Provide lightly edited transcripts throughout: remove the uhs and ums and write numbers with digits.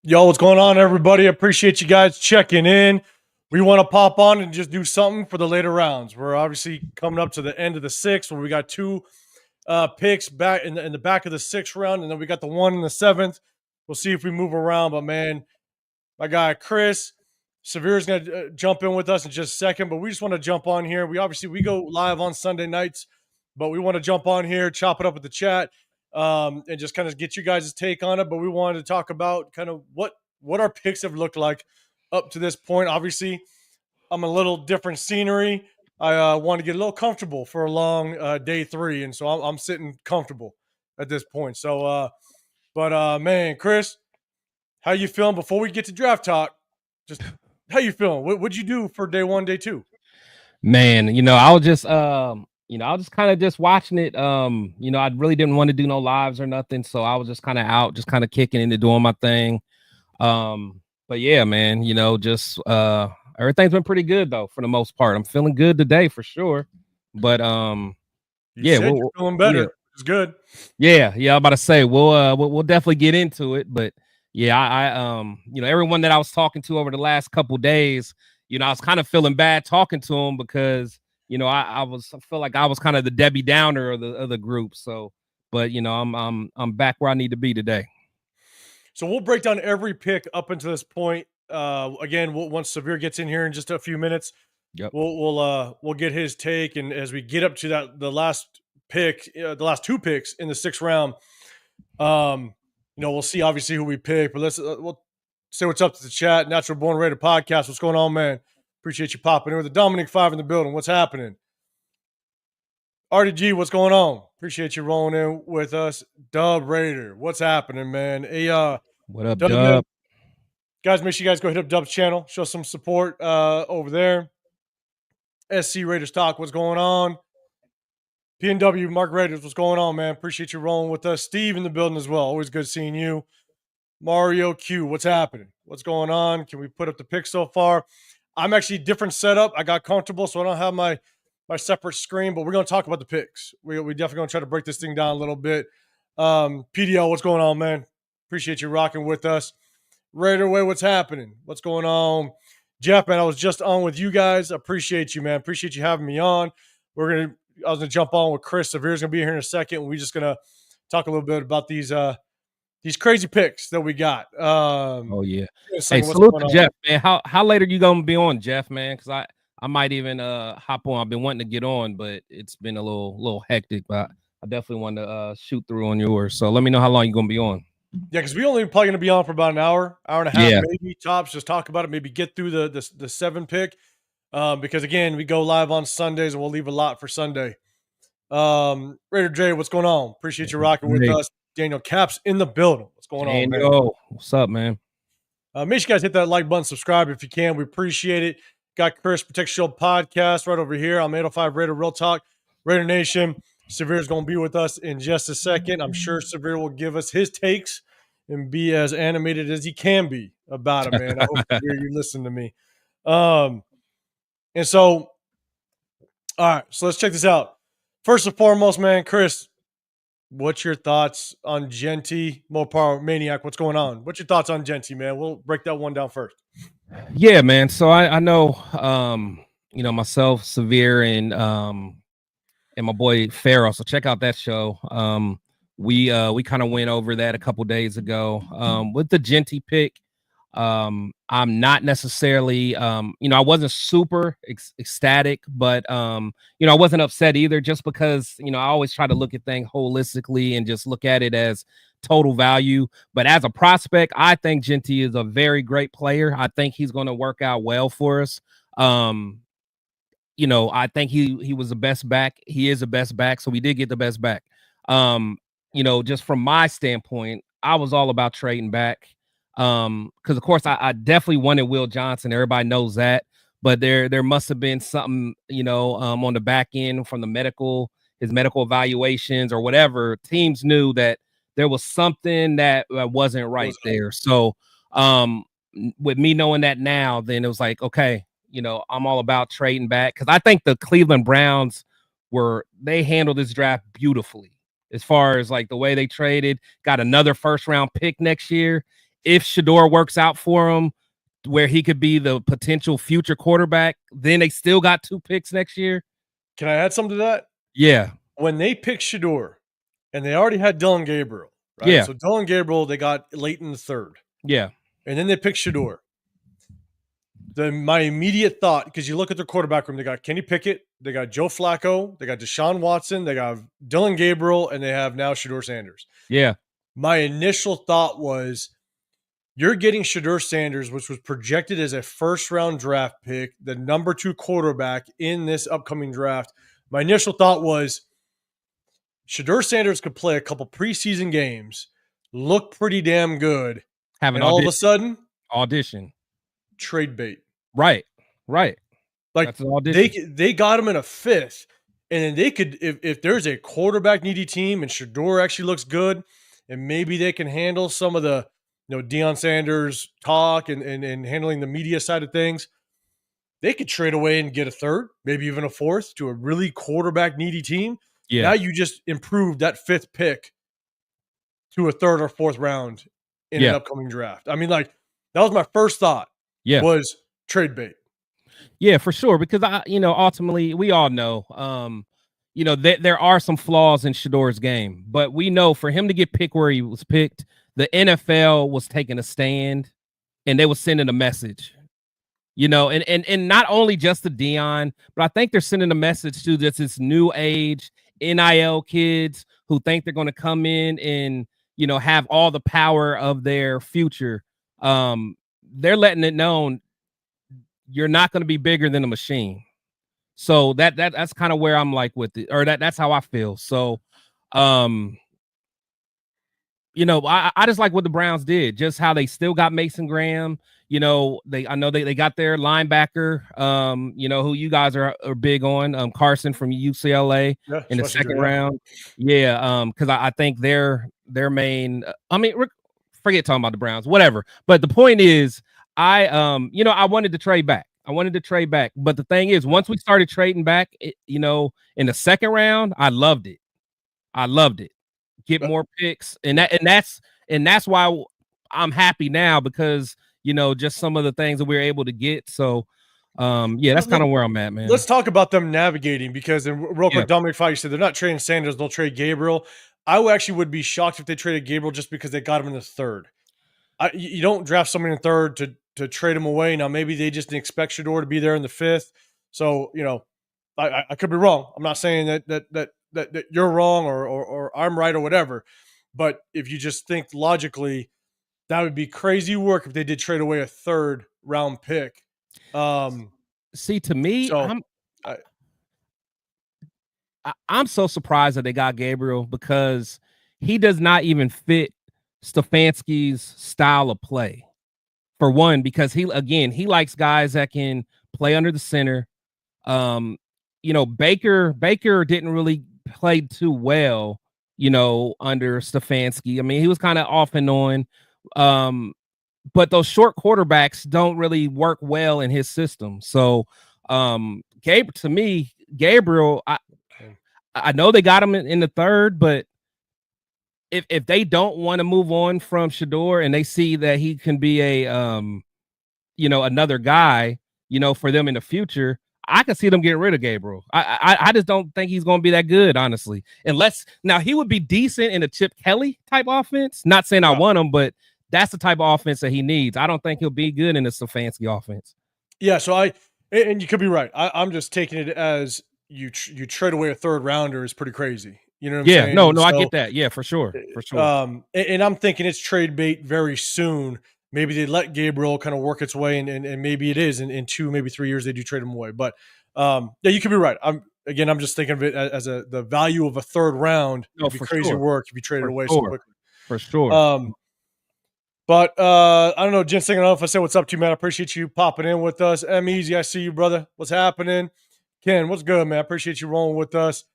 Yo, what's going on, everybody? Appreciate you guys checking in. We want to pop on and just do something for the later rounds. We're obviously coming up to the end of the sixth, where we got two picks back in the back of the sixth round, and then we got the one in the seventh. We'll see if we move around. But man, my guy Chris Severe is going to jump in with us in just a second. But we just want to jump on here. We go live on Sunday nights, but we want to jump on here, chop it up with the chat, and just kind of get you guys' take on it. But we wanted to talk about kind of what our picks have looked like up to this point. Obviously, I'm a little different scenery. I want to get a little comfortable for a long day three, and so I'm sitting comfortable at this point. So, man, Chris, how you feeling before we get to draft talk? Just how you feeling? What'd you do for day one, day two? Man, I was just I was just kind of just watching it. I really didn't want to do no lives or nothing, so I was just kind of out, just kind of kicking into doing my thing. But yeah, man, just everything's been pretty good though for the most part. I'm feeling good today for sure. But you're feeling better. Yeah. It's good. Yeah, I'm about to say we'll definitely get into it, but yeah, I everyone that I was talking to over the last couple days, I was kind of feeling bad talking to them because I feel like I was kind of the Debbie Downer of the group. So, but I'm back where I need to be today. So we'll break down every pick up until this point. Again, once Severe gets in here in just a few minutes, yep, we'll get his take, and as we get up to the last pick, the last two picks in the sixth round, we'll see obviously who we pick. But we'll say what's up to the chat. Natural Born Raider Podcast. What's going on, man? Appreciate you popping in with the Dominic 5 in the building. What's happening? RDG, what's going on? Appreciate you rolling in with us. Dub Raider, what's happening, man? Hey, what up, Dub? Guys, make sure you guys go hit up Dub's channel. Show some support over there. SC Raiders Talk, what's going on? PNW, Mark Raiders, what's going on, man? Appreciate you rolling with us. Steve in the building as well. Always good seeing you. Mario Q, what's happening? What's going on? Can we put up the picks so far? I'm actually different setup. I got comfortable, so I don't have my separate screen, but we're going to talk about the picks. We definitely going to try to break this thing down a little bit. PDL, what's going on, man? Appreciate you rocking with us. Raider Way, what's happening? What's going on? Jeff, man, I was just on with you guys. Appreciate you, man. Appreciate you having me on. I was going to jump on with Chris. Severe's going to be here in a second. We're just going to talk a little bit about these crazy picks that we got. Oh, yeah. Hey, salute to Jeff, man. How late are you going to be on, Jeff, man? Because I might even hop on. I've been wanting to get on, but it's been a little hectic. But I definitely want to shoot through on yours. So let me know how long you're going to be on. Yeah, because we only probably going to be on for about an hour and a half, maybe tops. Just talk about it, maybe get through the 7 pick. Because again, we go live on Sundays and we'll leave a lot for Sunday. Raider J, what's going on? Appreciate you rocking with us. Daniel Caps in the building. What's going on, man? What's up, man? Make sure you guys hit that like button, subscribe if you can. We appreciate it. Got Chris Protect Shield Podcast right over here. I'm 805 Raider Real Talk, Raider Nation. Severe is going to be with us in just a second. I'm sure Severe will give us his takes and be as animated as he can be about it, man. I hope Severe, you listen to me. And so, all right, so let's check this out. First and foremost, man, Chris, what's your thoughts on Genty, Mopar Maniac? What's going on? What's your thoughts on Genty, man? We'll break that one down first. Yeah, man. So I know, myself, Severe, and my boy Pharaoh. So check out that show. We kind of went over that a couple days ago. With the Genty pick, I'm not necessarily, I wasn't super ecstatic, but I wasn't upset either, just because I always try to look at things holistically and just look at it as total value. But as a prospect, I think Genty is a very great player. I think he's going to work out well for us. I think he was the best back. He is the best back, so we did get the best back. Just from my standpoint, I was all about trading back. Because of course I definitely wanted Will Johnson. Everybody knows that, but there must have been something, on the back end from his medical evaluations or whatever. Teams knew that there was something that wasn't right there. So, with me knowing that now, then it was like, okay, I'm all about trading back, because I think the Cleveland Browns they handled this draft beautifully as far as like the way they traded, got another first round pick next year. if Shador works out for him, where he could be the potential future quarterback, then they still got 2 picks next year. Can I add something to that? Yeah. When they picked Shador, and they already had Dylan Gabriel, right? Yeah. So Dylan Gabriel, they got late in the third. Yeah. And then they picked Shador. My immediate thought, because you look at their quarterback room, they got Kenny Pickett, they got Joe Flacco, they got Deshaun Watson, they got Dylan Gabriel, and they have now Shador Sanders. Yeah. My initial thought was, you're getting Shador Sanders, which was projected as a first-round draft pick, the number 2 quarterback in this upcoming draft. My initial thought was, Shador Sanders could play a couple preseason games, look pretty damn good, Have an and all of a sudden, audition. trade bait. Right. Right. Like, That's an audition. they got him in a 5th, and then they could, if there's a quarterback needy team and Shador actually looks good, and maybe they can handle some of the Deion Sanders talk and handling the media side of things, they could trade away and get a 3rd, maybe even a 4th to a really quarterback needy team. Yeah. Now you just improved that 5th pick to a 3rd or 4th round in an upcoming draft. I mean, like, that was my first thought. Yeah. Was trade bait. Yeah, for sure. Because ultimately we all know, there are some flaws in Shador's game, but we know for him to get picked where he was picked, the NFL was taking a stand and they were sending a message. And not only just to Deion, but I think they're sending a message to this new age NIL kids who think they're going to come in and, have all the power of their future. They're letting it known you're not going to be bigger than a machine. So that's kind of where I'm like with it, or that's how I feel. So, I just like what the Browns did, just how they still got Mason Graham. I know they got their linebacker, who you guys are big on, Carson from UCLA in the second round. Yeah. Because I think their main, forget talking about the Browns, whatever. But the point is, I wanted to trade back. But the thing is, once we started trading back, in the second round, I loved it. Get more picks, and that's why I'm happy now, because just some of the things that we were able to get. So that's kind of where I'm at, man. Let's talk about them navigating, because real quick, Dominic Fike said they're not trading Sanders, they'll trade Gabriel. I actually would be shocked if they traded Gabriel just because they got him in the 3rd. You don't draft somebody in the 3rd to trade him away. Now maybe they just didn't expect Shador to be there in the 5th. So I could be wrong. I'm not saying that you're wrong or I'm right or whatever. But if you just think logically, that would be crazy work if they did trade away a 3rd round pick. See, to me, I'm so surprised that they got Gabriel, because he does not even fit Stefanski's style of play. For one, because he likes guys that can play under the center. Baker didn't really play too well, under Stefanski. I mean, he was kind of off and on. But those short quarterbacks don't really work well in his system. So, Gabriel, I know they got him in the 3rd, but if they don't want to move on from Shador and they see that he can be a another guy, for them in the future, I can see them getting rid of Gabriel. I just don't think he's going to be that good, honestly. Unless now he would be decent in a Chip Kelly type offense. Not saying I want him, but that's the type of offense that he needs. I don't think he'll be good in a Stefanski offense. Yeah, so and you could be right. I'm just taking it as you trade away a 3rd rounder is pretty crazy. You know what I'm saying? No, I get that. Yeah, for sure. And I'm thinking it's trade bait very soon. Maybe they let Gabriel kind of work its way, and maybe it is in 2, maybe 3 years they do trade him away. But you could be right. I'm just thinking of it as the value of a 3rd round. It'd be crazy work if you trade it away so quickly. For sure. But I don't know, Ginseng, I don't know if I said what's up to you, man. I appreciate you popping in with us. Easy, I see you, brother. What's happening? Ken, what's good, man? I appreciate you rolling with us.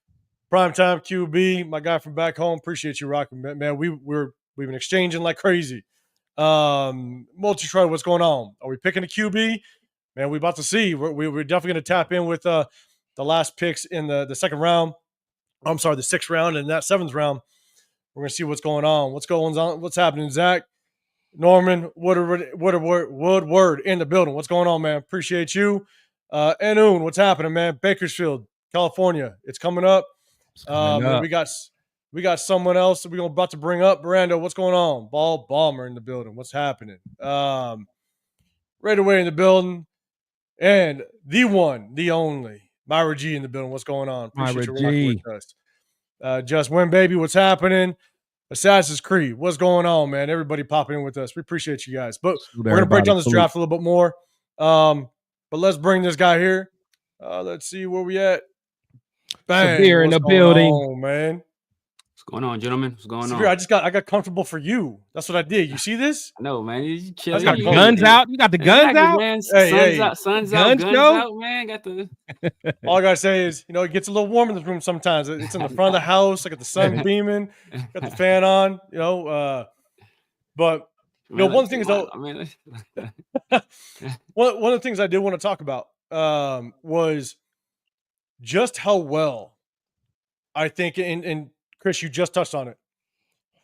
Primetime QB, my guy from back home. Appreciate you rocking, man. We've been exchanging like crazy. Multi-Troy, what's going on? Are we picking a QB? Man, we're about to see. We're definitely going to tap in with the last picks in the second round. I'm sorry, the 6th round and that 7th round. We're going to see what's going on. What's happening, Zach? Norman Woodward in the building. What's going on, man? Appreciate you. Enoon, what's happening, man? Bakersfield, California. It's coming up. It's coming up. We got someone else that we're about to bring up. Brando, what's going on? Ball Bomber in the building. What's happening? Right away in the building. And the one, the only, Myra G in the building. What's going on? Appreciate Myra you rocking G. with us. Just Win Baby, what's happening? Assassin's Creed, what's going on, man? Everybody popping in with us. We appreciate you guys. But we're going to break down this draft a little bit more. But let's bring this guy here. Let's see where we at. Bang. Severe in the building. On, man. What's going on, gentlemen? What's going Severe, on? I got comfortable for you. That's what I did. You see this? No, man. You chill. You got the guns out. You got the guns out. Man. Hey, Sun's out, guns out, man. Got the. All I gotta say is, it gets a little warm in this room sometimes. It's in the front of the house. I got the sun beaming. Got the fan on. But one of the things though, one of the things I did want to talk about was just how well I think, and Chris, you just touched on it,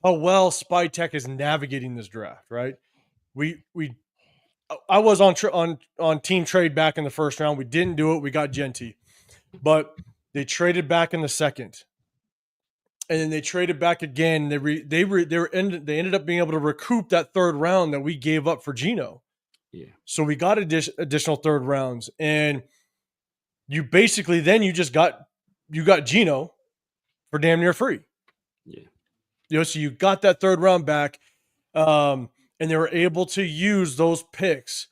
how well Spy Tech is navigating this draft. Right? I was on team trade back in the first round. We didn't do it. We got Genty, but they traded back in the second, and then they traded back again. They ended up being able to recoup that third round that we gave up for Geno. Yeah. So we got additional third rounds, and you basically then you got Geno for damn near free. Yeah. So you got that third round back. And they were able to use those picks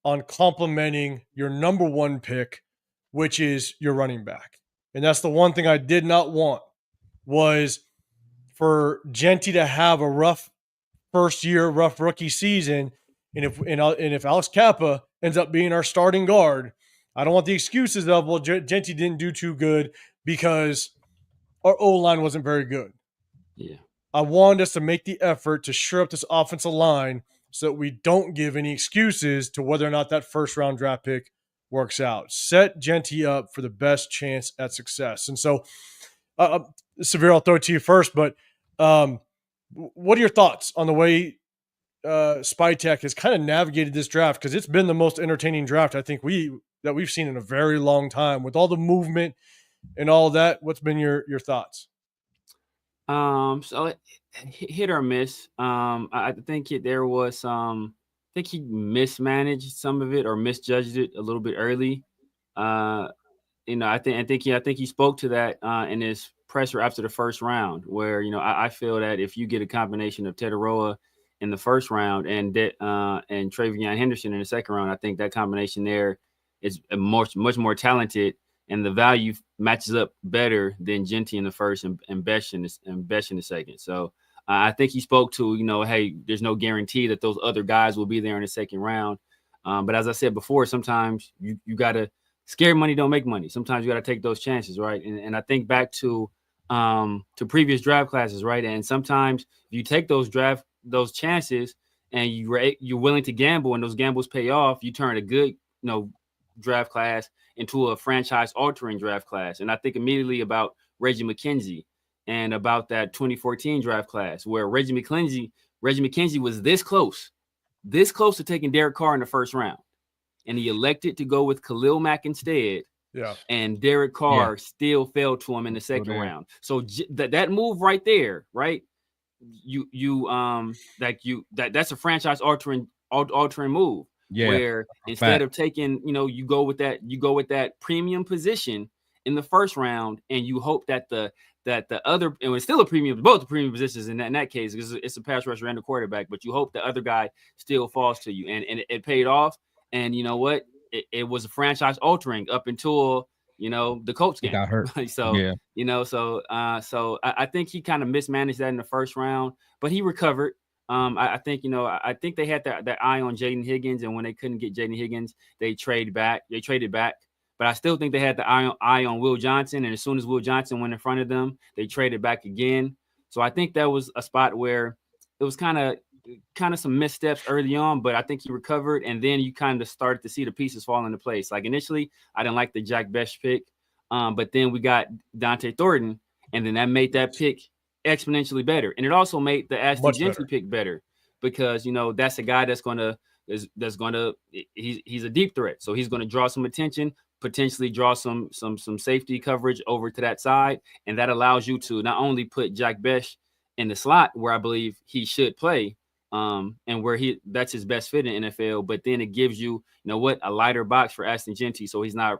on complementing your number one pick, which is your running back. And that's the one thing I did not want, was for Genty to have a rough first year, rough rookie season. And if Alex Kappa ends up being our starting guard, I don't want the excuses of, well, Genty didn't do too good because our O-line wasn't very good. Yeah. I wanted us to make the effort to shore up this offensive line so that we don't give any excuses to whether or not that first round draft pick works out. Set Genty up for the best chance at success. And so, Severe, I'll throw it to you first, but what are your thoughts on the way Spy Tech has kind of navigated this draft? Because it's been the most entertaining draft I think we've seen in a very long time, with all the movement and all that. What's been your thoughts? So hit or miss. I think there was I think he mismanaged some of it or misjudged it a little bit early. I think he spoke to that in his presser after the first round, where I feel that if you get a combination of Tetaroa in the first round and Travion Henderson in the second round, I think that combination there is much more talented. And the value matches up better than Genty in the first and Besh in the second. So I think he spoke to, hey, there's no guarantee that those other guys will be there in the second round. But as I said before, sometimes you got to – scary money don't make money. Sometimes you got to take those chances, right? And I think back to previous draft classes, right? And sometimes you take those chances and you're willing to gamble, and those gambles pay off. You turn a good, draft class into a franchise-altering draft class. And I think immediately about Reggie McKenzie and about that 2014 draft class, where Reggie McKenzie was this close to taking Derek Carr in the first round. And he elected to go with Khalil Mack instead. Yeah. And Derek Carr still fell to him in the second round. So that move right there, right? That's a franchise-altering move. Yeah, where instead of taking, you go with that premium position in the first round, and you hope that the other, and it's still a premium, both the premium positions in that case, because it's a pass rusher and a quarterback, but you hope the other guy still falls to you, and it paid off. And you know what? It was a franchise altering up until the Colts game. Got hurt. So yeah. So I think he kind of mismanaged that in the first round, but he recovered. I think they had that eye on Jaden Higgins, and when they couldn't get Jaden Higgins, they traded back. But I still think they had the eye on Will Johnson, and as soon as Will Johnson went in front of them, they traded back again. So I think that was a spot where it was kind of some missteps early on, but I think he recovered, and then you kind of started to see the pieces fall into place. Like initially, I didn't like the Jack Best pick, but then we got Dante Thornton, and then that made that pick exponentially better, and it also made the Ashton Genty pick better. because that's a guy he's a deep threat, so he's going to draw some attention, potentially draw some safety coverage over to that side, and that allows you to not only put Jack Bech in the slot where I believe he should play, and where that's his best fit in NFL, but then it gives you a lighter box for Ashton Jeanty, so he's not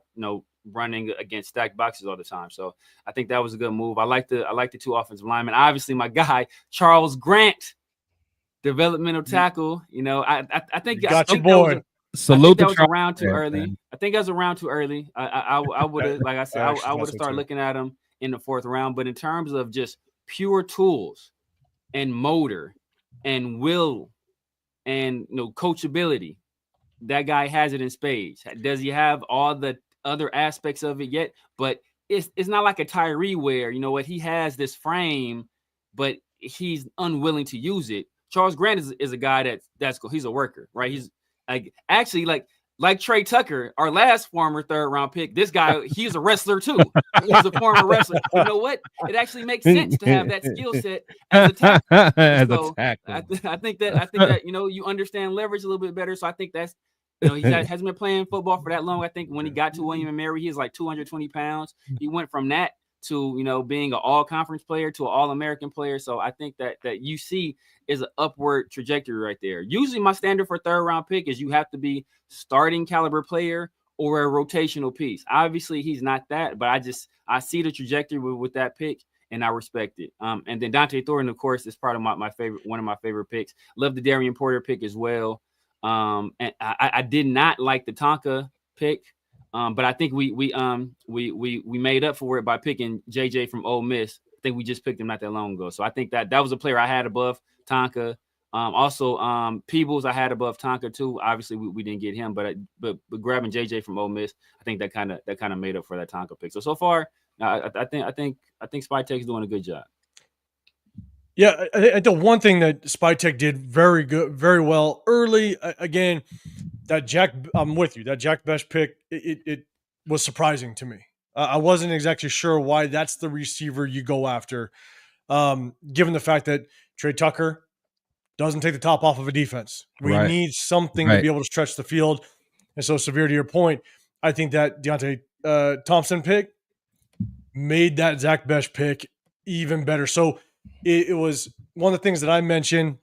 running against stacked boxes all the time. So I think that was a good move. I like the two offensive linemen. Obviously, my guy Charles Grant, developmental tackle. I think Salute that was around too early. I think that was around too early. I would have, like I said, I would have started looking at him in the 4th round. But in terms of just pure tools and motor and will and coachability, that guy has it in spades. Does he have all the other aspects of it yet? But it's not like a Tyree where he has this frame, but he's unwilling to use it. Charles Grant is a guy that's cool. He's a worker, right? He's actually like Trey Tucker, our last former 3rd round pick. This guy, he's a wrestler too. He's a former wrestler. You know what? It actually makes sense to have that skill set as a tackle. I think that you understand leverage a little bit better. So I think that's he hasn't been playing football for that long. I think when he got to William & Mary, he was like 220 pounds. He went from that to being an all-conference player to an all-American player. So I think that UC is an upward trajectory right there. Usually my standard for 3rd round pick is you have to be starting caliber player or a rotational piece. Obviously he's not that, but I see the trajectory with that pick, and I respect it. And then Dante Thornton, of course, is part of one of my favorite picks. Love the Darian Porter pick as well. And I did not like the Tonka pick. But I think we made up for it by picking JJ from Ole Miss. I think we just picked him not that long ago. So I think that was a player I had above Tonka. Also, Peebles I had above Tonka too. Obviously, we didn't get him, but grabbing JJ from Ole Miss, I think that kind of made up for that Tonka pick. So far, I think Spy Tech is doing a good job. Yeah, the one thing that Spy Tech did very well early, again, I'm with you. That Jack Bech pick, it was surprising to me. I wasn't exactly sure why that's the receiver you go after, given the fact that Trey Tucker doesn't take the top off of a defense. We need something to be able to stretch the field. And so, Severe, to your point, I think that Deontay Thompson pick made that Zach Bech pick even better. So it was one of the things that I mentioned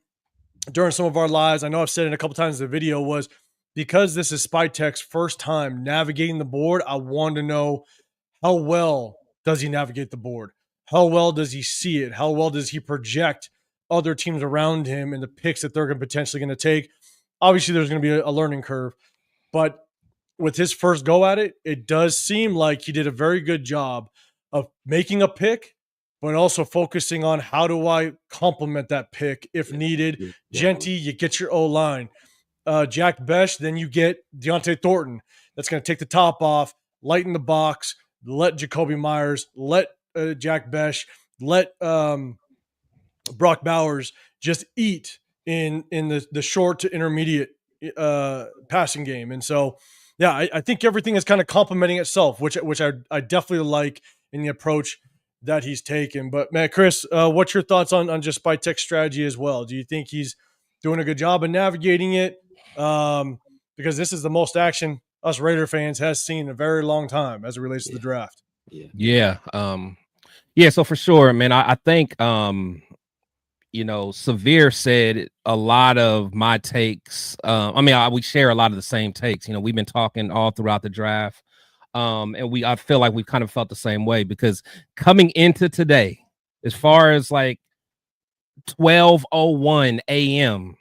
during some of our lives. I know I've said it a couple times in the video, was because this is Spy Tech's first time navigating the board, I wanted to know, how well does he navigate the board? How well does he see it? How well does he project other teams around him and the picks that they're potentially going to take? Obviously, there's going to be a learning curve, but with his first go at it, it does seem like he did a very good job of making a pick, but also focusing on how do I complement that pick if needed. Jeanty, you get your O-line. Jack Bech, then you get Deontay Thornton. That's going to take the top off, lighten the box, let Jacoby Myers, let Jack Bech, let Brock Bowers just eat in the short to intermediate passing game. And so, yeah, I think everything is kind of complementing itself, which I definitely like in the approach that he's taken. But man, Chris, what's your thoughts on just Spy Tech's strategy as well? Do you think he's doing a good job of navigating it? Because this is the most action us Raider fans has seen in a very long time as it relates to the draft. Yeah. So for sure, man, I think, Severe said a lot of my takes. We share a lot of the same takes. We've been talking all throughout the draft. And I feel like we've kind of felt the same way, because coming into today, as far as like 12:01 a.m.,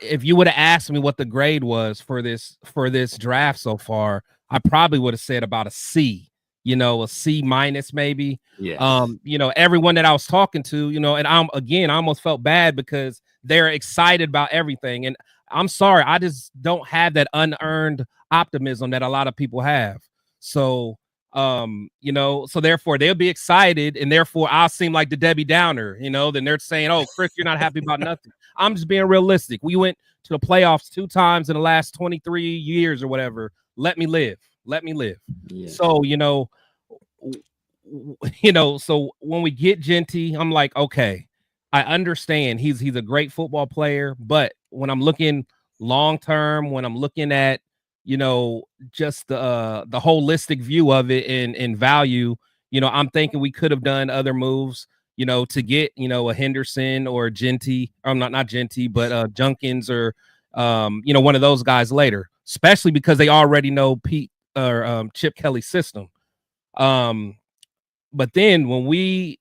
if you would have asked me what the grade was for this draft so far, I probably would have said about a C, a C minus maybe. Yeah. Everyone that I was talking to, and I almost felt bad because they're excited about everything. And I'm sorry, I just don't have that unearned optimism that a lot of people have. So, so therefore they'll be excited, and therefore I'll seem like the Debbie Downer, then they're saying, oh, Chris, you're not happy about nothing. I'm just being realistic. We went to the playoffs 2 times in the last 23 years or whatever. Let me live. Yeah. So, so when we get Jeanty, I'm like, okay, I understand he's a great football player, but when I'm looking long term, when I'm looking at, just the holistic view of it and value, I'm thinking we could have done other moves, to get, a Henderson or a Genty, or not Genty, but Junkins or one of those guys later, especially because they already know Pete or Chip Kelly's system. But then when we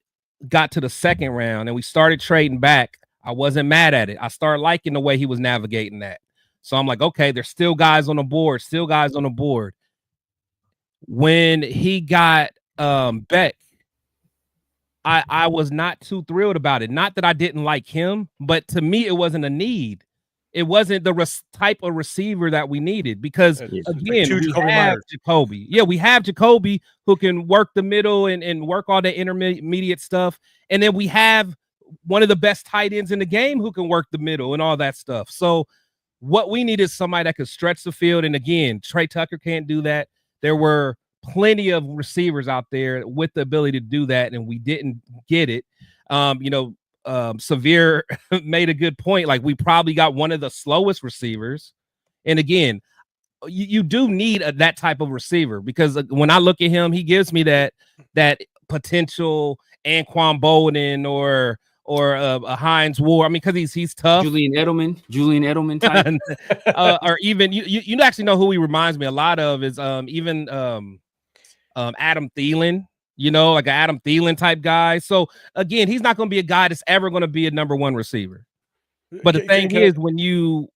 got to the second round and we started trading back, I wasn't mad at it. I started liking the way he was navigating that. So I'm like, okay, there's still guys on the board, When he got Beck, I was not too thrilled about it. Not that I didn't like him, but to me, it wasn't a need. It wasn't the type of receiver that we needed because, again, we have Jacoby. Yeah, we have Jacoby who can work the middle and work all the intermediate stuff. And then we have one of the best tight ends in the game who can work the middle and all that stuff. So what we need is somebody that could stretch the field. And again, Trey Tucker can't do that. There were plenty of receivers out there with the ability to do that, and we didn't get it. Severe made a good point. Like, we probably got one of the slowest receivers. And again, you do need that type of receiver because when I look at him, he gives me that potential Anquan Bolden or a Hines Ward. I mean, because he's tough. Julian Edelman type. Or even you actually know who he reminds me a lot of is even Adam Thielen. Like an Adam Thielen type guy. So again, he's not going to be a guy that's ever going to be a number one receiver. But the thing is, when you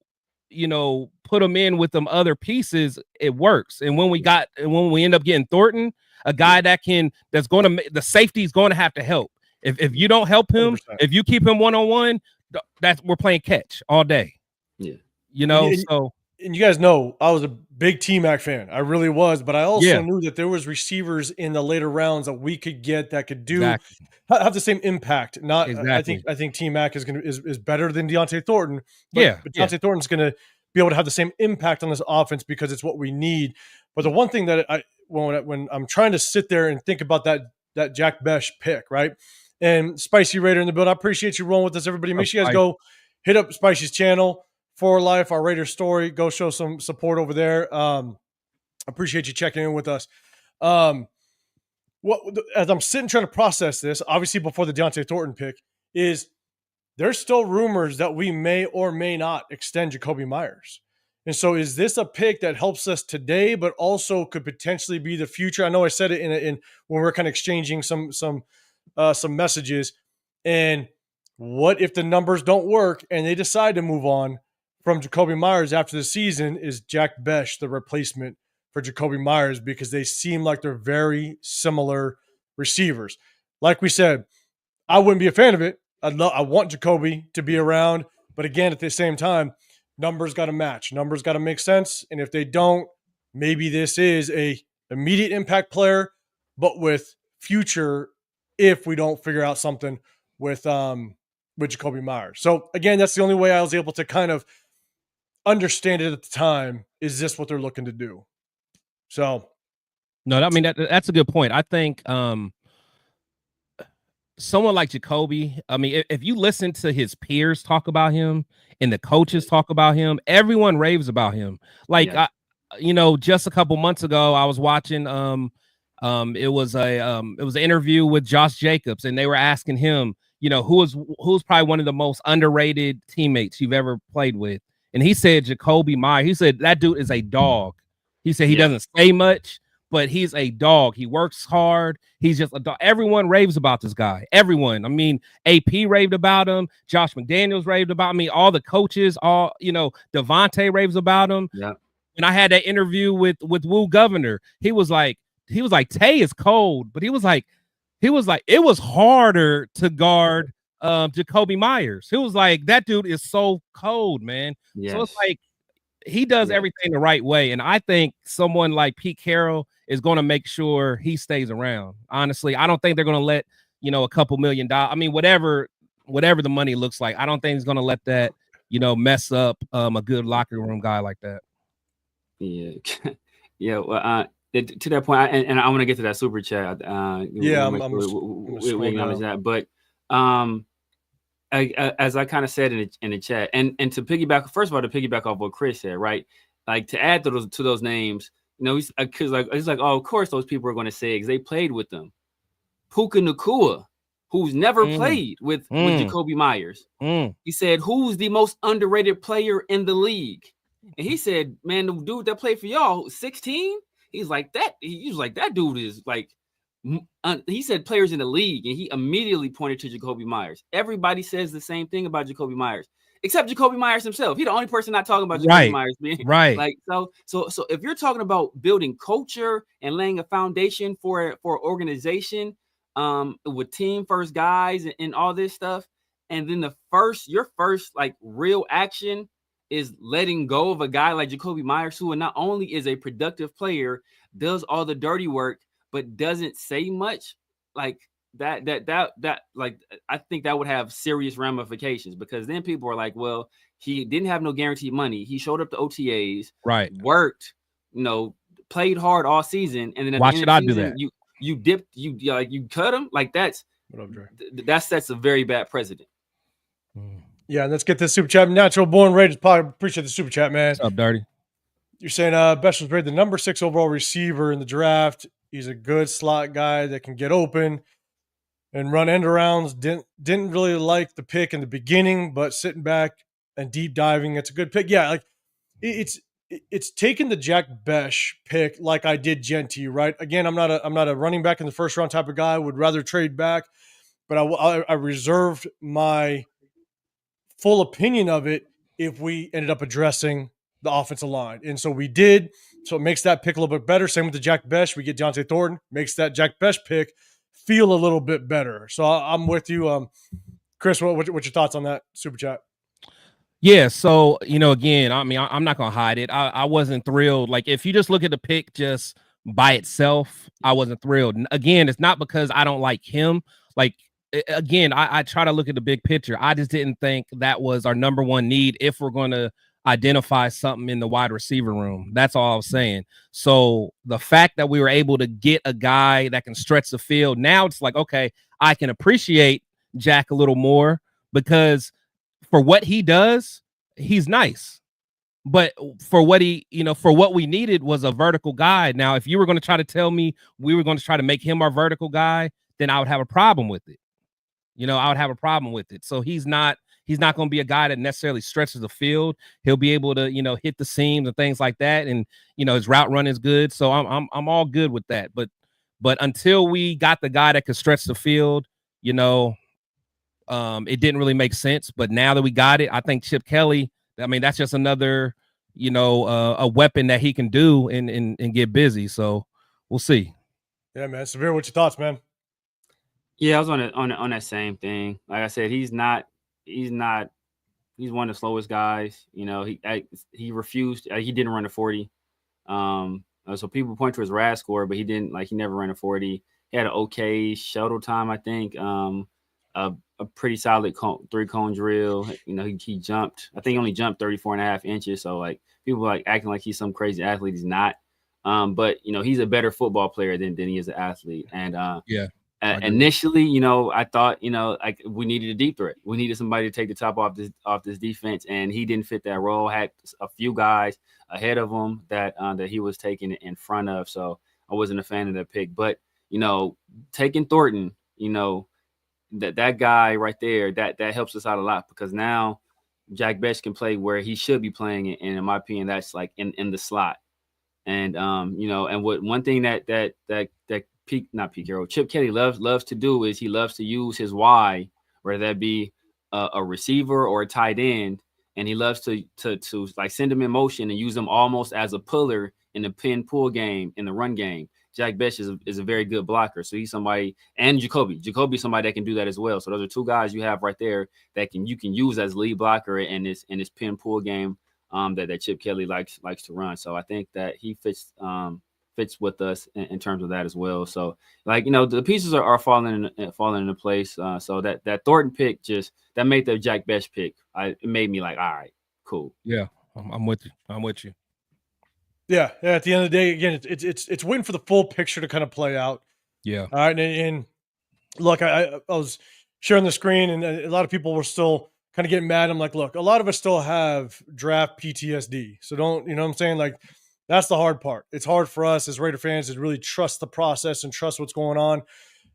put him in with them other pieces, it works. And when we end up getting Thornton, a guy that's going to, the safety is going to have to help. If you don't help him, 100%. If you keep him one-on-one, we're playing catch all day. Yeah. So. And you guys know I was a big T-Mac fan. I really was, but I also knew that there was receivers in the later rounds that we could get that could have the same impact. I think T-Mac is better than Deontay Thornton. But Deontay Thornton's going to be able to have the same impact on this offense because it's what we need. But the one thing that when I'm trying to sit there and think about that Jack Besh pick, right? And Spicy Raider in the build, I appreciate you rolling with us, everybody. Make sure you guys go hit up Spicy's channel. For Life, our Raiders story. Go show some support over there. Appreciate you checking in with us. As I'm sitting trying to process this, obviously before the Deontay Thornton pick, is there's still rumors that we may or may not extend Jacoby Myers. And so is this a pick that helps us today, but also could potentially be the future? I know I said it in when we're kind of exchanging some messages. And what if the numbers don't work and they decide to move on from Jacoby Myers after the season? Is Jack Besh the replacement for Jacoby Myers? Because they seem like they're very similar receivers. Like we said, I wouldn't be a fan of it. I want Jacoby to be around. But again, at the same time, numbers got to match. Numbers got to make sense. And if they don't, maybe this is a immediate impact player, but with future if we don't figure out something with Jacoby Myers. So again, that's the only way I was able to kind of understand it at the time. Is this what they're looking to do? So no, I mean that's a good point. I think someone like Jacoby, I mean, if you listen to his peers talk about him and the coaches talk about him, everyone raves about him. Like just a couple months ago, I was watching it was an interview with Josh Jacobs, and they were asking him, who's probably one of the most underrated teammates you've ever played with. And he said Jacoby Myers. He said that dude is a dog. He said he doesn't say much, but he's a dog. He works hard. He's just a dog. Everyone raves about this guy. Everyone. I mean, AP raved about him. Josh McDaniels raved about him. I mean, all the coaches, Devontae raves about him. Yeah. And I had that interview with Woo Governor. He was like, Tay is cold, but he was like, it was harder to guard Jacoby Myers. He was like, that dude is so cold, man. Yes. So it's like he does everything the right way. And I think someone like Pete Carroll is going to make sure he stays around. Honestly, I don't think they're going to let, a couple $1 million. I mean, whatever the money looks like, I don't think he's going to let that, mess up a good locker room guy like that. Yeah. Yeah. Well, to that point, and I want to get to that super chat. We acknowledge that. But as I kind of said in the chat, and to piggyback, first of all, to piggyback off what Chris said, right? Like to add to those names, he's because it's like, oh, of course those people are going to say because they played with them. Puka Nacua, who's never played with Jacoby Myers. He said, who's the most underrated player in the league? And he said, man, the dude that played for y'all, 16, he's like that. He was like, that dude is like, he said players in the league, and he immediately pointed to Jacoby Myers. Everybody says the same thing about Jacoby Myers, except Jacoby Myers himself. He's the only person not talking about Jacoby Myers being like, so if you're talking about building culture and laying a foundation for organization, with team first guys and all this stuff, and then your first like real action is letting go of a guy like Jacoby Myers, who not only is a productive player, does all the dirty work, but doesn't say much. Like that like, I think that would have serious ramifications, because then people are like, well, he didn't have no guaranteed money. He showed up to OTAs, worked, played hard all season, and then at why the end should of the I season, do that? You cut him. Like that sets a very bad precedent. Yeah, let's get this super chat. Natural Born Raiders Pod. Appreciate the super chat, man. What's up, Dirty? You're saying Best was rated the number 6 overall receiver in the draft. He's a good slot guy that can get open and run end arounds. Didn't really like the pick in the beginning, but sitting back and deep diving, it's a good pick. Yeah, like it's taking the Jack Besh pick like I did Genty, right? Again, I'm not a running back in the first round type of guy. I would rather trade back, but I reserved my full opinion of it if we ended up addressing the offensive line. And so we did. So it makes that pick a little bit better. Same with the Jack Besh. We get Deontay Thornton, makes that Jack Besh pick feel a little bit better. So I'm with you. Chris, what's your thoughts on that super chat? Yeah, so, again, I mean, I'm not going to hide it. I wasn't thrilled. Like, if you just look at the pick just by itself, I wasn't thrilled. Again, it's not because I don't like him. Like, again, I try to look at the big picture. I just didn't think that was our number one need if we're going to identify something in the wide receiver room. That's all I was saying. So the fact that we were able to get a guy that can stretch the field, now it's like, okay, I can appreciate Jack a little more, because for what he does, he's nice. But for what for what we needed was a vertical guy. Now, if you were going to try to tell me we were going to try to make him our vertical guy, then I would have a problem with it. I would have a problem with it. So he's not going to be a guy that necessarily stretches the field. He'll be able to, hit the seams and things like that. And, his route run is good. So I'm all good with that. But until we got the guy that could stretch the field, it didn't really make sense. But now that we got it, I think Chip Kelly, I mean, that's just another, a weapon that he can do and get busy. So we'll see. Yeah, man. Severe, what's your thoughts, man? Yeah, I was on that same thing. Like I said, he's one of the slowest guys. He refused. He didn't run a 40. So people point to his RAS score, but he didn't. Like, he never ran a 40. He had an okay shuttle time, I think. A pretty solid 3-cone drill. He jumped. I think he only jumped 34.5 inches. So like, people like acting like he's some crazy athlete. He's not. But he's a better football player than he is an athlete. And yeah. Initially, I thought, like, we needed a deep threat. We needed somebody to take the top off this defense, and he didn't fit that role. Had a few guys ahead of him that he was taking in front of. So I wasn't a fan of that pick. But taking Thornton, that guy right there, that helps us out a lot, because now Jack Besh can play where he should be playing, and in my opinion, that's like in the slot. And and what one thing that Chip Kelly loves to do is he loves to use his Y, whether that be a receiver or a tight end, and he loves to like send them in motion and use them almost as a puller in the pin pull game, in the run game. Jack Besh is a very good blocker, so he's somebody, and Jacoby somebody that can do that as well. So those are two guys you have right there that you can use as lead blocker in this pin pull game that Chip Kelly likes to run. So I think that he fits with us in terms of that as well. So, like, the pieces are falling into place. So that Thornton pick that made the Jack Besh pick. It made me like, all right, cool. Yeah, I'm with you. Yeah. At the end of the day, again, it's waiting for the full picture to kind of play out. Yeah. All right, and look, I was sharing the screen, and a lot of people were still kind of getting mad. I'm like, look, a lot of us still have draft PTSD. So don't, you know what I'm saying? Like, that's the hard part. It's hard for us as Raider fans to really trust the process and trust what's going on.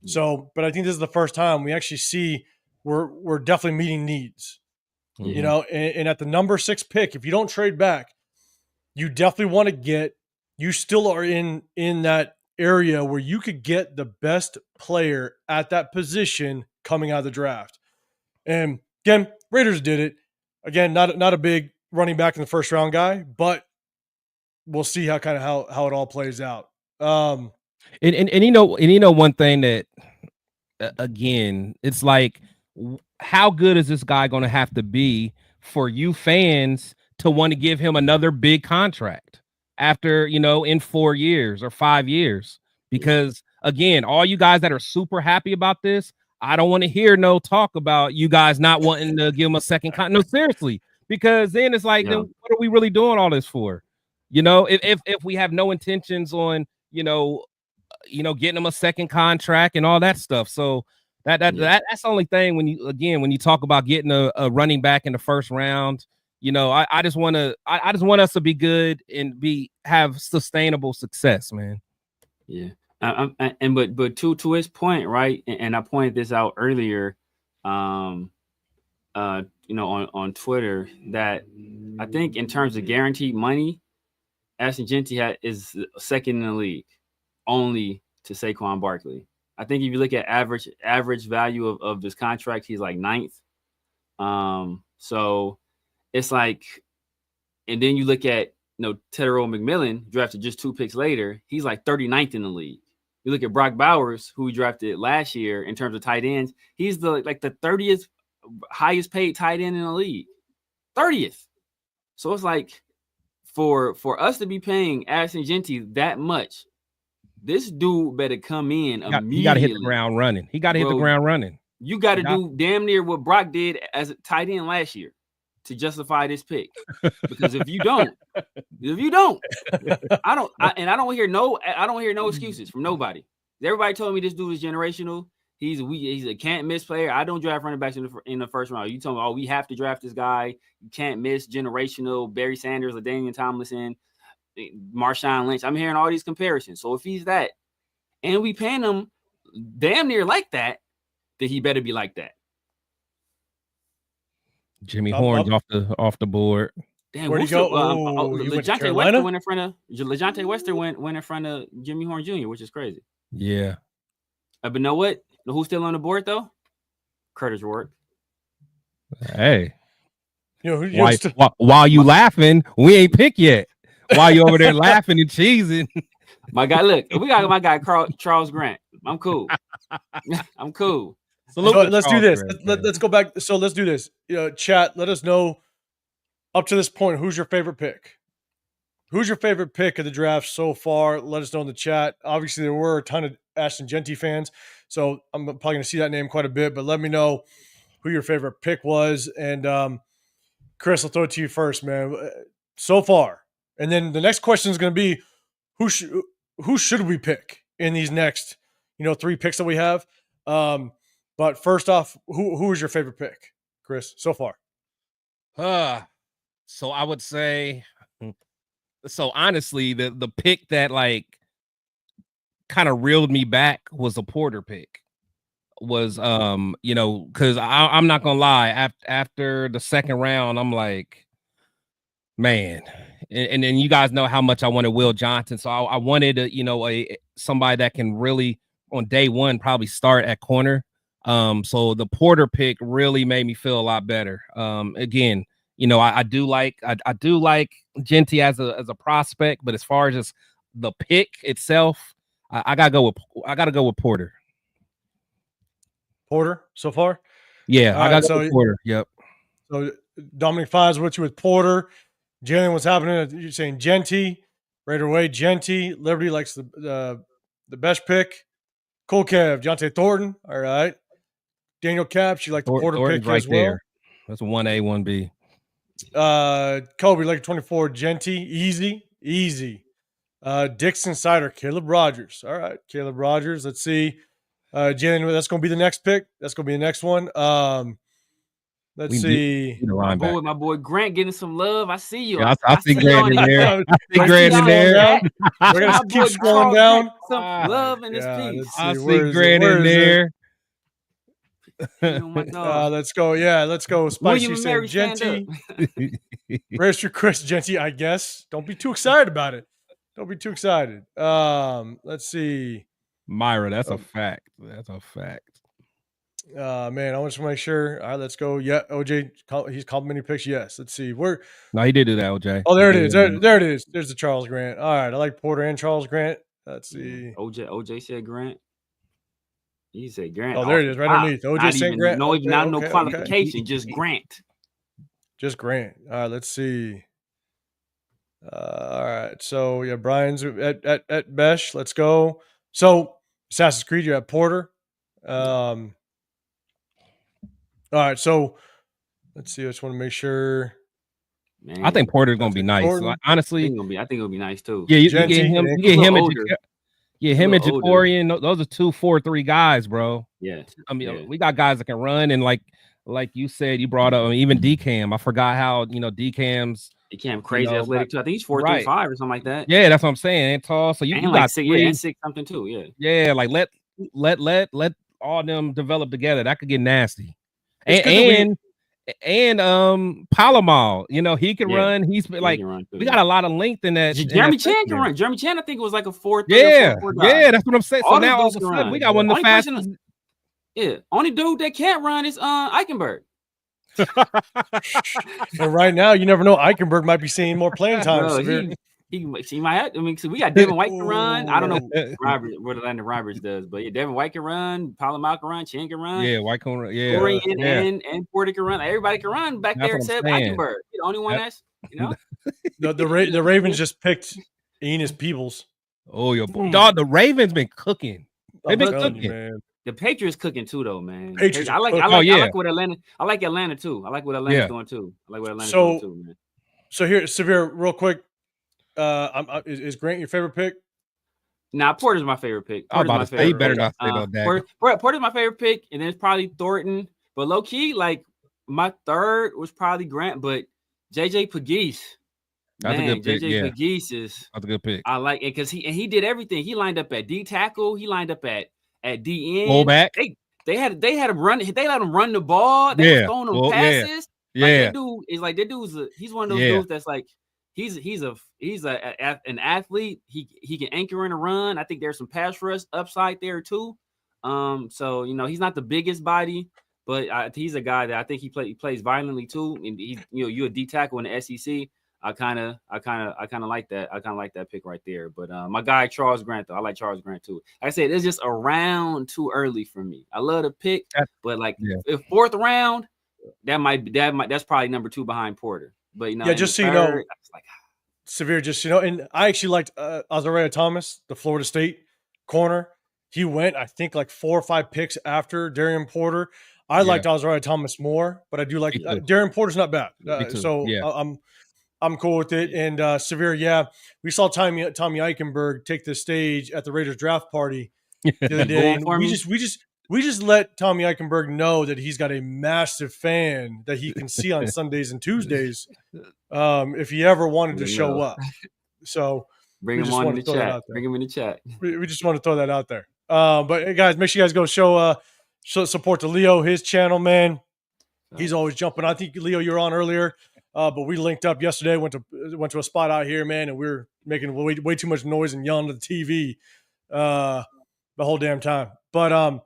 So, but I think this is the first time we actually see we're definitely meeting needs. You know, and at the number 6 pick, if you don't trade back, you definitely want to get, you still are in that area where you could get the best player at that position coming out of the draft. And again, Raiders did it. Again, not a big running back in the first round guy, but we'll see how it all plays out. And you know one thing that again, it's like, how good is this guy going to have to be for you fans to want to give him another big contract after, you know, in 4 years or 5 years? Because again, all you guys that are super happy about this, I don't want to hear no talk about you guys not wanting to give him a second contract. No, seriously, because then it's like, then what are we really doing all this for? You know, if we have no intentions on, you know, getting him a second contract and all that stuff. So that's the only thing when you talk about getting a running back in the first round, you know, I just want us to be good and have sustainable success, man. Yeah. But to his point, right? And I pointed this out earlier, you know, on Twitter, that I think in terms of guaranteed money, Ashton Jeanty is second in the league, only to Saquon Barkley. I think if you look at average value of this contract, he's like 9th. So it's like, and then you look at, you know, Tedero McMillan, drafted just 2 picks later, he's like 39th in the league. You look at Brock Bowers, who we drafted last year in terms of tight ends, he's the 30th highest paid tight end in the league. 30th. So it's like, for us to be paying Ashton Jeanty that much, this dude better come in immediately. He got to hit the ground running. He got to hit the ground running. You got to do damn near what Brock did as a tight end last year to justify this pick. Because if you don't, I don't hear no excuses from nobody. Everybody told me this dude is generational. He's a can't miss player. I don't draft running backs in the first round. You told me, oh, we have to draft this guy. You can't miss, generational. Barry Sanders, LaDainian Tomlinson, Marshawn Lynch. I'm hearing all these comparisons. So if he's that, and we paying him damn near like that, then he better be like that. Jimmy Horn's off the board. Damn, where'd he go? LeJohntay Wester went in front of Jimmy Horn Jr., which is crazy. Yeah. But know what? Know who's still on the board though? Curtis Rourke. Hey. While you laughing, we ain't picked yet. While you over there laughing and cheesing. My guy, look, we got my guy Charles Grant. I'm cool. I'm cool. So let's do this. Let's go back. So let's do this. Chat, let us know up to this point, who's your favorite pick? Who's your favorite pick of the draft so far? Let us know in the chat. Obviously, there were a ton of Ashton Jeanty fans, so I'm probably going to see that name quite a bit, but let me know who your favorite pick was. And Chris, I'll throw it to you first, man. So far. And then the next question is going to be, who should we pick in these next, 3 picks that we have? But first off, who is your favorite pick, Chris, so far? So I would say, so honestly, the pick that kind of reeled me back was a Porter pick. Was because I'm not gonna lie, after the second round, I'm like, man, and then you guys know how much I wanted Will Johnson, so I wanted somebody that can really on day one probably start at corner. So the Porter pick really made me feel a lot better. Again, I do like Jeanty as a prospect, but as far as just the pick itself, I gotta go with Porter. Porter so far? Yeah, I gotta go with Porter. Yep. So Dominic Fives with you with Porter. Jalen, what's happening? You're saying Jeanty, Raider Way, Jeanty. Liberty likes the best pick. Cool Kev, Jonte Thornton. All right. Daniel Caps, you like the Porter Thornton's pick right as well? There. That's a 1A, 1B. Kobe, like 24, Jeanty. Easy. Dixon Sider, Caleb Rogers. All right, Caleb Rogers. Let's see. Jalen, that's going to be the next pick. That's going to be the next one. Let's see. My boy Grant getting some love. I see you. Yeah, I see Grant in there. I see Grant in there. We're going to keep scrolling down. Some love in this piece. I see Grant in there. Let's go. Yeah, let's go. Spicy saying Genty. Where's your Chris Genty? I guess. Don't be too excited about it. Don't be too excited. Let's see. Myra, that's a fact. That's a fact. Man, I want to make sure. All right, let's go. Yeah, OJ, he's complimenting picks. Yes. Let's see. No, he did do that, OJ. Oh, there it is. There it is. There's the Charles Grant. All right, I like Porter and Charles Grant. Let's see. OJ said Grant. He said Grant. Oh, there it is, right underneath. OJ said Grant. No, even not no qualification, just Grant. Just Grant. All right, let's see. All right, so yeah, Brian's at Besh. Let's go. So Assassin's Creed, you're at Porter. All right, so let's see. I just want to make sure. Man, I think Porter's gonna be nice. Like, honestly, I think it'll be nice too. Yeah, you get him. You get him. Him and Jacorian. Those are 2, 4, 3 guys, bro. Yeah, I mean, we got guys that can run, and like you said, you brought up even DCam. I forgot how DCam's. DCam crazy athletic too. I think he's 4.35 or something like that. Yeah, that's what I'm saying. And tall, so you got 6, and 6 something too. Yeah, yeah. Like let all them develop together. That could get nasty. And Palomal, he can run. He's like we got a lot of length in that. Jeremy Chan can run. Jeremy Chan, I think it was like a 4. Yeah, that's what I'm saying. So now all of a sudden we got one of the fastest. Only dude that can't run is Eichenberg. And right now, you never know. Eichenberg might be seeing more playing time. He might have. I mean, so we got Devin White can run. I don't know what Atlanta Roberts does, but yeah, Devin White can run. Palomal can run. Chen can run. Yeah, White can run. Yeah, and Porter can run. Everybody can run back there except Eichenberg. The only one that's the Ravens just picked Enos Peebles. Oh, your dog. The Ravens been cooking. They've been cooking. Man. The Patriots cooking too, though, man. I like what Atlanta. I like Atlanta too. I like what Atlanta's doing too. I like what Atlanta's doing too, man. So here, Severe, real quick. Is Grant your favorite pick? Nah, Porter's my favorite pick. You better not say no that. Porter's my favorite pick, and then it's probably Thornton. But low key, like my third was probably Grant, but JJ Pegues. That's a good pick. JJ Pegues is. That's a good pick. I like it because he did everything. He lined up at D tackle. He lined up at D end. Fullback. They had him run. They let him run the ball. They were throwing him passes. Yeah. That dude is like that dude's. He's one of those dudes that's like. He's an athlete. He can anchor in a run. I think there's some pass rush upside there too. So he's not the biggest body, but he's a guy that I think he plays violently too. And you're a D tackle in the SEC. I kind of like that. I kind of like that pick right there. But my guy Charles Grant though, I like Charles Grant too. Like I said, it's just a round too early for me. I love the pick, but if 4th round, that's probably number 2 behind Porter. But just so you know, Severe, and I actually liked Azariah Thomas, the Florida State corner. He went, I think, like 4 or 5 picks after Darian Porter. I liked Azariah Thomas more, but I do like Darian Porter's not bad. I'm cool with it. And Severe, we saw Tommy Eichenberg take the stage at the Raiders draft party the other day. And we just let Tommy Eichenberg know that he's got a massive fan that he can see on Sundays and Tuesdays if he ever wanted to show up. So bring him on in the chat. Bring him in the chat. We just want to throw that out there. But hey, guys, make sure you guys go show support to Leo, his channel, man. He's always jumping. I think Leo, you were on earlier, but we linked up yesterday. Went to a spot out here, man, and we were making way too much noise and yelling at the TV the whole damn time. But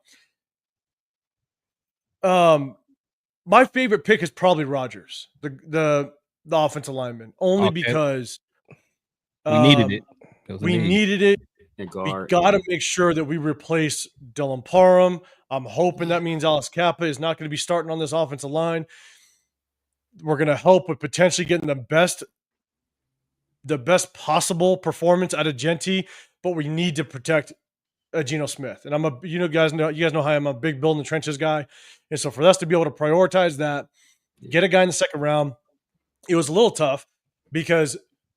my favorite pick is probably Rodgers, the offensive lineman, only because we needed it. We needed it. We got to make sure that we replace Dylan Parham. I'm hoping that means Alex Kappa is not going to be starting on this offensive line. We're going to help with potentially getting the best possible performance out of Genty, but we need to protect Geno Smith. And you guys know how I'm a big build in the trenches guy. And so for us to be able to prioritize that, get a guy in the second round, it was a little tough because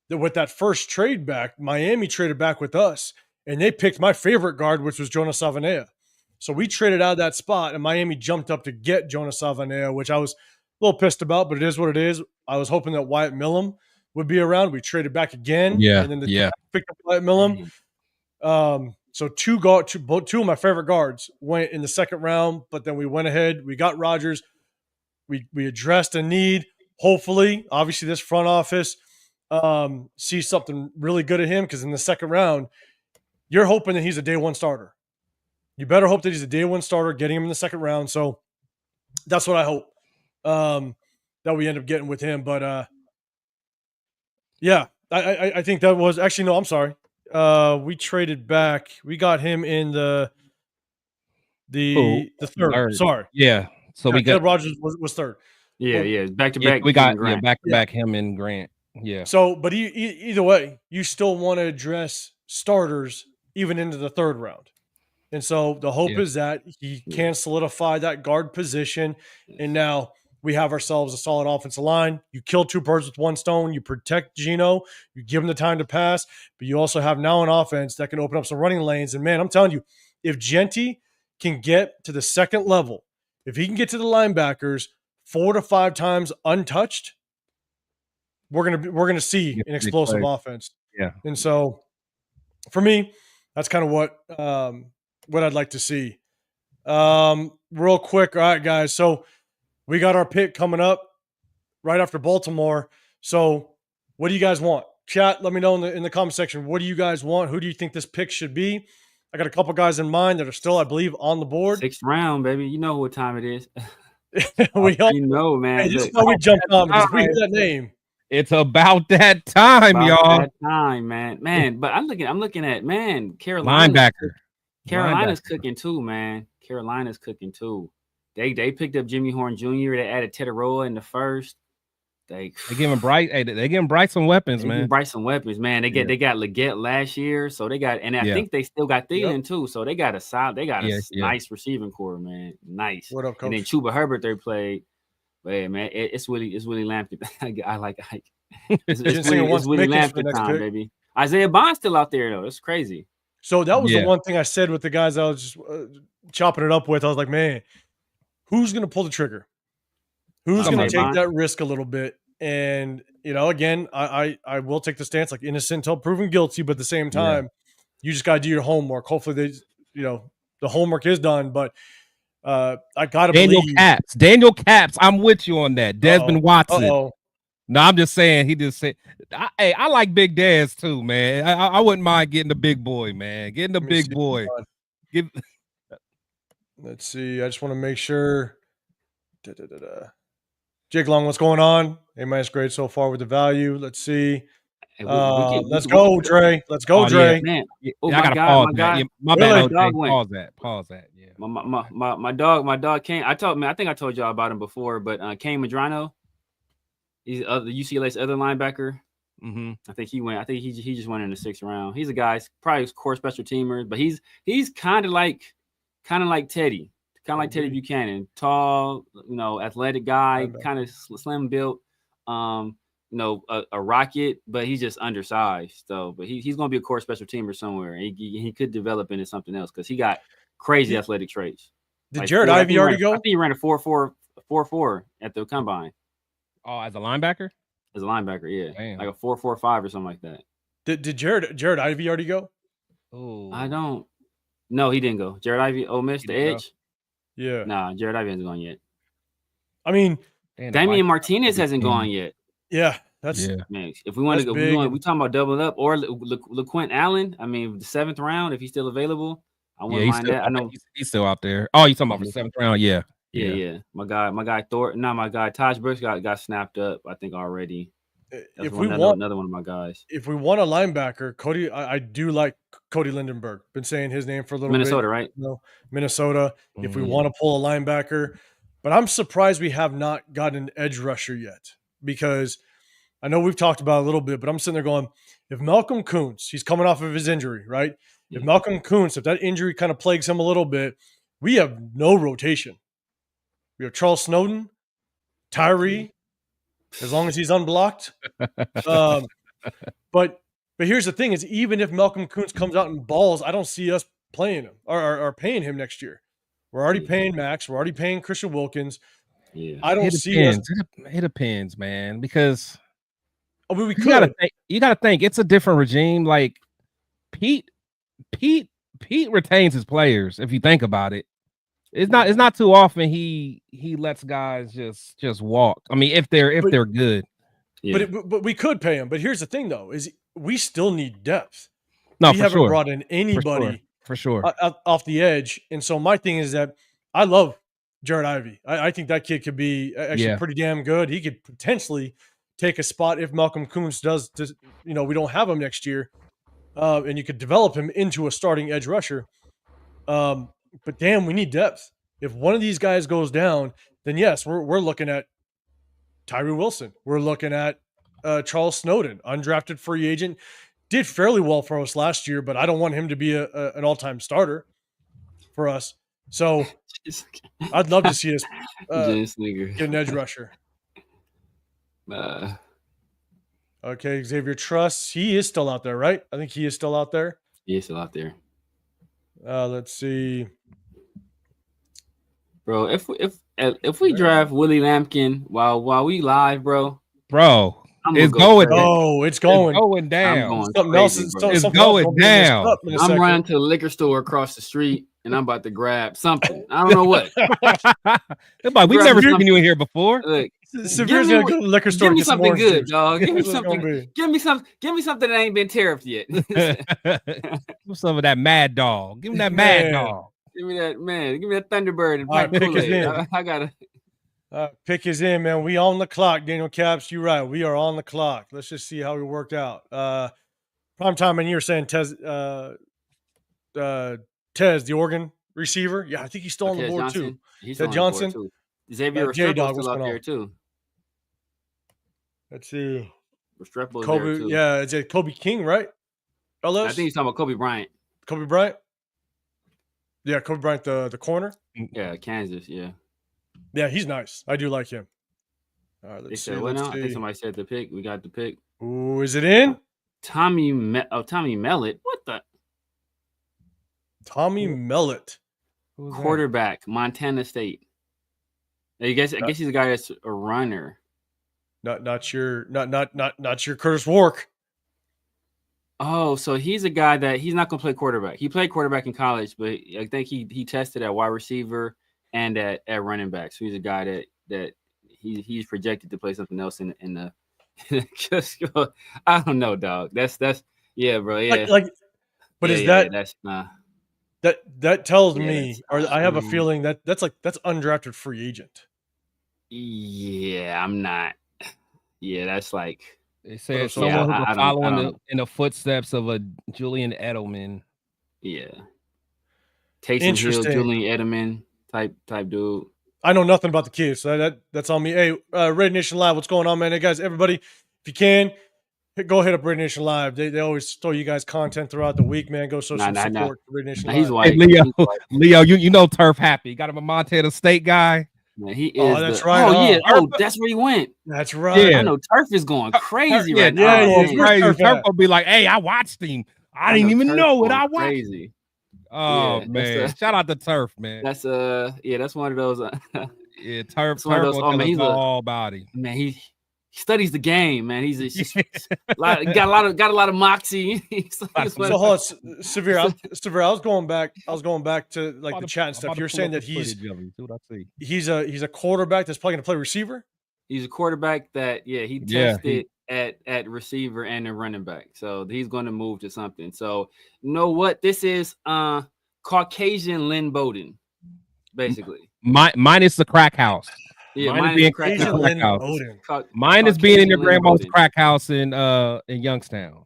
with that first trade back, Miami traded back with us and they picked my favorite guard, which was Jonas Savanea. So we traded out of that spot, and Miami jumped up to get Jonas Salvanea, which I was a little pissed about, but it is what it is. I was hoping that Wyatt Millum would be around. We traded back again, and then the Jets picked up Wyatt Millum. So two of my favorite guards went in the second round, but then we went ahead. We got Rodgers. We addressed a need. Hopefully, obviously, this front office sees something really good at him, because in the second round, you're hoping that he's a day one starter. You better hope that he's a day one starter, getting him in the second round. So that's what I hope that we end up getting with him. But yeah, I think that was actually, no, I'm sorry. We traded back. We got him in the third. Sorry. Yeah. So we got Rodgers was third. Yeah, back to back. We got back to back him and Grant. Yeah. So, but either way, you still want to address starters even into the third round. And so the hope is that he can solidify that guard position. And now we have ourselves a solid offensive line. You kill two birds with one stone. You protect Geno. You give him the time to pass. But you also have now an offense that can open up some running lanes. And, man, I'm telling you, if Genty can get to the second level, if he can get to the linebackers 4 to 5 times untouched, we're gonna see an explosive offense. Yeah. And so for me, that's kind of what I'd like to see. Real quick. All right, guys. So we got our pick coming up right after Baltimore. So what do you guys want? Chat, let me know in the comment section. What do you guys want? Who do you think this pick should be? I got a couple guys in mind that are still, I believe, on the board. 6th round, baby. You know what time it is. You know, man. Hey, this is why we jumped on, because we hear that name. It's about that time, y'all. That time, man. But I'm looking at, man, Carolina's cooking too, man. Carolina's cooking too. They picked up Jimmy Horn Jr. They added Tetaroa in the first. They giving Bright. Hey, they giving Bright some weapons, man. Bright some weapons, man. They got Leggett last year, so they got, and I think they still got Thielen too. So they got a nice receiving core, man. Nice. What up, coach? And then Chuba Herbert they played. But yeah, man, it's Willie Lampkin. I like it's Willie Lampkin time, baby. Isaiah Bond's still out there though. It's crazy. So that was the one thing I said with the guys I was just chopping it up with. I was like, man, who's going to pull the trigger? Who's going to take that risk a little bit? And, again, I will take the stance like innocent until proven guilty, but at the same time, you just got to do your homework. Hopefully the homework is done, but I got to believe. Daniel Caps. I'm with you on that. Desmond Watson. No, I'm just saying. He just said, I like Big Dez too, man. I wouldn't mind getting the big boy, man. Getting the big boy. Let's see. I just want to make sure. Jake Long, what's going on? A- grade so far with the value. Let's see. Let's go, Dre. Let's go, Dre. Man. I gotta pause that. Yeah, my bad. Pause that. Yeah. My dog came. I think I told y'all about him before, but Kane Madrano. He's the UCLA's other linebacker. Mm-hmm. I think he just went in the 6th round. He's a guy, probably core special teamer, but he's kind of like Teddy, Teddy Buchanan, tall, athletic guy, kind of slim built, a rocket, but he's just undersized. So, but he's gonna be a core special teamer somewhere, and he could develop into something else because he got crazy athletic traits. Did Jared Ivey already go? I think he ran a 4.4 at the combine. Oh, as a linebacker? As a linebacker, yeah. Damn. Like a 4.45 or something like that. Did Jared Ivey already go? Oh, I don't. No, he didn't go. Jared Ivey, Ole Miss, the edge? Yeah. Nah, Jared Ivey hasn't gone yet. I mean, Damian Martinez hasn't gone yet. Yeah, that's man. If we want to go, we talking about doubling up or LeQuint Allen. I mean, the 7th round, if he's still available, I wouldn't mind that. I know he's still out there. Oh, you talking about for the 7th round? Yeah. My guy Thornton. No, my guy Taj Brooks got snapped up, I think, already. That's another one of my guys. If we want a linebacker, Cody, I do like Cody Lindenberg. Been saying his name for a little Minnesota, bit. Right? Minnesota. Mm-hmm. If we want to pull a linebacker, but I'm surprised we have not gotten an edge rusher yet, because I know we've talked about it a little bit, but I'm sitting there going, if Malcolm Kuntz, he's coming off of his injury, right? Yeah. If Malcolm Kuntz, if that injury kind of plagues him a little bit, we have no rotation. We have Charles Snowden, Tyree, as long as he's unblocked. But here's the thing: is even if Malcolm Kuntz comes out and balls, I don't see us playing him or paying him next year. We're already paying Max. We're already paying Christian Wilkins. Yeah, I don't see us. It depends, man, because I mean, we you could. gotta think it's a different regime. Like Pete retains his players. If you think about it, it's not too often he lets guys just walk. I mean, if they're good. yeah. But we could pay him. But here's the thing, though, is we still need depth. No, we for haven't sure. brought in anybody For sure. Off the edge. And so my thing is that I love Jared Ivey. I think that kid could be actually pretty damn good. He could potentially take a spot if Malcolm Koonce does, we don't have him next year. And you could develop him into a starting edge rusher. But damn, we need depth. If one of these guys goes down, then yes, we're looking at Tyree Wilson. We're looking at Charles Snowden, undrafted free agent. Did fairly well for us last year, but I don't want him to be an all-time starter for us. So I'd love to see us get an edge rusher. Okay, Xavier Truss, he is still out there, right? I think he is still out there. He is still out there. Let's see, bro. If we draft Willie Lampkin while we live, bro, it's going down. Oh, it's going down. Something else is going down. I'm running to the liquor store across the street, and I'm about to grab something. I don't know what. We've never seen you in here before. Look, Severe's gonna go to the liquor store. Give me something good, juice. dog. Give me something. Give me something that ain't been tariffed yet. Some of that Mad Dog. Give me that Mad Dog. Give me that, man. Give me that Thunderbird and pipe Kool-Aid. I gotta. Pick is in, man. We on the clock, Daniel Caps. You're right. We are on the clock. Let's just see how we worked out. Prime time, and you're saying Tez, the Oregon receiver. Yeah, I think he's still on the board Johnson. Too. Ted Johnson. Too. Xavier Restrepo's still out there too. Let's see. Restrepo's Kobe. there too. Yeah, it's a Kobe King, right? LS? I think he's talking about Kobe Bryant. Kobe Bryant. Yeah, Kobe Bryant, the corner. Yeah, Kansas. Yeah. Yeah, he's nice. I do like him. All right, let's see. I think somebody said the pick. We got the pick. Ooh, is it in? Tommy Mellett. What the? Tommy Mellett. Quarterback, Montana State. I guess he's a guy that's a runner. Not your Curtis Wark. Oh, so he's a guy that he's not going to play quarterback. He played quarterback in college, but I think he tested at wide receiver and at running back. So he's a guy that he's projected to play something else in the just I don't know, dog. That's yeah, bro. Yeah. But yeah, is yeah, that that's nah. That tells me, or I have a feeling that's undrafted free agent. Yeah, I'm not. Yeah, that's like they said someone who will follow in the footsteps of a Julian Edelman. Yeah. Taysom Hill, Julian Edelman type dude. I know nothing about the kids, so that's on me. Hey, Red Nation Live, what's going on, man? Hey guys, everybody, if you can, go hit up Red Nation Live. They always throw you guys content throughout the week, man. Go show some support to Red Nation Live. He's white. Hey, Leo, you know Turf happy. Got him a Montana State guy. Man, he is. Oh, that's right. Oh, yeah. Oh, that's where he went. That's right. Yeah. I know Turf is going crazy right now. Yeah, crazy. Turf will be like, hey, I watched him. I didn't even know it. I watched. Crazy. Oh man! Shout out to Turf, man. That's that's one of those. Yeah, Turf. He's all body. Man, he studies the game, man. He's got a lot of moxie. So hold on, Severe. I was going back to like the chat and stuff. You're saying that he's a quarterback that's probably going to play receiver. He's a quarterback that he tested at receiver and a running back. So he's going to move to something. So you know what? This is Caucasian Lynn Bowden, basically. Minus the crack house. Yeah, mine is being crack house. Mine is being in your grandma's crack house in Youngstown.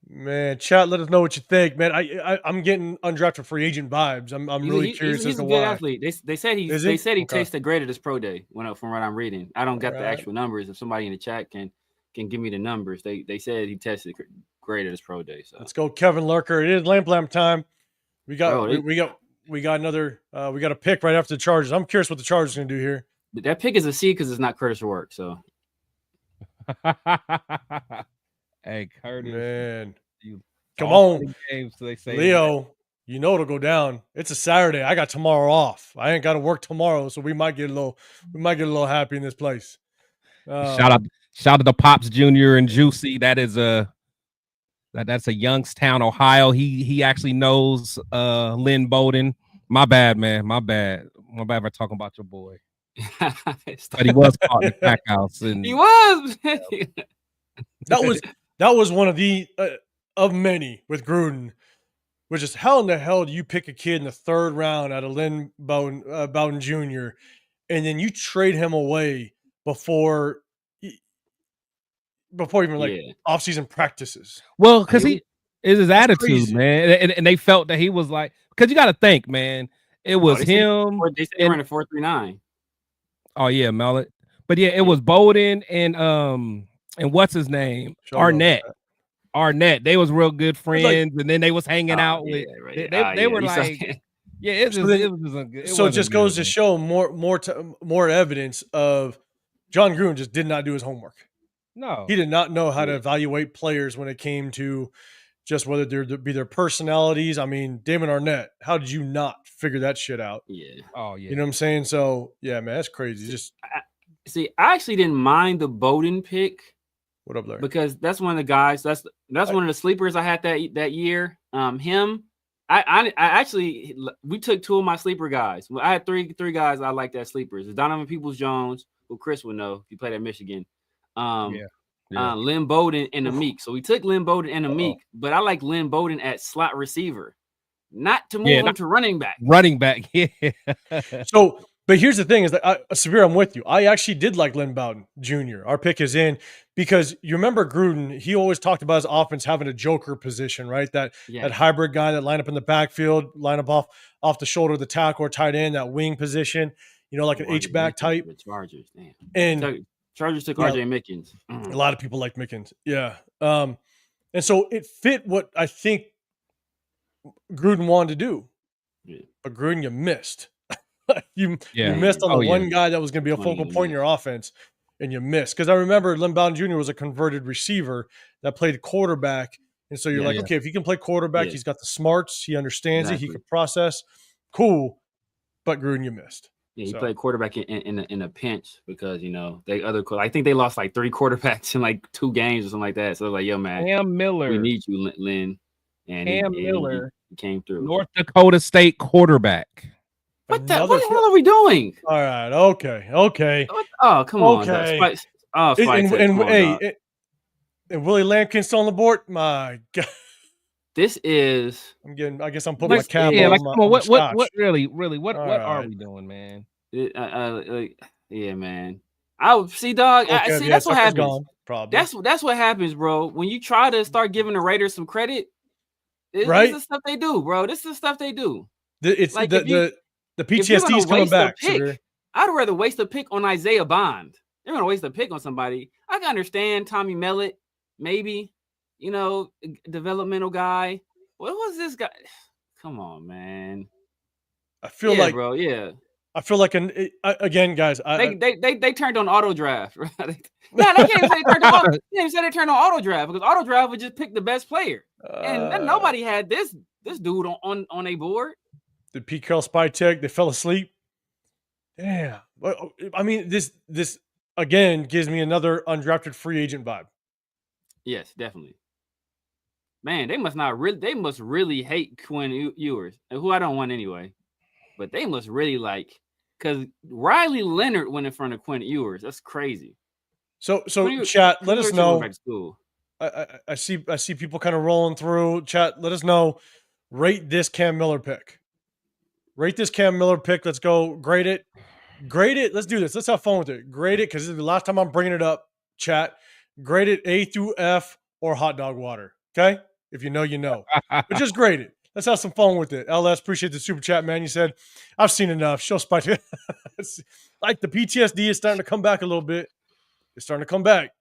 Man, chat, let us know what you think, man. I'm getting undrafted free agent vibes. I'm really curious as to why. Athlete. They said he tasted great at his pro day. From what I'm reading, I don't got the actual numbers. If somebody in the chat can give me the numbers, they said he tested great at his pro day. So let's go, Kevin Lurker. It is lamp time. We got another. We got a pick right after the Chargers. I'm curious what the Chargers are going to do here. That pick is a C because it's not Curtis Work. So, hey, Curtis, man, come on, games, so they say Leo. you know it'll go down. It's a Saturday. I got tomorrow off. I ain't got to work tomorrow, so we might get a little happy in this place. Shout out to Pops Jr. and Juicy. That's a Youngstown, Ohio. He actually knows Lynn Bowden. My bad, man. My bad for talking about your boy. But he was caught in the crack house, and he was. that was one of the of many with Gruden, which is how in the hell do you pick a kid in the 3rd round out of Lynn Bowden Jr. and then you trade him away before even off-season practices? Well, because he is his attitude, crazy. man, and they felt that he was like, because you got to think, man, it was him. They said they were in a 4.39. Oh yeah, Mallet. But yeah, it was Bowden and what's his name? Arnett. They was real good friends, and then they was hanging out with. Right. They were like, yeah, it was good. So it just goes to show more evidence of John Gruden just did not do his homework. No, he did not know how to evaluate players when it came to just whether there be their personalities. I mean, Damon Arnett, how did you not figure that shit out? Yeah. Oh yeah. You know what I'm saying? So yeah, man, that's crazy. I actually didn't mind the Bowden pick. What up, Larry? Because that's one of the guys. That's one of the sleepers I had that year. Him. I actually, we took 2 of my sleeper guys. I had three guys I liked as sleepers. It's Donovan Peoples-Jones, who Chris would know if he played at Michigan. Lynn Bowden and Amik. So we took Lynn Bowden and Amik, but I like Lynn Bowden at slot receiver, not to move him to running back. Yeah. So, but here's the thing: is that Sabir, I'm with you. I actually did like Lynn Bowden Jr. Our pick is in because you remember Gruden. He always talked about his offense having a joker position, right? That hybrid guy that line up in the backfield, line up off the shoulder of the tackle or tight end, that wing position. You know, like an H-back type. The Chargers, damn. And Chargers took RJ Mickens. A lot of people like Mickens. Yeah. And so it fit what I think Gruden wanted to do. Yeah. But Gruden, you missed. you missed on the one guy that was going to be a focal point in your offense, and you missed. Because I remember Lynn Bowden Jr. was a converted receiver that played quarterback. And so you're okay, if he can play quarterback, he's got the smarts, he understands it, he can process. Cool. But Gruden, you missed. Yeah, he played quarterback in a pinch because, you know, I think they lost like 3 quarterbacks in like 2 games or something like that. So like, yo, man, Cam Miller, we need you, Lynn. And Miller he came through. North Dakota State quarterback. What the hell are we doing? All right, okay. Oh, come on. Okay. And Willie Lampkin still on the board? My God. This is. I guess I'm putting my cap on. Yeah, what really, what are we doing, man? Yeah, man. I see, dog. See, that's what happens. Gone, probably. That's what happens, bro. When you try to start giving the Raiders some credit, this is the stuff they do, bro. This is the stuff they do. It's like the PTSD is coming back. I'd rather waste a pick on Isaiah Bond. They're gonna waste a pick on somebody. I can understand Tommy Mellett, maybe. You know, developmental guy. What was this guy? Come on, man. I feel like, bro. Yeah. I feel like again, guys. They turned on auto draft. Right? They can't even say they turned on. They can't even say they turned on auto draft because auto draft would just pick the best player, and nobody had this dude on a board. The Pete Carroll spy tech. They fell asleep. Yeah. I mean, this again gives me another undrafted free agent vibe. Yes, definitely. Man, they must really hate Quinn Ewers, who I don't want anyway. But they must really because Riley Leonard went in front of Quinn Ewers. That's crazy. So chat, let us know. I see people kind of rolling through. Chat, let us know. Rate this Cam Miller pick. Let's go. Grade it. Let's do this. Let's have fun with it. Grade it because this is the last time I'm bringing it up. Chat. Grade it A through F or hot dog water. Okay? If you know, you know. But just grade it. Let's have some fun with it. LS, appreciate the super chat, man. You said, I've seen enough. Show spike. Like the PTSD is starting to come back a little bit. It's starting to come back.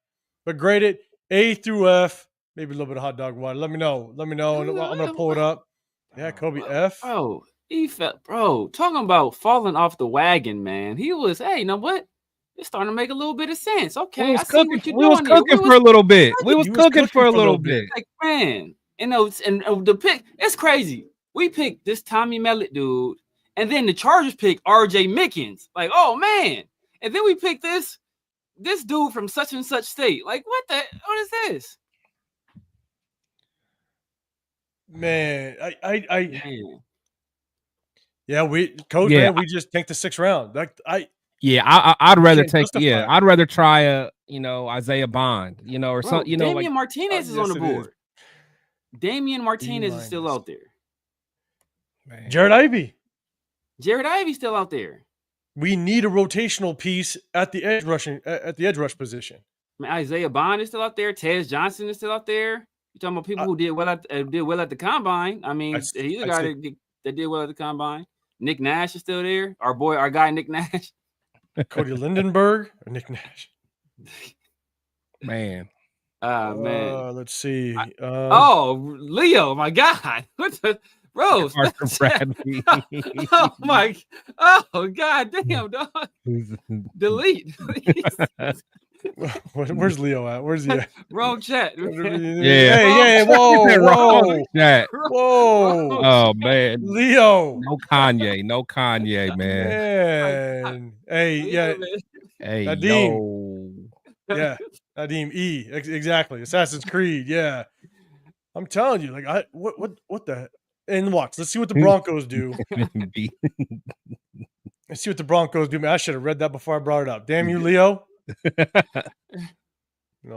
But grade it A through F. Maybe a little bit of hot dog water. Let me know. And I'm going to pull it up. Yeah, Kobe F. Bro, talking about falling off the wagon, man. He was, hey, you know what? It's starting to make a little bit of sense. Okay, we was cooking for a little bit. Like, man, and the pick, it's crazy. we picked this Tommy Mellett dude, and then the Chargers picked R.J. Mickens. Like, oh man, and then we picked this dude from such and such state. Like, what is this? Man, Man. Yeah, we just take the 6th round. I'd rather can't justify it. I'd rather try a Isaiah Bond, or Bro, something, Damian Martinez is yes, on the it board. is. Damian Martinez is still out there. Man. Jared Ivey. Jared Ivey's still out there. We need a rotational piece at the edge rush position. I mean, Isaiah Bond is still out there. Tez Johnson is still out there. You talking about people who did well at the combine? I mean, he's a guy that did well at the combine. Nick Nash is still there. Our guy Nick Nash. Cody Lindenberg or Nick Nash. Man. Man. Let's see. Leo, my God. What the bro? Bradley. Oh my. Oh God damn, dog. Delete. Where's Leo at? Where's he at? Wrong chat. Hey, whoa. Chat. Whoa. Oh man. Leo. No Kanye, man. Man. Hey, yeah. Hey, Nadeem. Yeah. Nadeem E. Exactly. Assassin's Creed. Yeah. I'm telling you, like, what the heck? And watch. Let's see what the Broncos do. Let's see what the Broncos do. Man, I should have read that before I brought it up. Damn you, Leo.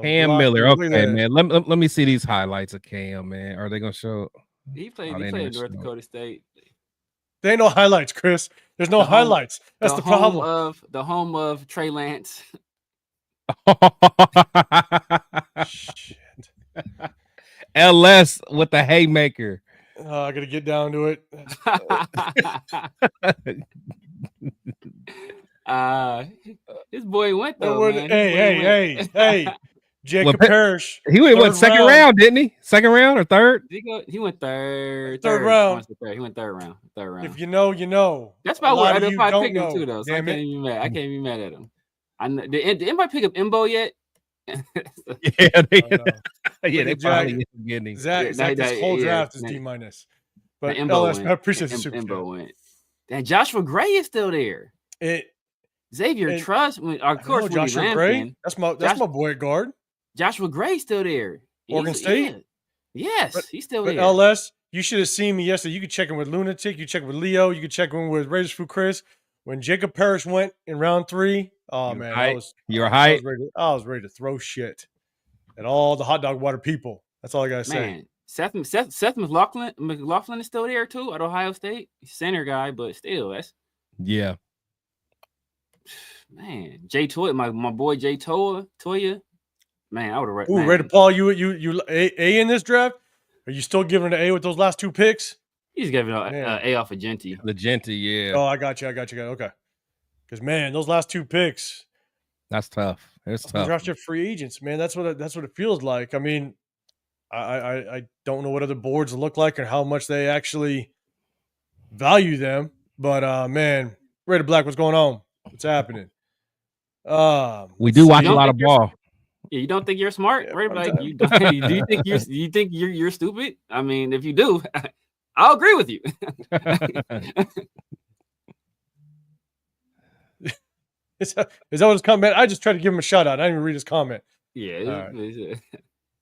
Cam Miller. Okay, man. Let me see these highlights of Cam, man. Are they gonna show? He played in North Dakota State. There ain't no highlights, Chris. There's no highlights. That's the problem. The home of Trey Lance. Shit. LS with the haymaker. I gotta get down to it. This boy went though. Man. Hey. Jacob Parrish. He went second round, didn't he? Second round or third? He went third. Third round. He went third round. If you know, you know. That's about what I picked him too, though. So I can't even be mad. I can't be mad at him. Did anybody pick up Imbo yet? They probably getting Zach, this whole draft is D-. But LS, I appreciate the super Imbo went. And Joshua Gray is still there. Xavier Truss, of course, Joshua Gray. That's my boy at guard. Joshua Gray's still there. Oregon State. Yeah. Yes, he's still there. LS, you should have seen me yesterday. You could check in with Lunatic. You check with Leo. You could check in with Raiders Food Chris. When Jacob Parrish went in round 3, you're hype. I was ready to throw shit at all the hot dog water people. That's all I gotta say. Man, Seth McLaughlin is still there too at Ohio State. He's center guy, but still, that's man. Jay Toya, my boy Jay Toya. Man, I would have. Ooh, ready to Paul, you A in this draft? Are you still giving an A with those last 2 picks? He's giving an A off of Genty. The Genty, yeah. Oh, I got you. Okay. Because man, those last 2 picks. That's tough. It's tough. Draft your free agents, man. That's what it feels like. I mean, I don't know what other boards look like or how much they actually value them. But man, Raider Black, what's going on? What's happening? We do watch a lot of ball. Yeah, you don't think you're smart, right? Like, do you think you're stupid? I mean, if you do, I'll agree with you. Is that what his comment? I just tried to give him a shout out. I didn't even read his comment. Yeah.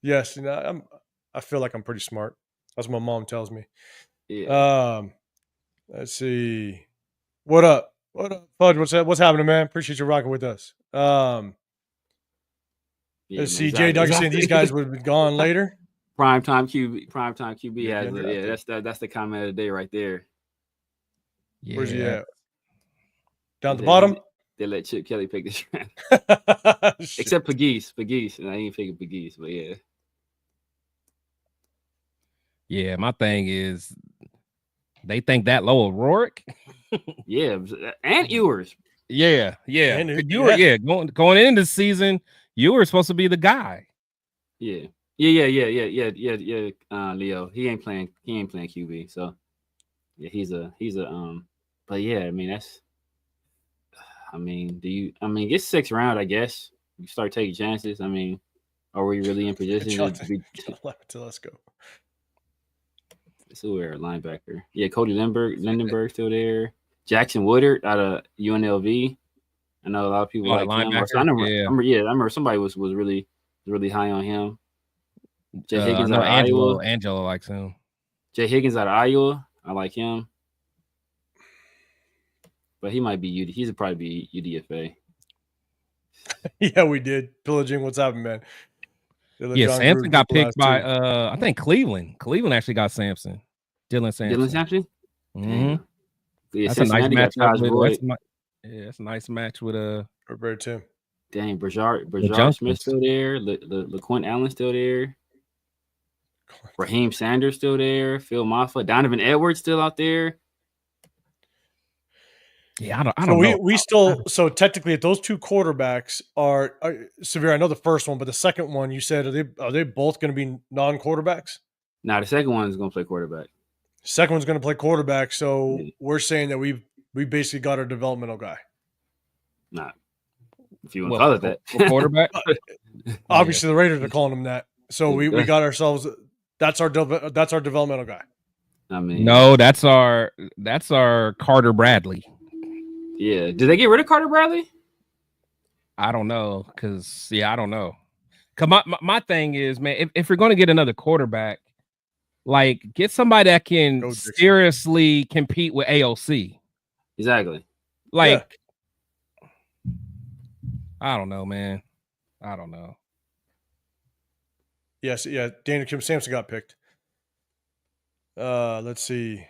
Yes, I feel like I'm pretty smart. That's what my mom tells me. Yeah. Let's see. What up? Fudge? What's happening, man? Appreciate you rocking with us. Let's see. Jay Doug saying these guys would have been gone later. Primetime QB has it. Yeah, that's the comment of the day right there. Yeah. Where's he at? Down at the bottom? They let Chip Kelly pick the draft. Except Pegues. And I ain't picking Pegues, but yeah. Yeah, my thing is they think that low of Rourke. Yeah, and Ewers. Yeah. Going into the season, you were supposed to be the guy. Yeah. Leo, he ain't playing QB. So yeah, he's a but yeah, I mean it's 6th round, I guess. You start taking chances. I mean, are we really in position to be let's go. who are linebacker? Yeah, Cody Lindenberg still there. Jackson Woodard out of UNLV. I know a lot of people like him. Or so I remember somebody was really high on him. Jay Higgins out of Iowa. Angelo likes him. Jay Higgins out of Iowa. I like him. But he might be he's probably be UDFA. Yeah, we did. Pillaging, what's happening, man? Yeah, Sampson got picked by I think Cleveland. Cleveland actually got Sampson. Dylan Sampson. Mm-hmm. Yeah, that's a nice match. That's a nice match with Roberto Tim. Dang, Brajard Smith still there. LaQuint Allen still there. Raheem Sanders still there. Phil Maffa. Donovan Edwards still out there. Yeah, I don't know. We still so technically if those two quarterbacks are Severe, I know the first one, but the second one you said are they both going to be non-quarterbacks? No, the second one is going to play quarterback. Second one's going to play quarterback, so we're saying that we basically got our developmental guy. Not if you want to call it that. Quarterback. Obviously, the Raiders are calling him that. So we got ourselves. That's our developmental guy. I mean, no, that's our Carter Bradley. Yeah, did they get rid of Carter Bradley? I don't know, I don't know. Cause my thing is, man, if you're going to get another quarterback, like get somebody that can seriously compete with AOC. Exactly. Like, I don't know, man. I don't know. Yes, yeah. Daniel Kim Sampson got picked. Let's see.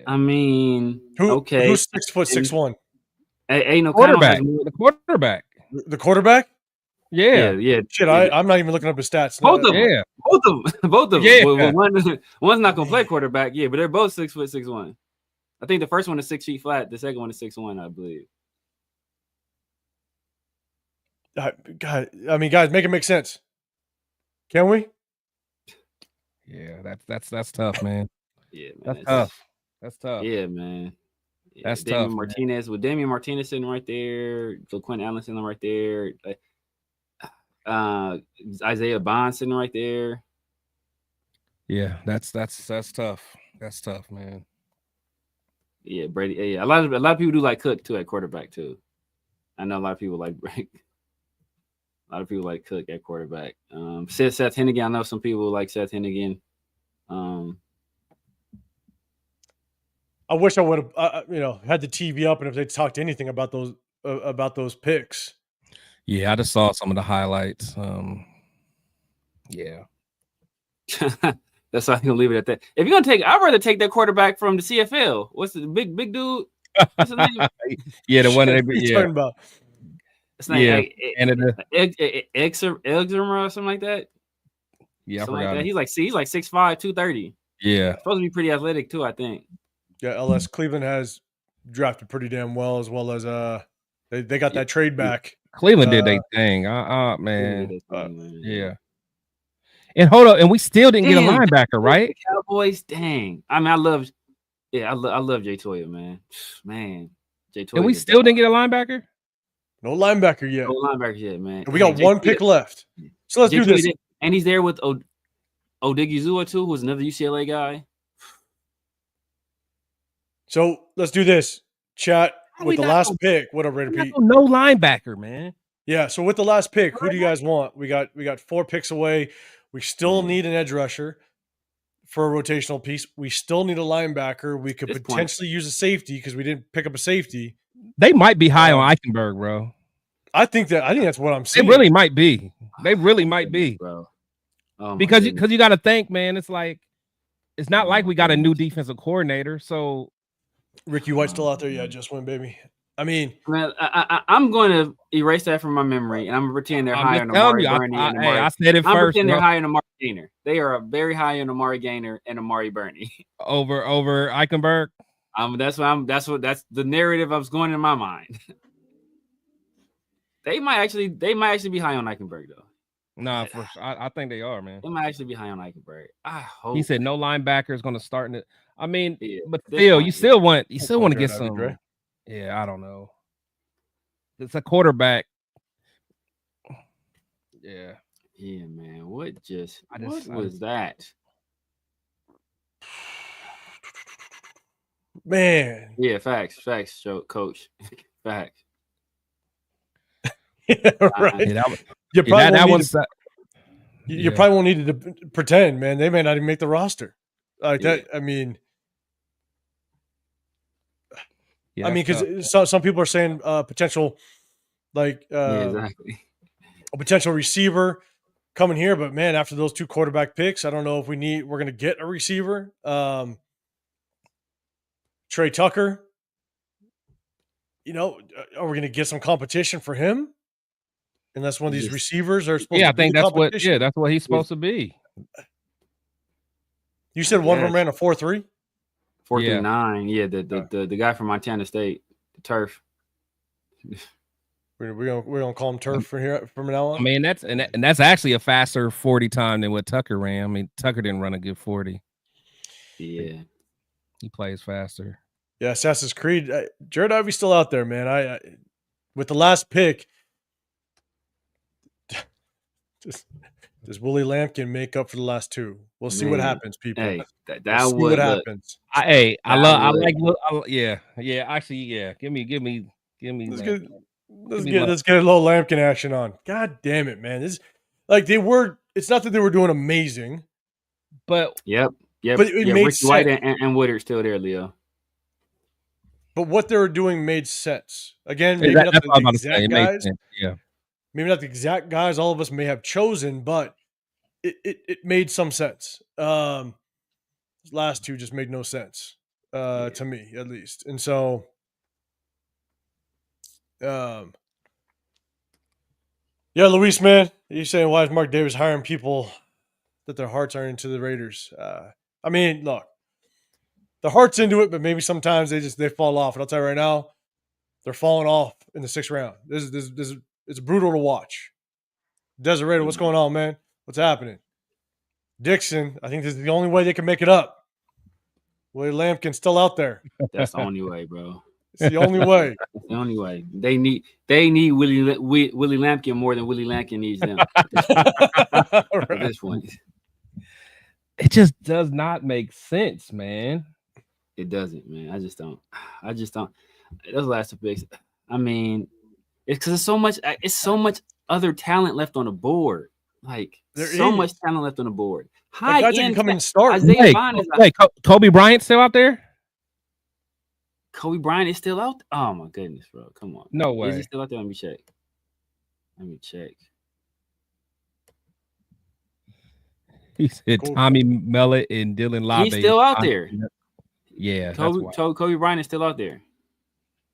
I mean, who's 6'6"1"? Ain't no quarterback. The quarterback. The quarterback? Yeah. Shit, I'm not even looking up his stats. Both of them. Yeah. Well, one's not gonna play quarterback. Yeah, but they're both 6'6'1". I think the first one is 6 feet flat. The second one is 6'1", I believe. God, I mean, guys, make it make sense. Can we? Yeah, that's tough, man. Yeah, man. That's tough. Yeah, man. Yeah, that's Damian tough. Martinez with Damian Martinez sitting right there, LaQuint Allen sitting right there, Isaiah Bond sitting right there. Yeah, that's tough. That's tough, man. Yeah, Brady. Yeah, a lot of people do like Cook too at quarterback too. I know a lot of people like Cook at quarterback. Seth Hennigan. I know some people like Seth Hennigan. I wish I would have, had the TV up and if they talked anything about those picks. Yeah, I just saw some of the highlights. Yeah. That's how I'm gonna leave it at that. If you're gonna I'd rather take that quarterback from the CFL. What's the big dude? What's his name? Yeah, the one that talking about. It's like Eczema or something like that. Yeah, something like that. He's like 6'5", 230. Yeah, supposed to be pretty athletic too, I think. Yeah, LS Cleveland has drafted pretty damn well, as well as they got that trade back. Cleveland did their thing. Man. Yeah. And hold up, and we still didn't get a linebacker, right? The Cowboys, dang. I mean, I love Jay Toya, man. Jay Toya. And we still didn't get a linebacker? No linebacker yet. No linebacker yet, man. And we got one pick left. So let's do this. And he's there with Odigizua too, who's another UCLA guy. So let's do this. Chat with the last pick. What up, Raider Pete? No linebacker, man. Yeah. So with the last pick, who do you guys want? We got 4 picks away. We still need an edge rusher for a rotational piece. We still need a linebacker. We could potentially use a safety because we didn't pick up a safety. They might be high on Eichenberg, bro. I think that's what I'm saying. They really might be. They really might be, bro. Because you got to think, man. It's like it's not like we got a new defensive coordinator. So Ricky White's still out there. Yeah, just win, baby. I mean, I'm going to erase that from my memory, and I'm going to pretend they're higher on Amari Burney. I said it first. I'm pretending they're higher on Amari Gainer. They are very high on Amari Gainer and Amari Burney over Eichenberg. That's the narrative I was going in my mind. They might actually be high on Eichenberg though. Nah, for sure. I think they are, man. They might actually be high on Eichenberg. I hope. He said no linebacker is going to start in it. I mean, but still, you still want to get some. Yeah, I don't know. It's a quarterback. Yeah. Yeah, man. What was that? Man. Yeah, facts, coach. Facts. Yeah, right. Yeah, You probably that won't need one's. to, you probably won't need to pretend, man. They may not even make the roster. Like that. I mean, because some people are saying potential, like exactly. a potential receiver coming here, but man, after those 2 quarterback picks, I don't know if we're going to get a receiver. Trey Tucker, are we going to get some competition for him? Unless one of these receivers are supposed to be the competition. That's what he's supposed to be. You said one of them ran a 4.3? 4.39. Yeah, the guy from Montana State, the turf. We're gonna call him turf from now on. I mean, that's actually a faster 40 time than what Tucker ran. I mean, Tucker didn't run a good 40. Yeah, he plays faster. Yeah, Assassin's Creed. Jared Ivey's still out there, man. I with the last pick, does Willie Lampkin make up for the last 2? We'll see what happens, people. Hey, we'll see what happens. I like. Yeah. Actually, yeah. Give me. Let's get a little Lampkin action on. God damn it, man! It's not that they were doing amazing, but yep. But it made Ricky sense. White and Woodard still there, Leo. But what they were doing made sense. Again, maybe not the exact guys. Yeah. Maybe not the exact guys all of us may have chosen, but it made some sense. Last 2 just made no sense to me, at least. And so, yeah, Luis, man, you're saying why is Mark Davis hiring people that their hearts aren't into the Raiders? I mean, look, the heart's into it, but maybe sometimes they fall off. And I'll tell you right now, they're falling off in the 6th round. It's brutal to watch. Desiree, what's going on, man? What's happening? Dixon, I think this is the only way they can make it up. Willie Lampkin's still out there. That's the only way, bro. It's the only way. It's the only way. They need Willie Lampkin more than Willie Lampkin needs them. At this point. It just does not make sense, man. It doesn't, man. I just don't. Those last 2 picks. I mean, it's because it's so much other talent left on the board. Like much talent left on the board. High guys end. Come and start. Isaiah Bond is Kobe Bryant still out there? Kobe Bryant is still out. Oh my goodness, bro! Come on. No way. Is he still out there? Let me check. He said Tommy Mellett and Dylan Labe. He's still out there. Yeah, Kobe Bryant is still out there.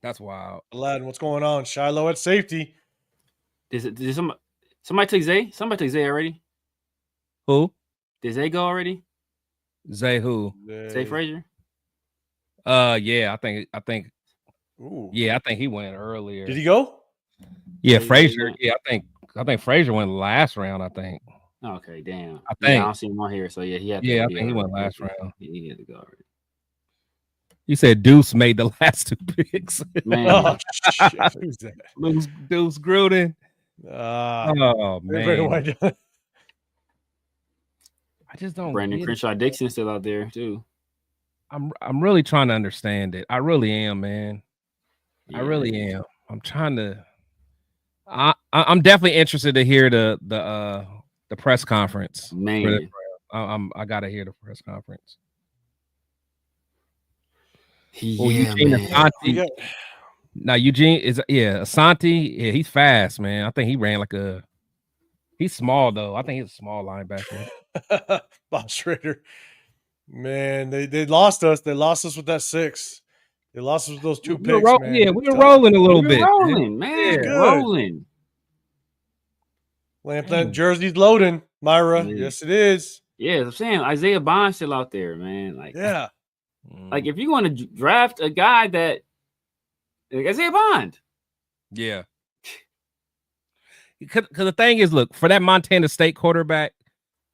That's wild. Aladdin, what's going on? Shiloh at safety. Did somebody take Zay? Somebody took Zay already. Who? Did Zay go already? Zay who? Zay Frazier. Yeah, I think. Ooh. Yeah, I think he went earlier. Did he go? Yeah, Frazier. Yeah, I think Frazier went last round. I think. Okay, damn. I think I don't see him on here, so yeah, he had. Yeah, I think he went last round. He had to go already. You said Deuce made the last 2 picks. Man, oh shit! Who's that? Deuce Gruden. Oh man. I just don't. Brandon Crenshaw Dixon still out there too. I'm really trying to understand it. I really am, man. Yeah. I really am. I'm trying to. I'm definitely interested to hear the press conference. Man, I gotta hear the press conference. Eugene Asante. Now Eugene is Asante. Yeah, he's fast, man. I think he ran he's small though. I think he's a small linebacker. Bob Schrader. Man, they lost us. They lost us with that 6. They lost us with those 2 picks, man. Yeah, we were rolling a little bit. Rolling, man. Yeah. Rolling. Lampland jersey's loading, Myra. Yeah. Yes, it is. Yeah, I'm saying Isaiah Bond still out there, man. Like, yeah. Like if you want to draft a guy that Isaiah Bond. Yeah. Because the thing is, look, for that Montana State quarterback,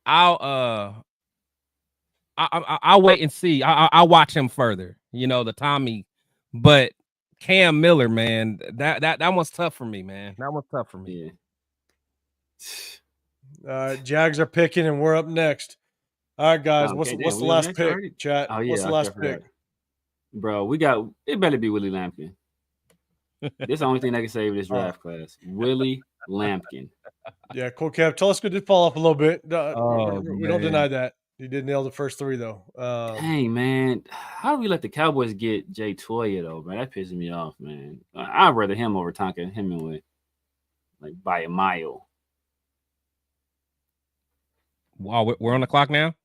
I'll wait and see. I'll watch him further. The Tommy, but Cam Miller, man, that one's tough for me, man. That one's tough for me. Yeah. Jags are picking, and we're up next. All right, guys. What's the last pick, already? chat? Oh, yeah, what's the last pick? Bro, it better be Willie Lampkin. This is the only thing that can save this draft class. Willie Lampkin. Yeah, cool, Kev. Tell us good to fall off a little bit. We don't man. deny that. You did nail the first three, though. Dang, man. How do we let the Cowboys get Jay Toya, though, man? That pisses me off, man. I'd rather him over Tonka Hemingway. Like, by a mile. Wow, we're on the clock now?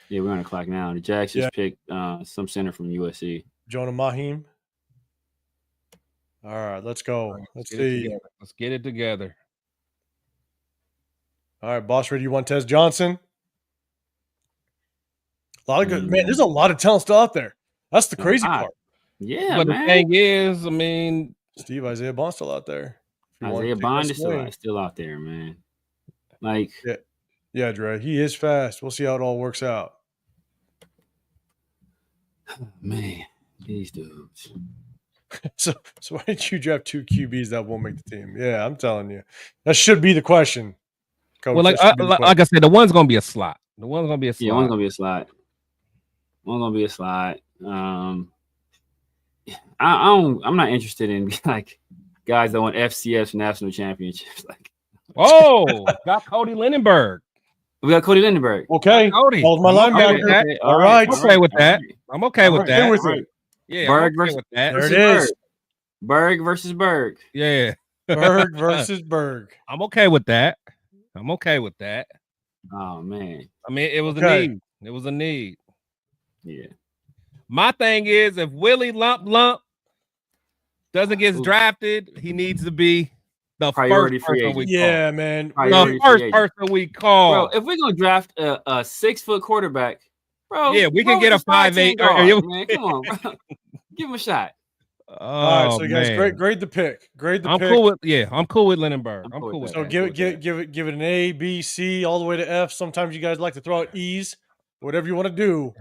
Yeah, we're on the clock now. The Jags just picked some center from USC. Jonah Mahim. All right, let's go. Let's see. Let's get it together. All right, boss ready. You want Tez Johnson? A lot of good man. There's a lot of talent still out there. That's the crazy part. Yeah, but man. the thing is, I mean, Steve Isaiah Bond still out there. Isaiah Bond is still out there, man. Like, yeah, Dre. He is fast. We'll see how it all works out. Man, these dudes. So why didn't you draft 2 QBs that won't make the team? Yeah, I'm telling you, that should be the question. Coach, well, like I said, the one's gonna be a slot. The one's gonna be a slot. Yeah, one's gonna be a slot. One's gonna be a slot. I'm not interested in like guys that want FCS national championships. Like, got Cody Lindenberg. We got Cody Lindenberg. Okay, Cody. Hold my linebacker. Okay. All right, I'm okay with that. I'm okay with that. Yeah, Berg versus with that. There it is. Berg versus Berg. Yeah. Berg versus Berg. I'm okay with that. I'm okay with that. Oh man. I mean, it was a need. It was a need. Yeah. My thing is, if Willie Lump doesn't get drafted, he needs to be the priority first person we call. Yeah, man. The first person we call. Bro, if we're gonna draft a 6-foot quarterback, bro. Yeah, we can get a 5'8". Man, come on, bro. Give him a shot. All right, so you guys, grade the pick. I'm cool with Lindenberg. I'm cool with so that. give it an A, B, C, all the way to F. Sometimes you guys like to throw out E's. Whatever you want to do.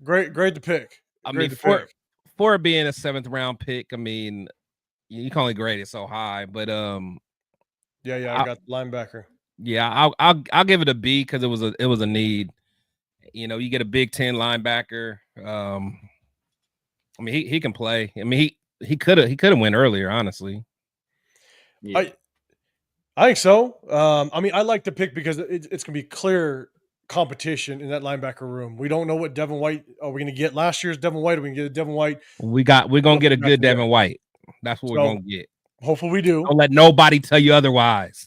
Grade the pick. I mean, for it being a 7th round pick, I mean, you can only grade it so high, but I got the linebacker. Yeah, I'll give it a B because it was a need. You know, you get a Big Ten linebacker. I mean, he can play. I mean, he could have went earlier, honestly. Yeah. I think so. I mean, I like the pick because it's gonna be clear competition in that linebacker room. We don't know what Devin White are we gonna get. Last year's Devin White, are we gonna get a Devin White? We're gonna get a good Devin White. That's what we're gonna get. Hopefully we do. Don't let nobody tell you otherwise.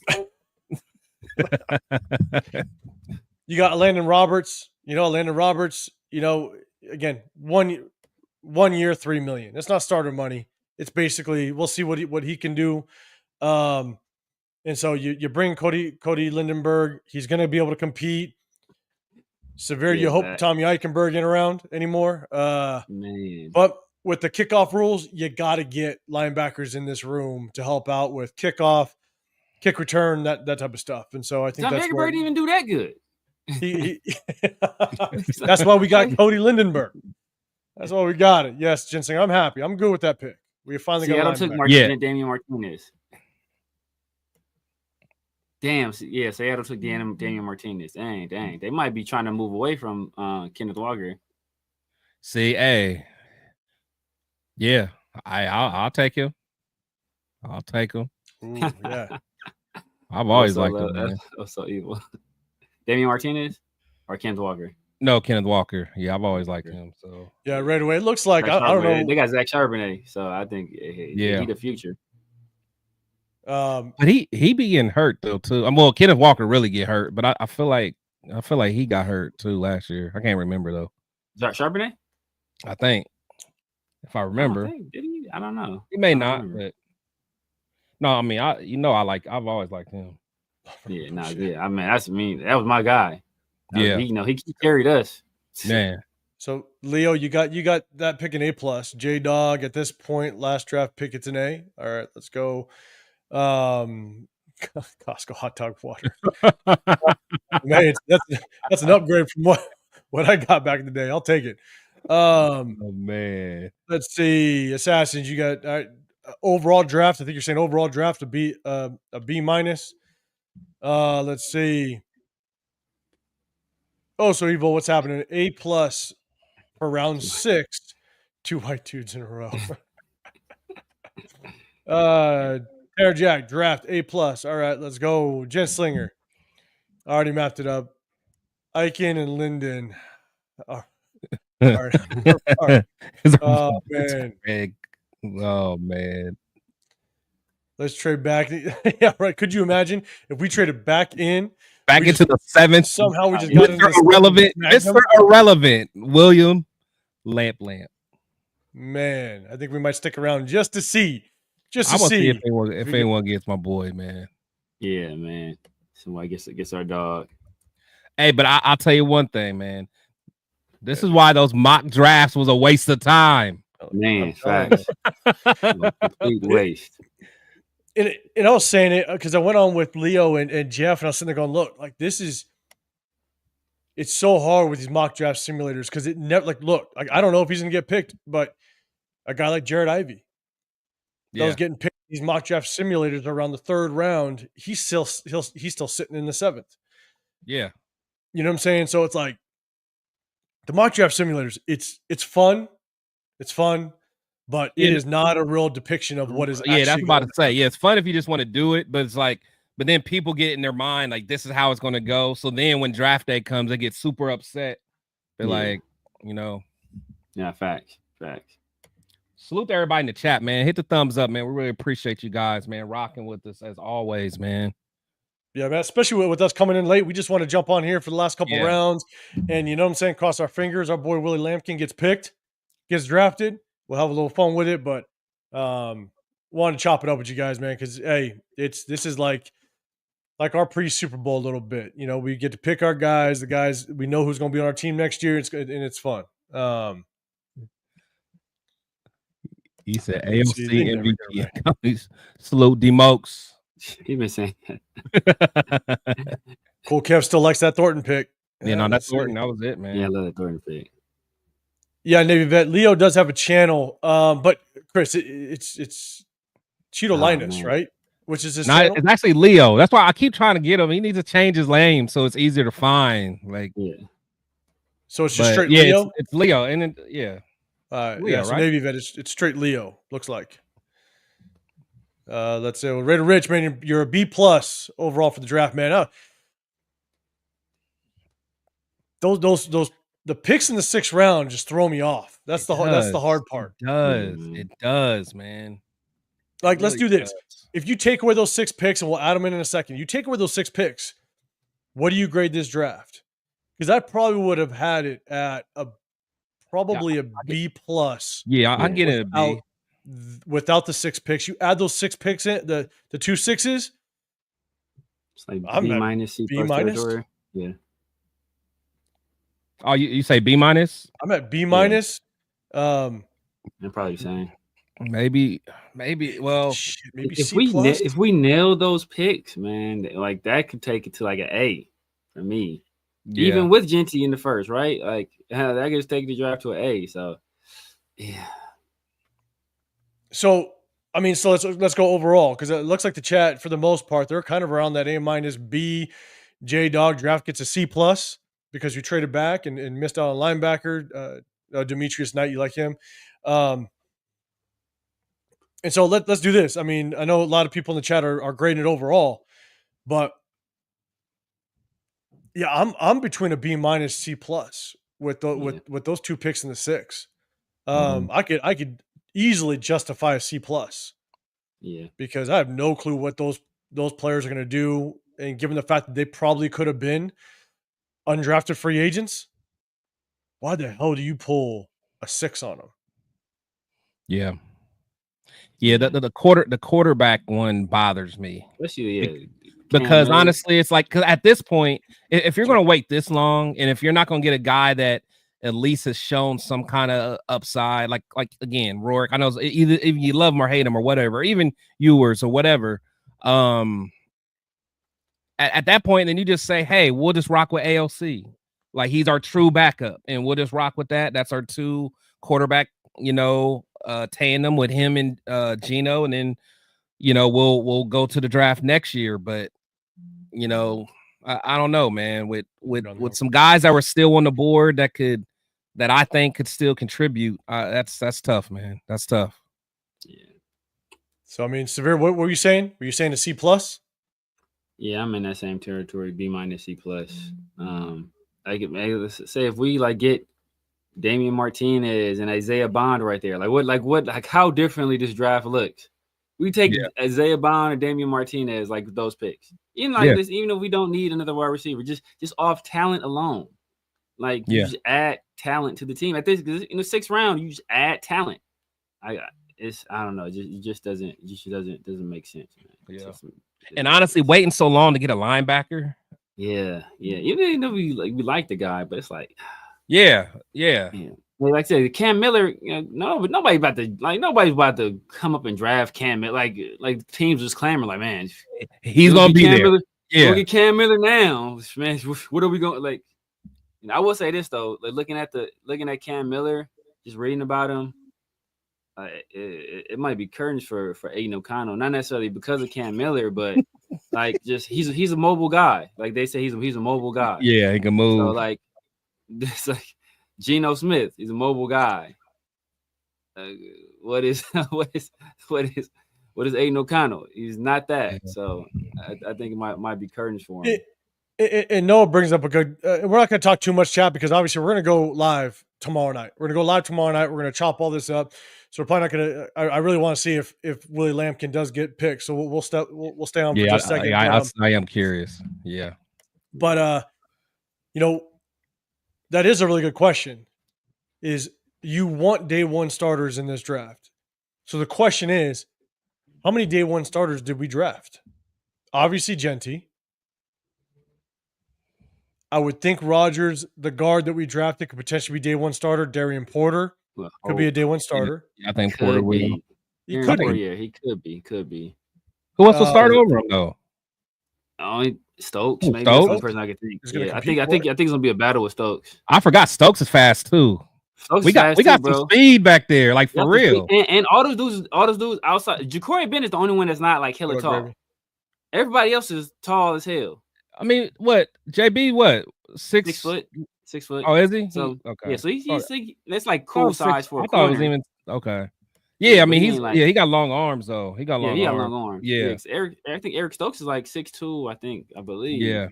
You got Landon Roberts. Landon Roberts, again, 1 year, $3 million. It's not starter money. It's basically we'll see what he can do. And so you bring Cody Lindenberg. He's going to be able to compete. Severe, you hope Tommy Eichenberg ain't around anymore. Man. But with the kickoff rules, you got to get linebackers in this room to help out with kickoff, kick return, that type of stuff. And so I think Tommy Eichenberg didn't even do that good. That's why we got Cody Lindenberg. That's why we got it. Yes, Ginseng, I'm happy. I'm good with that pick. We finally got Damian Martinez. Seattle took Damian Martinez. Dang. They might be trying to move away from Kenneth Walker. See, hey. Yeah, I'll take him. I'll take him. Ooh, yeah. I've always liked him. That's so evil. Damian Martinez or Kenneth Walker? No, Kenneth Walker. Yeah, I've always liked him. So yeah, right away. It looks like I don't know. They got Zach Charbonnet, so I think he the future. But he be getting hurt though too. Well, Kenneth Walker really get hurt, but I feel like he got hurt too last year. I can't remember though. Zach Charbonnet? I think, if I remember. Did he? I don't know. He may not, but no. I mean, I've always liked him. Yeah, no, yeah. I mean, that was my guy. He carried us. Man. So Leo, you got that pick an A+. J Dog at this point, last draft pick, it's an A. All right, let's go. Costco hot dog water. Man, that's an upgrade from what I got back in the day. I'll take it. Oh man. Let's see. Assassins, you got overall draft. I think you're saying overall draft a B minus. Let's see. Oh, so Evo, what's happening? A+ for round 6. 2 white dudes in a row. Terra Jack, draft A+. All right, let's go. Jen Slinger. I already mapped it up. Aiken and Linden. All right. Oh, man. Oh, man. Let's trade back. Yeah, right. Could you imagine if we traded back into the 7th? Somehow we just got into Mr. Irrelevant, William Lamp. Man, I think we might stick around just to see. I want to see if anyone gets my boy, man. Yeah, man. Somebody gets our dog. Hey, but I'll tell you one thing, man. This is why those mock drafts was a waste of time. Man, facts. Complete waste. And I was saying it because I went on with Leo and Jeff, and I was sitting there going, look, like it's so hard with these mock draft simulators because it never, I don't know if he's going to get picked, but a guy like Jared Ivey that was getting picked these mock draft simulators around the 3rd round, he's still sitting in the 7th. Yeah. You know what I'm saying? So it's like the mock draft simulators, it's fun. It's fun. But it is not a real depiction of what is actually that's about to say. Yeah, it's fun if you just want to do it, but it's like, but then people get in their mind like this is how it's going to go. So then when draft day comes, they get super upset. They're like, Yeah, facts. Salute to everybody in the chat, man. Hit the thumbs up, man. We really appreciate you guys, man, rocking with us as always, man. Yeah, man, especially with us coming in late. We just want to jump on here for the last couple rounds. And you know what I'm saying? Cross our fingers. Our boy Willie Lampkin gets picked, gets drafted. We'll have a little fun with it, but wanted to chop it up with you guys, man, because hey, this is like our pre-Super Bowl a little bit. You know, we get to pick our guys, the guys we know who's going to be on our team next year. It's good and it's fun. He said AOC MVP. Salute D-Mokes. He been saying that. Cool Kev still likes that Thornton pick. Yeah, that's Thornton. That was it, man. Yeah, I love that Thornton pick. Yeah, Navy Vet. Leo does have a channel, but Chris, it's Cheeto Linus, right? Which is his channel? It's actually Leo. That's why I keep trying to get him. He needs to change his name so it's easier to find. So it's just straight Leo? It's Leo. And then, Leo, so right? Navy Vet, it's straight Leo, looks like. Let's say, Raider Rich, man, you're a B+ overall for the draft, man. The picks in the 6th round just throw me off. That's the hard part. It does, man. Like, let's do this. If you take away those 6 picks, and we'll add them in a second, you take away those 6 picks, what do you grade this draft? Because I probably would have had it at a B+. Yeah, I get it a B. Without the 6 picks. You add those 6 picks in, the 2 6s. It's like B-, C+ territory. Yeah. Oh, you say B-? I'm at B-. I'm probably saying maybe. Well, maybe if C+. If we nail those picks, man, like that could take it to like an A for me. Yeah. Even with Genty in the 1st, right? Like that could take the draft to an A. So yeah. So let's go overall, because it looks like the chat for the most part they're kind of around that A-, B. J Dog draft gets a C+ because you traded back and missed out on linebacker. Demetrius Knight, you like him. And so let's do this. I mean, I know a lot of people in the chat are grading it overall, but yeah, I'm between a B- C+ with those 2 picks in the 6. I could easily justify a C+. Yeah, because I have no clue what those players are going to do, and given the fact that they probably could have been undrafted free agents, why the hell do you pull a 6 on them? Yeah. The quarterback one bothers me, because honestly, it's like, because at this point, if you're going to wait this long, and if you're not going to get a guy that at least has shown some kind of upside, like again, Rourke, I know either if you love him or hate him or whatever, even Ewers or whatever, at that point, then you just say, hey, we'll just rock with AOC. Like, he's our true backup, and we'll just rock with that. That's our 2 quarterback, tandem with him and Gino, and then we'll go to the draft next year. But I don't know, man, with some guys that were still on the board that could that I think could still contribute. That's tough, man. That's tough. Yeah. So I mean, Severe, what were you saying? Were you saying a C plus? Yeah, I'm in that same territory. B minus, C plus. Let's say if we like get Damian Martinez and Isaiah Bond right there, like how differently this draft looks. We take Isaiah Bond and Damian Martinez, like those picks. Even this, even if we don't need another wide receiver, just off talent alone. Like you just add talent to the team. At this in the 6th round, you just add talent. I don't know. It just doesn't make sense, man. Yeah. And honestly, waiting so long to get a linebacker. Yeah. Even though we like the guy, but it's like, yeah. Like I said, Cam Miller, nobody's about to come up and draft Cam Miller. Like teams just clamoring, like, man, he's gonna be there. We'll get Cam Miller now, man. What are we going like? I will say this though, like looking at Cam Miller, just reading about him, it might be curtains for Aiden O'Connell, not necessarily because of Cam Miller, but like just he's a mobile guy. Like they say he's a mobile guy. Yeah, he can move. So like it's like Geno Smith, he's a mobile guy. What is Aiden O'Connell? He's not that. So I think it might be curtains for him. And Noah brings up a good. We're not going to talk too much, chat, because obviously we're going to go live tomorrow night. We're going to go live tomorrow night. We're going to chop all this up. So we're probably not going to. I really want to see if Willie Lampkin does get picked. So we'll stay on for just a second. I am curious. Yeah, but that is a really good question. Is you want day one starters in this draft? So the question is, how many day one starters did we draft? Obviously, Genty. I would think Rodgers, the guard that we drafted, could potentially be day one starter. Darian Porter could be a day one starter. Yeah, I think Porter will. He could be. Yeah, he could be. Who else will start over him though? Only Stokes. Maybe that's the person I could think. Yeah, I think it's gonna be a battle with Stokes. I forgot Stokes is fast too. We got some speed back there, like for real. And all those dudes outside. Ja'Cory Bennett's the only one that's not like hella tall. Baby. Everybody else is tall as hell. I mean, what JB? What 6 foot? 6 foot. Oh, is he? So okay. Yeah, so he's that's like cool size for a I thought it was even okay. Yeah, I mean he got long arms though. He got long arms. Yeah. I think Eric Stokes is like 6'2", I believe. Yeah.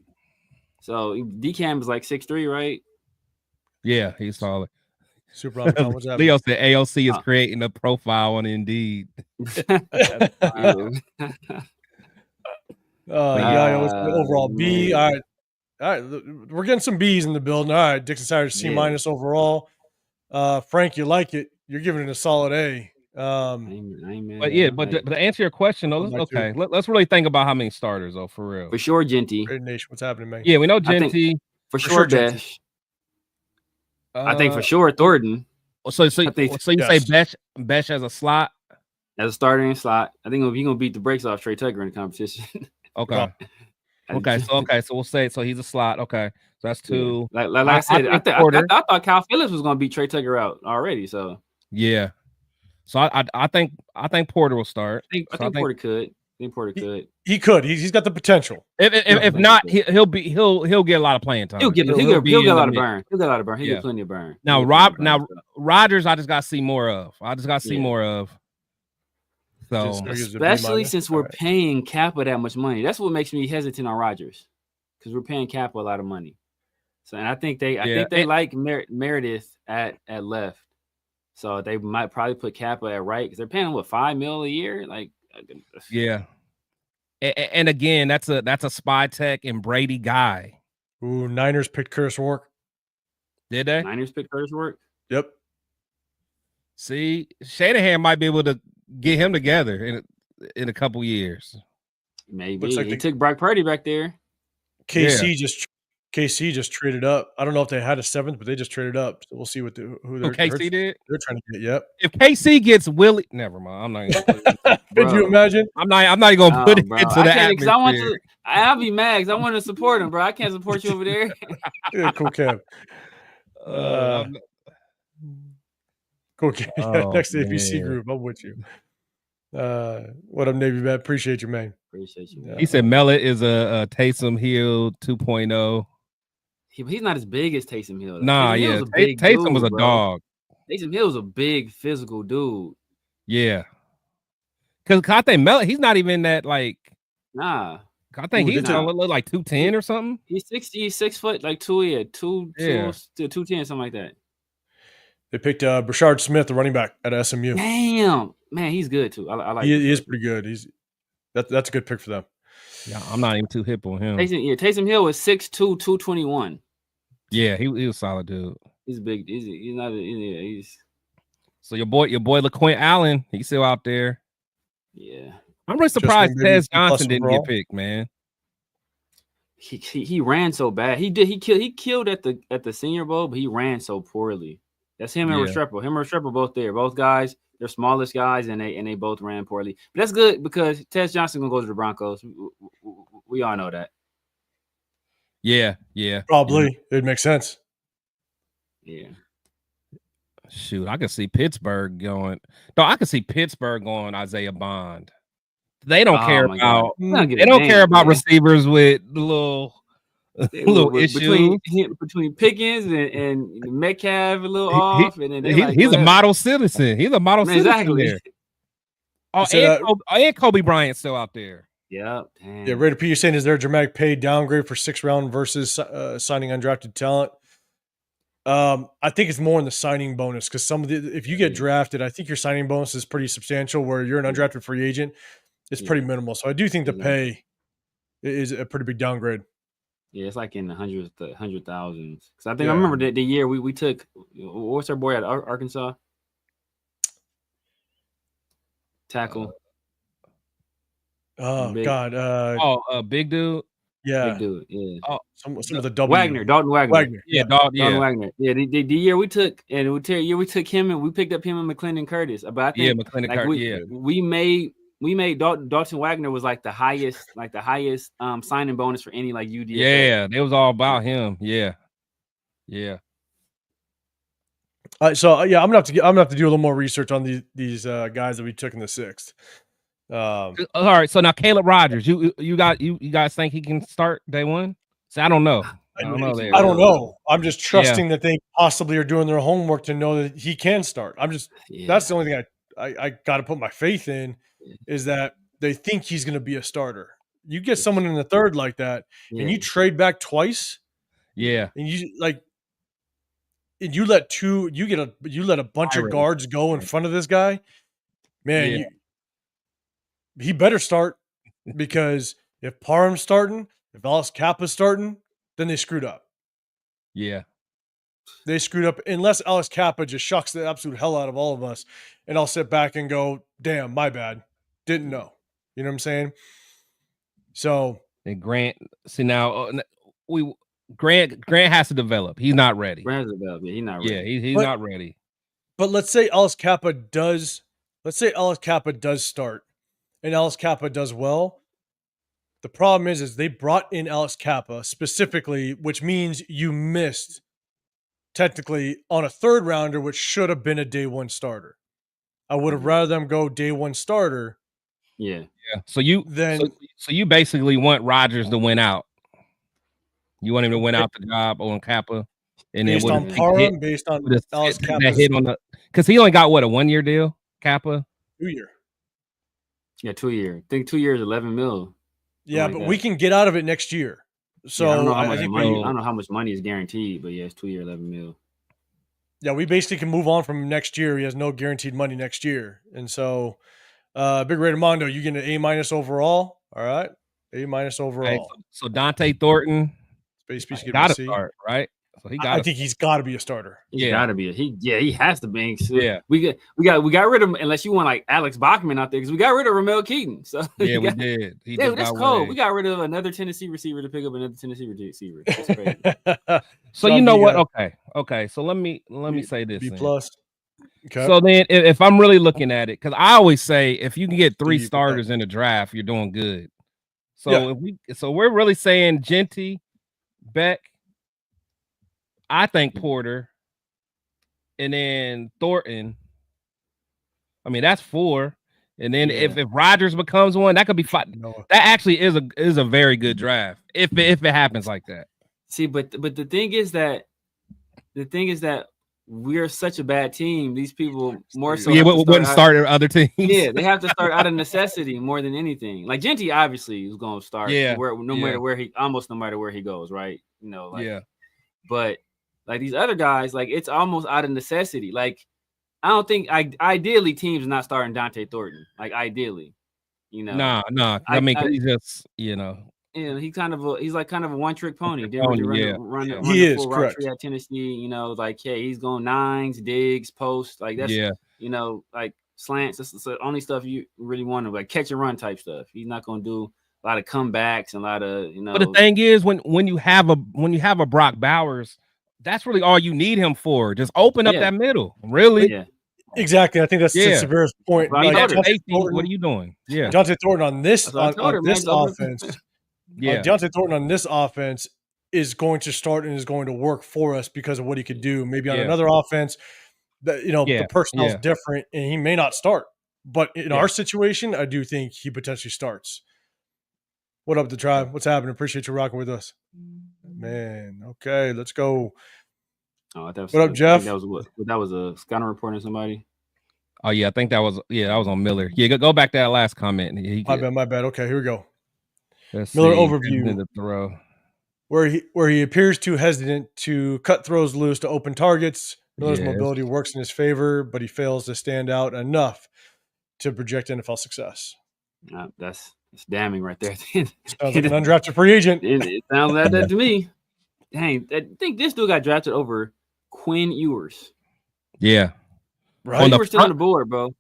So DCam is like 6'3", right? Yeah, he's taller. Super Omicron, what's Leo said AOC is creating a profile on Indeed. Overall B. All right. We're getting some B's in the building. All right, Dixon Sires C- overall. Frank, you like it? You're giving it a solid A. But to answer your question, though, okay, let's really think about how many starters, though, for real. For sure, Genty. Great Nation, what's happening, man? Yeah, we know Genty. For sure, Besh. I think for sure Thornton. So you say Besh as a slot? As a starter in slot. I think he's gonna beat the brakes off Trey Tucker in the competition. Okay. So we'll say he's a slot. Okay. So that's 2. Yeah. Like I said, I thought Kyle Phillips was gonna beat Trey Tucker out already. So yeah. So I think Porter will start. I think Porter could. He could. He's got the potential. If not, he'll get a lot of playing time. He'll get a lot of burn. He'll get plenty of burn. Now Rodgers, I just got to see more of. So especially since we're paying Kappa that much money, that's what makes me hesitant on Rodgers, because we're paying Kappa a lot of money. So and I think they like Meredith at left, so they might probably put Kappa at right because they're paying him $5 million a year. Like yeah, and again that's a spy tech and Brady guy. Ooh, Niners picked Curtis Rourke. Did they? Niners picked Curtis Rourke. Yep. See, Shanahan might be able to get him together in a couple years. Maybe he took Brock Purdy back there. KC just traded up. I don't know if they had a 7th, but they just traded up. So we'll see who KC did. They're trying to get. Yep. If KC gets Willie, never mind. I'm not. Could you imagine? I'm not gonna put it into the atmosphere. I'll be mad because I want to support him, bro. I can't support you over there. Yeah, cool, Kev. Cool. Next to the ABC group. I'm with you. What up, Navy man? Appreciate you, man. Appreciate you. He said Mellet is a Taysom Hill 2.0. He's not as big as Taysom Hill. Nah, Taysom yeah. Hill's a big Taysom dude, was a bro. dog. Taysom Hill's a big physical dude. Yeah. Because I think he's not even that like. Nah. I think he's gonna look like 210 or something. He's 6 foot, like 210, something like that. They picked Brashard Smith, the running back at SMU. Damn, man, he's good too. I like. He is pretty good. That's a good pick for them. Yeah, I'm not even too hip on him. Taysom Hill was 6'2", 221. Yeah, he was a solid dude. He's big. He's not. He's. So your boy LaQuint Allen, he's still out there. Yeah, I'm really surprised Tez Johnson didn't get picked, man. He ran so bad. He killed at the Senior Bowl, but he ran so poorly. That's him and Restrepo. Him and Restrepo both there. Both guys, they're smallest guys, and they both ran poorly. But that's good because Tez Johnson gonna go to the Broncos. We all know that. Yeah. Probably. It makes sense. Yeah. Shoot, I can see Pittsburgh going. No, I can see Pittsburgh going Isaiah Bond. They don't care about. They don't care about receivers with little issues between Pickens and Metcalf a little off, and then he's a model citizen. He's a model citizen. Exactly. There. Oh, and Kobe Bryant's still out there. Yeah. Yeah. Raider P, you're saying is there a dramatic pay downgrade for 6th round versus signing undrafted talent? I think it's more in the signing bonus because if you get drafted, I think your signing bonus is pretty substantial. Where you're an undrafted free agent, it's pretty minimal. So I do think the pay is a pretty big downgrade. Yeah, it's like in the hundreds, thousands. Because I think I remember the year we took. What's our boy at Arkansas? Tackle. God. Big dude. Yeah. Big dude. Yeah. Oh, some of the W. Dalton Wagner. Yeah, Dalton Wagner. Yeah, the year we took, and we took him, and we picked up him and McClendon Curtis. But I think McClendon Curtis. We made Dalton Wagner was like the highest signing bonus for any like UDFA. Yeah, it was all about him. Yeah. So I'm gonna have to do a little more research on these guys that we took in the 6th. All right, so now Caleb Rogers, you guys think he can start day one? So I don't know. I don't know. I'm just trusting that they possibly are doing their homework to know that he can start. That's the only thing I got to put my faith in is that they think he's going to be a starter. You get someone in the 3rd like that, and you trade back twice. Yeah, and you let a bunch of guards go in front of this guy, man. He better start because if Parham's starting, if Alice Kappa's starting, then they screwed up. Yeah. They screwed up unless Alice Kappa just shocks the absolute hell out of all of us. And I'll sit back and go, damn, my bad. Didn't know. You know what I'm saying? So. And Grant, see now, Grant has to develop. He's not ready. Grant has to develop. Yeah, he's not ready. Yeah, he's not ready. But let's say Alice Kappa does start. And Alice Kappa does well. The problem is they brought in Alice Kappa specifically, which means you missed technically on a 3rd rounder, which should have been a day 1 starter. I would have rather them go day 1 starter. Yeah. So you basically want Rodgers to win out. You want him to win out the job on Kappa, and based then on Parham, based on Alice Kappa, that hit on the because he only got what, a 1-year deal, Kappa. 2-year. Yeah, 2 year. I think 2 years, 11 mil. Yeah, but we can get out of it next year. So I don't know how much money is guaranteed, but yeah, it's 2 year, 11 mil. Yeah, we basically can move on from next year. He has no guaranteed money next year, and so Big Raider Mondo, you get an A- overall. All right, A- overall. Right, so Dante Thornton, got to start, right? So I think he's got to be a starter. He's got to be. He has to be. So we got rid of him unless you want like Alex Bachman out there because we got rid of Ramel Keaton. So we did. That's cold. We got rid of another Tennessee receiver to pick up another Tennessee receiver. That's crazy. So you know what? Okay. So let me say this. B+. Okay. So then, if I'm really looking at it, because I always say if you can get 3 starters in the draft, you're doing good. So we're really saying Genty, Beck. I think Porter, and then Thornton. I mean, that's 4. And then if Rodgers becomes one, that could be 5. No. That actually is a very good draft if it happens like that. See, but the thing is that we're such a bad team. These people more so wouldn't start at other teams. Yeah, they have to start out of necessity more than anything. Like Genty obviously is going to start no matter where he goes, right? You know, like but like these other guys, like it's almost out of necessity. Like I don't think ideally teams not starting Dante Thornton. Like ideally, you know. Nah. I mean, he's just, you know. Yeah, he's kind of a one-trick pony. Denver run he the full is route correct. tree at Tennessee. You know, like he's going nines, digs, posts. Like that's you know, like slants. That's the only stuff you really want to like catch and run type stuff. He's not going to do a lot of comebacks and a lot of you know. But the thing is, when you have a Brock Bowers, that's really all you need him for. Just open up that middle. Really. Yeah. Exactly. I think that's to Severe's point. Like, what are you doing? Yeah. Dante Thornton on this offense. Yeah. Dante Thornton on this offense is going to start and is going to work for us because of what he could do. Maybe on another offense, that the personnel is different and he may not start. But in our situation, I do think he potentially starts. What up, the tribe? What's happening? Appreciate you rocking with us. Man, okay, let's go. Oh, what up, Jeff? That was a scouting report on somebody. Oh yeah, I think that was on Miller. Yeah, go back to that last comment. My bad. Okay, here we go. Let's Miller see. overview. The throw. Where he appears too hesitant to cut throws loose to open targets. Miller's mobility works in his favor, but he fails to stand out enough to project NFL success. That's damning right there. Sounds like an undrafted free agent. It sounds like that to me. Dang, I think this dude got drafted over Quinn Ewers. Yeah. Right. Ewers still on the board, bro.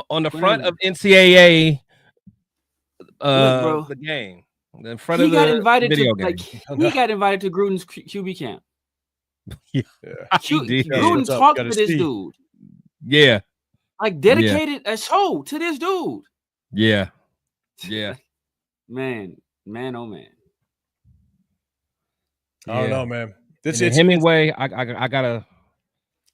On the front of NCAA the game. In front of the video game. He got invited to Gruden's QB camp. Gruden talked to this dude. Yeah. Like dedicated a show to this dude. Yeah. Man, oh man. I don't know, man. Hemingway, I gotta.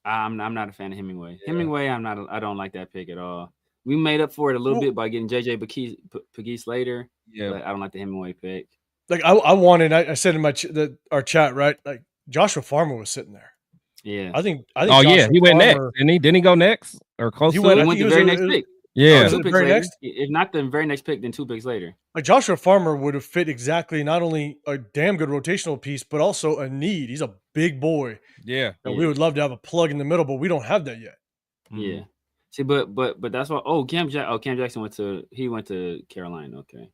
I'm not a fan of Hemingway. Hemingway, I don't like that pick at all. We made up for it a little bit by getting JJ Pegues later. Yeah, but I don't like the Hemingway pick. Like I wanted. I said in our chat, right? Like Joshua Farmer was sitting there. Yeah, I think. Joshua he went next. Didn't he go next or close? He went the very next pick. Yeah, 2 picks later. If not the very next pick, then 2 picks later. Like Joshua Farmer would have fit exactly not only a damn good rotational piece, but also a need. He's a big boy. Yeah, and we would love to have a plug in the middle, but we don't have that yet. Yeah. See, but that's why. Cam Jackson went to Carolina. Okay.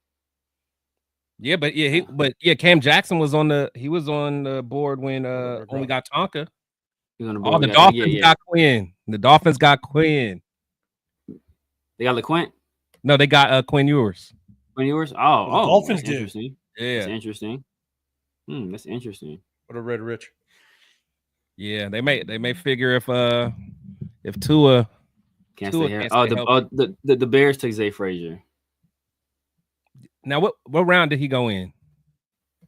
Yeah, but Cam Jackson was on the board when we got Tonka. He was on the board. The Dolphins got Quinn. The Dolphins got Quinn. They got LeQuint? No, they got Quinn Ewers. Quinn Ewers? Dolphins did. Interesting. Yeah. That's interesting. That's interesting. What a red rich. Yeah, they may figure if Tua can't stay here. The Bears took Zay Frazier. Now what round did he go in?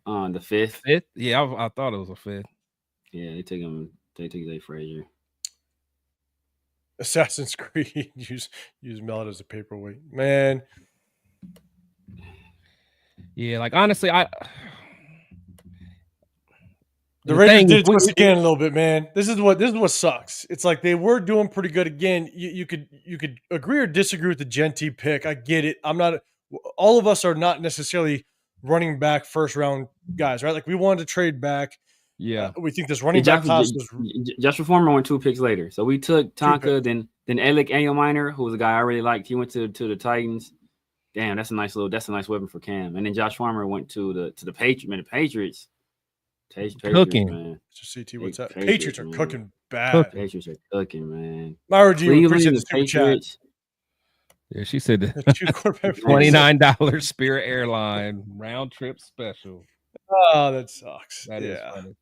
On the 5th. 5th? Yeah, I thought it was a 5th. Yeah, they took Zay Frazier. Assassin's Creed use Melon as a paperweight, man. Yeah, like honestly, the Raiders did it to us again a little bit, man. This is what sucks. It's like they were doing pretty good again. You could agree or disagree with the Genty pick. I get it. All of us are not necessarily running back first round guys, right? Like we wanted to trade back. Yeah, we think this running back class was. Joshua Farmer went 2 picks later, so we took Tonka, then Alec Minor, who was a guy I really liked. He went to the Titans. Damn, that's a nice weapon for Cam. And then Josh Farmer went to the Patriots. Man, the Patriots cooking, man. CT, what's that? Patriots are cooking bad. Patriots are cooking, man. Myra G, appreciate the super chat. Yeah, she said the $29 Spirit Airline round trip special. Oh, that sucks. That is funny.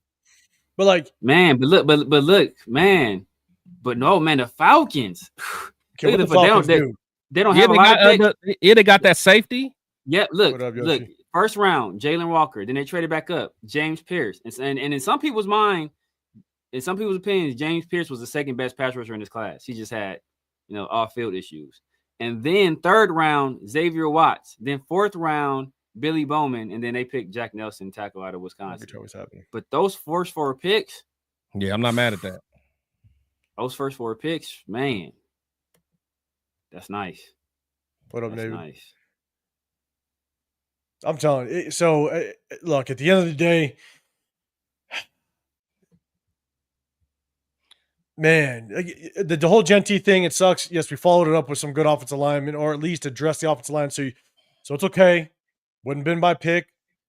But like, man, but look, man. But no, man, the Falcons. Okay, the Falcons they don't have a lot of picks. They got that safety. Yeah, look, first round, Jalen Walker. Then they traded back up, James Pierce. And in some people's mind, in some people's opinions, James Pierce was the second best pass rusher in this class. He just had, off-field issues. And then 3rd round, Xavier Watts. Then 4th round, Billy Bowman, and then they picked Jack Nelson, tackle out of Wisconsin. Always happening. But those first 4 picks, Yeah, I'm not mad at that. those first 4 picks, man, that's nice. What up, That's Navy? nice. I'm telling you. So, look, at the end of the day, man, the whole Genty thing, it sucks. Yes, we followed it up with some good offensive linemen, or at least address the offensive line. So it's okay. Wouldn't have been my pick.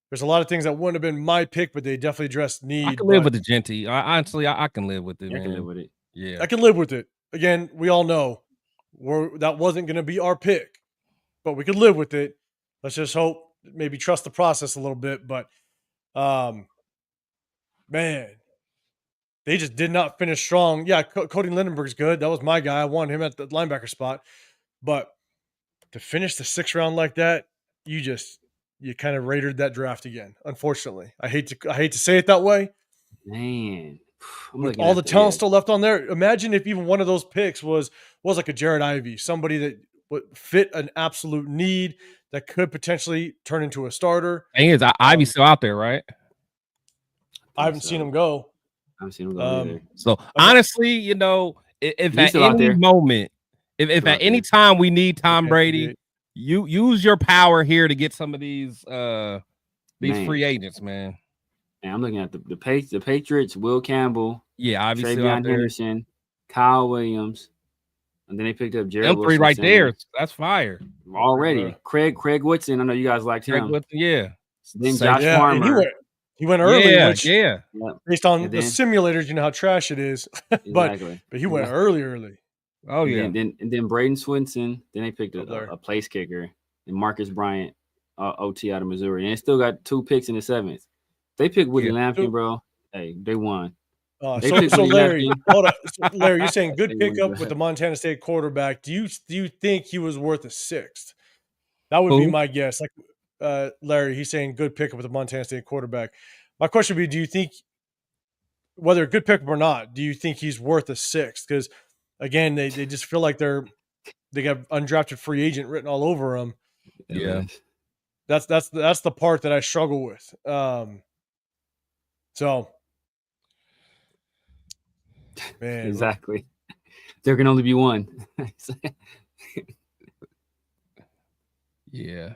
There's a lot of things that wouldn't have been my pick, but they definitely addressed need. I can live with the Genty. Honestly, I can live with it, man. I can live with it. Yeah. I can live with it. Again, we all know that wasn't going to be our pick, but we could live with it. Let's just hope, maybe trust the process a little bit. But, man, they just did not finish strong. Yeah, Cody Lindenberg's good. That was my guy. I wanted him at the linebacker spot. But to finish the 6th round like that, you kind of raided that draft again. Unfortunately, I hate to say it that way. Man, with all the talent still left on there, imagine if even one of those picks was like a Jared Ivey, somebody that would fit an absolute need that could potentially turn into a starter. Thing is, Ivey's still out there, right? I haven't seen him go. I haven't seen him go either. So honestly, you know, if at any moment, if at any time we need Tom Brady, you use your power here to get some of these free agents, man. And I'm looking at the Patriots, Will Campbell, obviously Travion Henderson, Kyle Williams, and then they picked up Jared Wilson. 3 right there. That's fire. Already. Craig Woodson. I know you guys liked him. Woodson, Then Josh Farmer. He went early, based on the simulators, you know how trash it is. but he went early. Oh, yeah. And then Braden Swinson. Then they picked a place kicker. And Marcus Bryant, OT out of Missouri. And they still got 2 picks in the 7th. They picked Woody Lampkin, bro. Hey, they won. So Larry, hold on. So Larry, you're saying good pickup with the Montana State quarterback. Do you think he was worth a 6th? That would be my guess. Like Larry, he's saying good pickup with the Montana State quarterback. My question would be, do you think, whether a good pickup or not, do you think he's worth a 6th? Because again, they just feel like they got undrafted free agent written all over them. Yeah, that's the part that I struggle with. So, man, exactly. There can only be one. Yeah.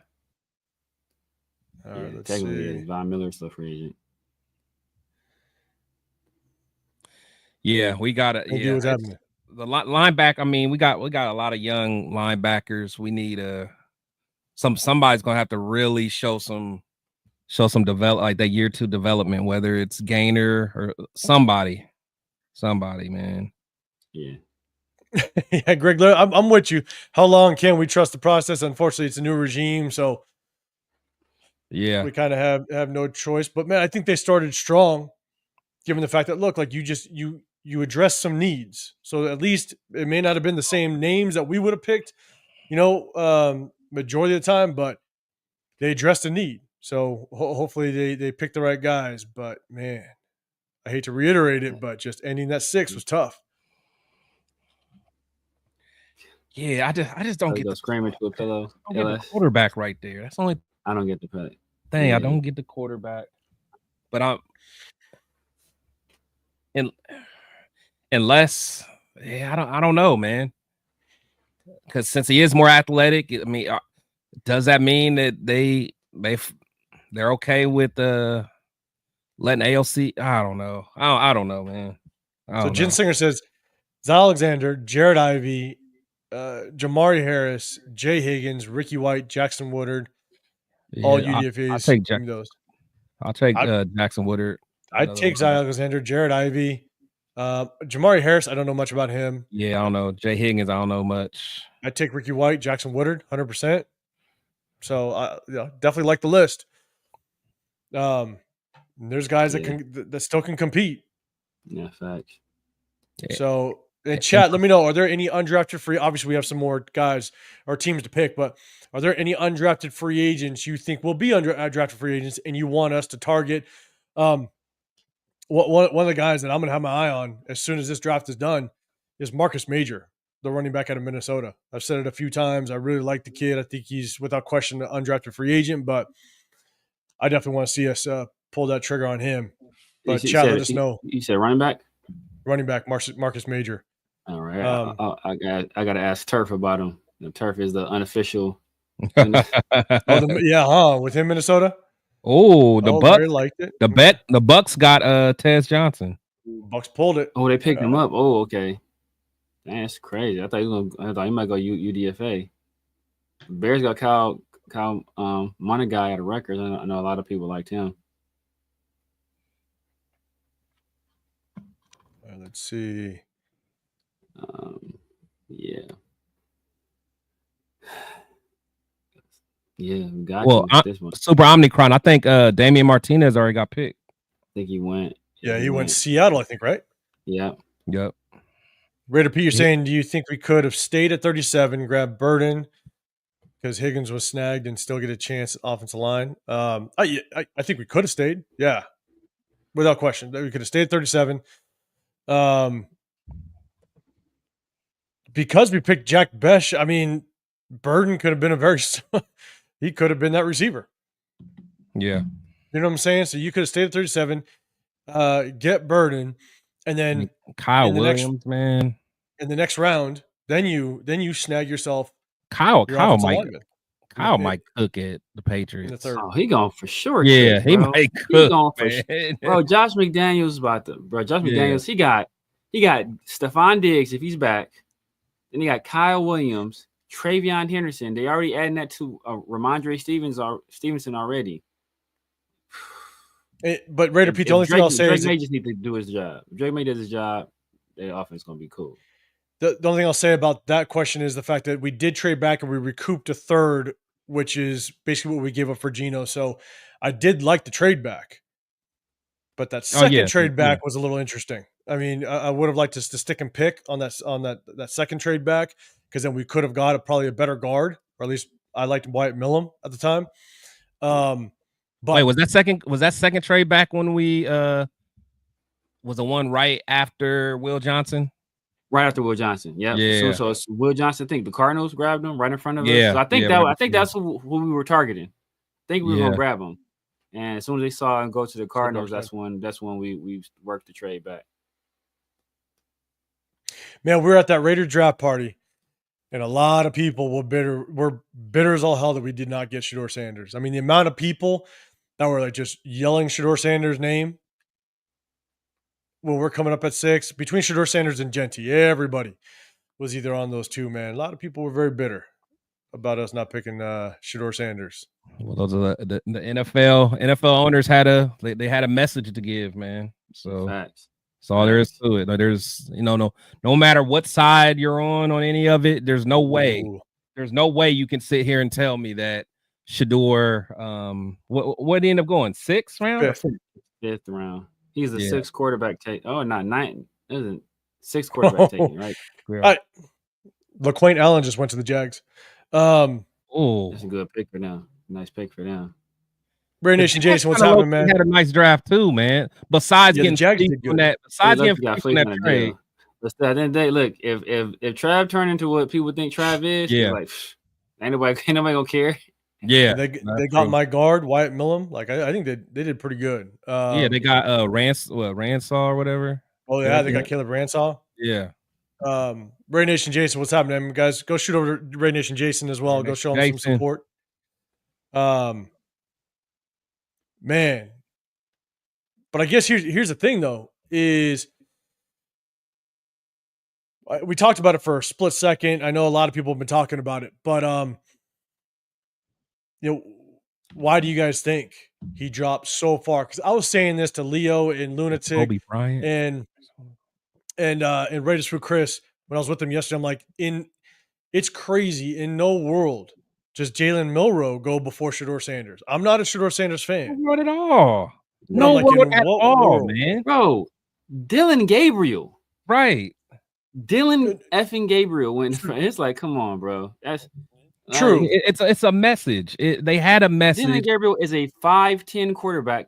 All right, let's technically, Von Miller's still free agent. Yeah, we got it. Yeah, the linebacker. I mean, we got a lot of young linebackers. We need somebody's gonna have to really show some develop, like that year 2 development, whether it's Gainer or somebody, man. Yeah. Yeah, Greg, I'm with you. How long can we trust the process? Unfortunately, it's a new regime, so yeah, we kind of have no choice. But man, I think they started strong, given the fact that look, like you address some needs. So at least it may not have been the same names that we would have picked, majority of the time, but they addressed a need. So hopefully they picked the right guys. But man, I hate to reiterate it, but just ending that 6 was tough. Yeah, I just don't get the screaming to a pillow. The quarterback right there. That's the only I don't get the play. Thing. Yeah. I don't get the quarterback. But unless I don't know, man. Because since he is more athletic, I mean, does that mean that they're okay with letting AOC? I don't know. I don't know, man. Jen Singer says Zy Alexander, Jared Ivey, Jamari Harris, Jay Higgins, Ricky White, Jackson Woodard, all UDFAs. I'll take those. I'll take Jackson Woodard. I'd take Zy Alexander, Jared Ivey, Jamari Harris. I don't know much about him. Yeah, I don't know. Jay Higgins, I don't know much. I'd take Ricky White, Jackson Woodard, 100%. So definitely like the list. There's guys that still can compete. Yeah, facts. Yeah. So in chat, let me know, are there any undrafted free? Obviously, we have some more guys or teams to pick, but are there any undrafted free agents you think will be undrafted free agents and you want us to target? One of the guys that I'm going to have my eye on as soon as this draft is done is Marcus Major, the running back out of Minnesota. I've said it a few times. I really like the kid. I think he's without question an undrafted free agent, but I definitely want to see us pull that trigger on him. But You chat, let us know. You said running back? Running back, Marcus Major. All right. I got to ask Turf about him. Turf is the unofficial. With him, Minnesota. The Bucks liked it. The Bucks got Tez Johnson. Bucks pulled it. Oh, they picked him up. Oh, okay. That's crazy. I thought he might go UDFA. Bears got Kyle Monagai out of Rutgers. I know a lot of people liked him. Let's see. Yeah. Yeah, got this one. Super Omnicron. I think Damian Martinez already got picked. I think he went. Yeah, he went Seattle, I think, right? Yeah. Yep. Raider P, you're saying, do you think we could have stayed at 37, grabbed Burden because Higgins was snagged and still get a chance offensive line? I think we could have stayed. Yeah, without question. We could have stayed at 37. Because we picked Jack Besh, I mean, Burden could have been he could have been that receiver. Yeah. You know what I'm saying? So you could have stayed at 37, get Burden, and then Kyle Williams, man. In the next round, then you snag yourself. Kyle might cook at the Patriots. In the third. Oh, he going for sure. Yeah, he might cook. He going for bro. Josh McDaniels McDaniels. He got Stephon Diggs if he's back. Then he got Kyle Williams, Travion Henderson. They already adding that to Ramondre Stevenson already. But Raider Pete, the only thing I'll say is Drake May just need to do his job. If Drake May does his job, the offense is going to be cool. The only thing I'll say about that question is the fact that we did trade back and we recouped a third, which is basically what we gave up for Geno. So I did like the trade back, but that second trade back was a little interesting. I mean, I would have liked us to stick and pick on that second trade back, because then we could have got probably a better guard, or at least I liked Wyatt Millum at the time. But wait, was that second trade back when we was the one right after Will Johnson? Right after Will Johnson, yeah. So Will Johnson, I think the Cardinals grabbed him right in front of us. Yeah, so I think that's who we were targeting. I think we were gonna grab him, and as soon as they saw him go to the Cardinals, that's when we worked the trade back. Man, we were at that Raider draft party, and a lot of people were bitter as all hell that we did not get Shedeur Sanders. I mean, the amount of people that were like just yelling Shedeur Sanders' name when we're coming up at 6, between Shedeur Sanders and Genty, everybody was either on those two, man. A lot of people were very bitter about us not picking Shedeur Sanders. Well, those are the NFL owners had a message to give, man. So Facts. That's all there is to it. There's, no matter what side you're on any of it, there's no way you can sit here and tell me that Shedeur, what did he end up going? 6th round? Fifth round. He's the 6th quarterback take. Oh, not 9. Isn't 6th quarterback taking, right? LaQuaint Allen just went to the Jags. That's a good pick for them. Nice pick for them. Raider Nation Jason, what's happening, man? He had a nice draft too, man. Besides getting on that trade. But at the end of the day, look, if Trav turned into what people think Trav is, like ain't nobody gonna care. Yeah, they got my guard, Wyatt Millum. Like I think they did pretty good. They got Ransaw or whatever. Oh yeah, they got Caleb Ransaw. Yeah. Raider Nation Jason, what's happening, guys? Go shoot over to Raider Nation Jason as well. Go show him some support. Man, but I guess here's the thing though, is we talked about it for a split second. I know a lot of people have been talking about it, but why do you guys think he dropped so far? Because I was saying this to Leo and Lunatic Kobe Bryant and Raiders for Chris when I was with them yesterday. I'm like, it's crazy. In no world does Jalen Milroe go before Shedeur Sanders. I'm not a Shedeur Sanders fan. Not at all. No, like, at all, man. Bro, Dylan Gabriel. Right. Dylan effing Gabriel went. It's like, come on, bro. That's true. It's a message. They had a message. Dylan Gabriel is a 5'10" quarterback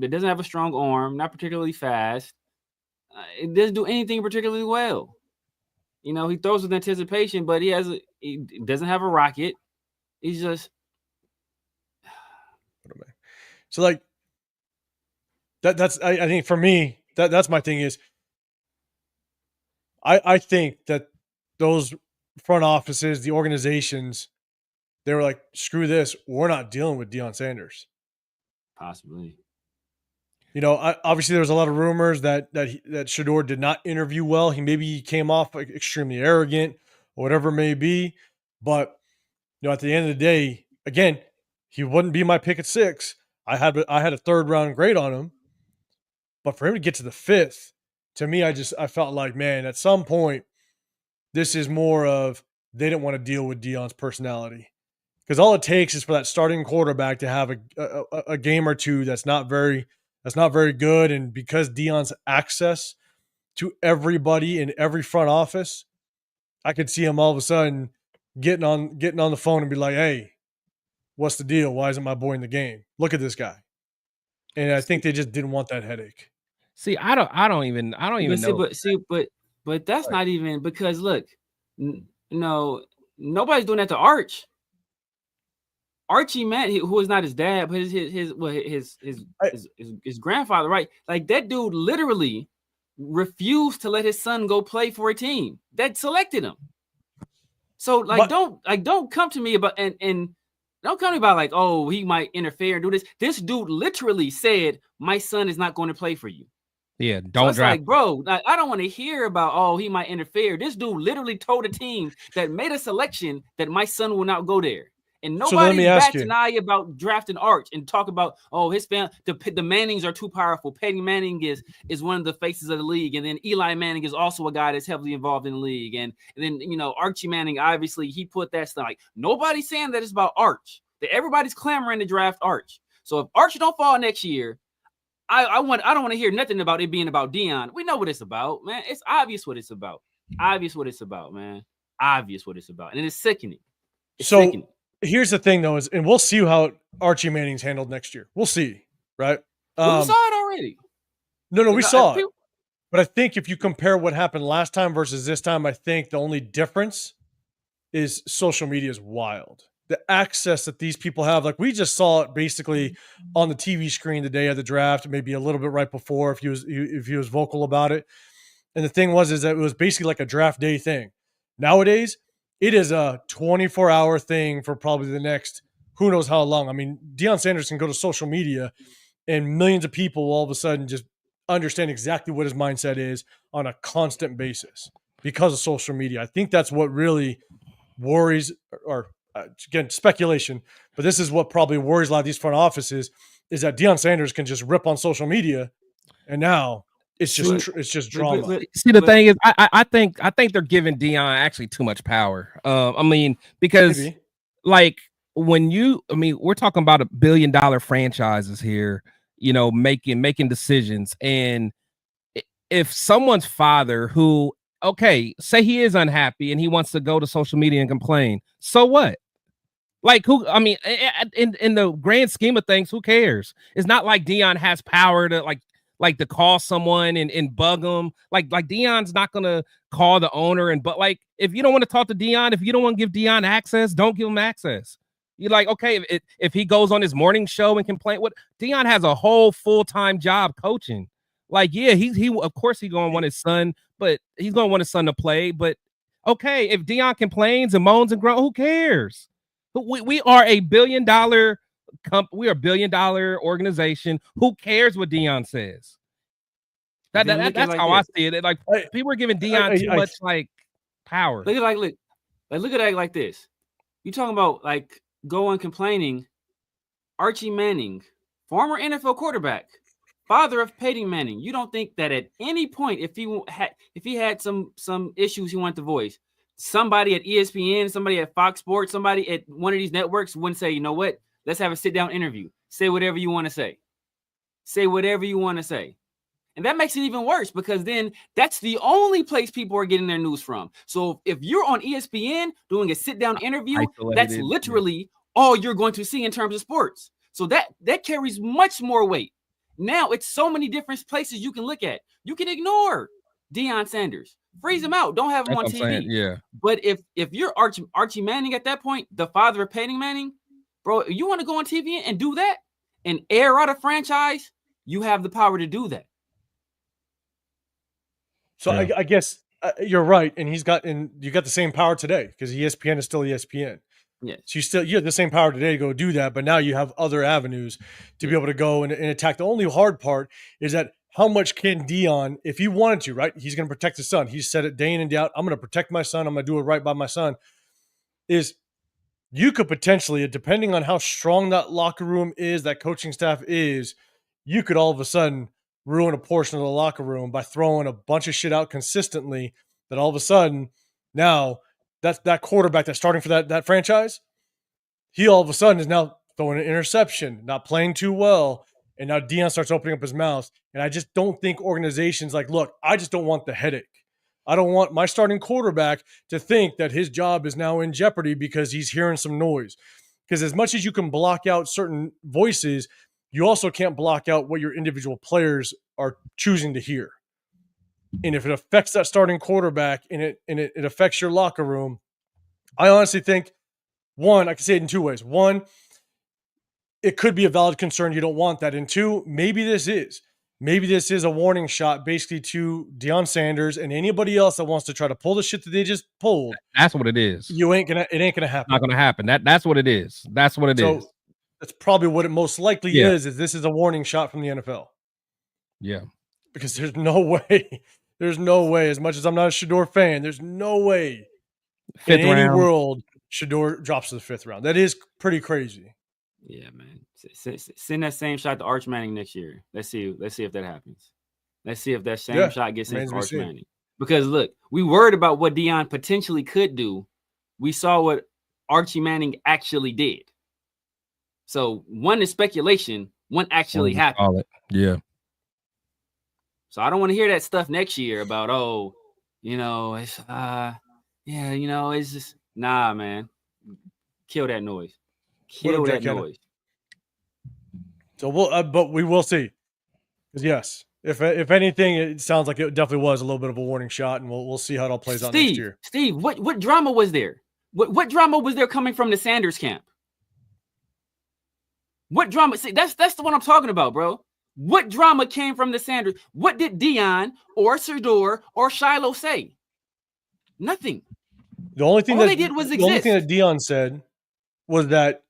that doesn't have a strong arm, not particularly fast. It doesn't do anything particularly well. He throws with anticipation, but he doesn't have a rocket. He's just So like that's I think for me that's my thing is I think that those front offices, the organizations, they were like, screw this, we're not dealing with Deion Sanders. Possibly. You know, obviously there was a lot of rumors that Shedeur did not interview well. He came off like extremely arrogant or whatever it may be. But you know, at the end of the day, again, he wouldn't be my pick at 6. I had a 3rd round grade on him, but for him to get to the 5th, to me, I felt like, man, at some point, this is more of they didn't want to deal with Deion's personality. Because all it takes is for that starting quarterback to have a game or two that's not very good, and because Deion's access to everybody in every front office, I could see him all of a sudden getting on the phone and be like, "Hey, what's the deal? Why isn't my boy in the game? Look at this guy." And I think they just didn't want that headache. See, I don't even know. But that's not even because look, no, nobody's doing that to Arch. Archie Manning, who is not his dad, but his grandfather, right? Like that dude literally refused to let his son go play for a team that selected him. So like, don't come to me about and don't come to me about like, oh, he might interfere and do this. This dude literally said, my son is not going to play for you. Yeah, don't so like, bro, I don't want to hear about, oh, he might interfere. This dude literally told a team that made a selection that my son will not go there. And nobody bats an eye about drafting Arch and talk about, oh, his family, the Mannings are too powerful. Peyton Manning is one of the faces of the league. And then Eli Manning is also a guy that's heavily involved in the league. And then, you know, Archie Manning, obviously, he put that stuff. Like, nobody's saying that it's about Arch. That everybody's clamoring to draft Arch. So if Arch don't fall next year, I don't want to hear nothing about it being about Deion. We know what it's about, man. It's obvious what it's about. Obvious what it's about, man. Obvious what it's about. And it's sickening. Sickening. Here's the thing, though, and we'll see how Archie Manning's handled next year. We'll see, right? We saw it already. No, we saw it. But I think if you compare what happened last time versus this time, I think the only difference is social media is wild. The access that these people have, like we just saw it basically on the TV screen the day of the draft, maybe a little bit right before if he was vocal about it. And the thing is that it was basically like a draft day thing. Nowadays, it is a 24-hour thing for probably the next who knows how long. I mean, Deion Sanders can go to social media and millions of people will all of a sudden just understand exactly what his mindset is on a constant basis because of social media. I think that's what really worries, or again, speculation, but this is what probably worries a lot of these front offices is that Deion Sanders can just rip on social media and now it's just drama. See, the thing is, I think they're giving Deion actually too much power. I mean, because Maybe. like we're talking about $1 billion franchises here, you know, making decisions. And if someone's father who, okay, say he is unhappy and he wants to go to social media and complain, so what? Like who? I mean, in the grand scheme of things, who cares? It's not like Deion has power to like to call someone and bug them. Like Deion's not gonna call the owner but like if you don't want to talk to Deion, if you don't want to give Deion access, don't give him access. You're like, okay, if he goes on his morning show and complain, what Deion has a whole full-time job coaching. Like, yeah, he of course he's gonna want his son, but he's gonna want his son to play. But okay, if Deion complains and moans and groans, who cares? We are a $1 billion we are $1 billion organization. Who cares what Deion says? That's like how I see it. Like people are giving Deion too much like power. Look at it like this. You talking about like going complaining? Archie Manning, former NFL quarterback, father of Peyton Manning. You don't think that at any point, if he had some issues he wanted to voice, somebody at ESPN, somebody at Fox Sports, somebody at one of these networks wouldn't say, you know what? Let's have a sit-down interview. Say whatever you want to say. Say whatever you want to say. And that makes it even worse because then that's the only place people are getting their news from. So if you're on ESPN doing a sit-down interview, that's literally all you're going to see in terms of sports. So that carries much more weight. Now it's so many different places you can look at. You can ignore Deion Sanders. Freeze him out. Don't have him on TV. Yeah. But if you're Archie Manning at that point, the father of Peyton Manning, bro, you want to go on TV and do that? and air out a franchise, you have the power to do that. So I guess you're right, and you got the same power today because ESPN is still ESPN. Yes. So you have the same power today to go do that, but now you have other avenues to be able to go and attack. The only hard part is that how much can Deion, if he wanted to, right? He's going to protect his son. He said it day in and day out. I'm going to protect my son. I'm going to do it right by my son. Is you could potentially, depending on how strong that locker room is, that coaching staff is, you could all of a sudden ruin a portion of the locker room by throwing a bunch of shit out consistently that all of a sudden now that quarterback that's starting for that franchise, he all of a sudden is now throwing an interception, not playing too well, and now Deion starts opening up his mouth. And I just don't think organizations like, look, I just don't want the headache. I don't want my starting quarterback to think that his job is now in jeopardy because he's hearing some noise. Because as much as you can block out certain voices, you also can't block out what your individual players are choosing to hear. And if it affects that starting quarterback and it affects your locker room, I honestly think, one, I can say it in two ways. One, it could be a valid concern. You don't want that. And two, maybe this is a warning shot basically to Deion Sanders and anybody else that wants to try to pull the shit that they just pulled. That's what it is. It ain't gonna happen. Not gonna happen. That's what it is. That's what it is. That's probably what it most likely is this is a warning shot from the NFL. Yeah. Because there's no way, as much as I'm not a Shedeur fan, there's no way Fifth in any round. world Shedeur drops to the 5th round. That is pretty crazy. Yeah, man. Send that same shot to Arch Manning next year. Let's see if that happens. Let's see if that same shot gets into Arch Manning. Because look, we worried about what Deion potentially could do. We saw what Archie Manning actually did. So one is speculation, one actually happened. Yeah. So I don't want to hear that stuff next year about, it's it's just nah, man. Kill that noise. Kill that noise. So but we will see. Because yes, if anything, it sounds like it definitely was a little bit of a warning shot, and we'll see how it all plays out next year. Steve, what drama was there? What drama was there coming from the Sanders camp? What drama? See, that's the one I'm talking about, bro. What drama came from the Sanders? What did Deion or Shedeur or Shiloh say? Nothing. The only thing they did was exist. The only thing that Deion said was that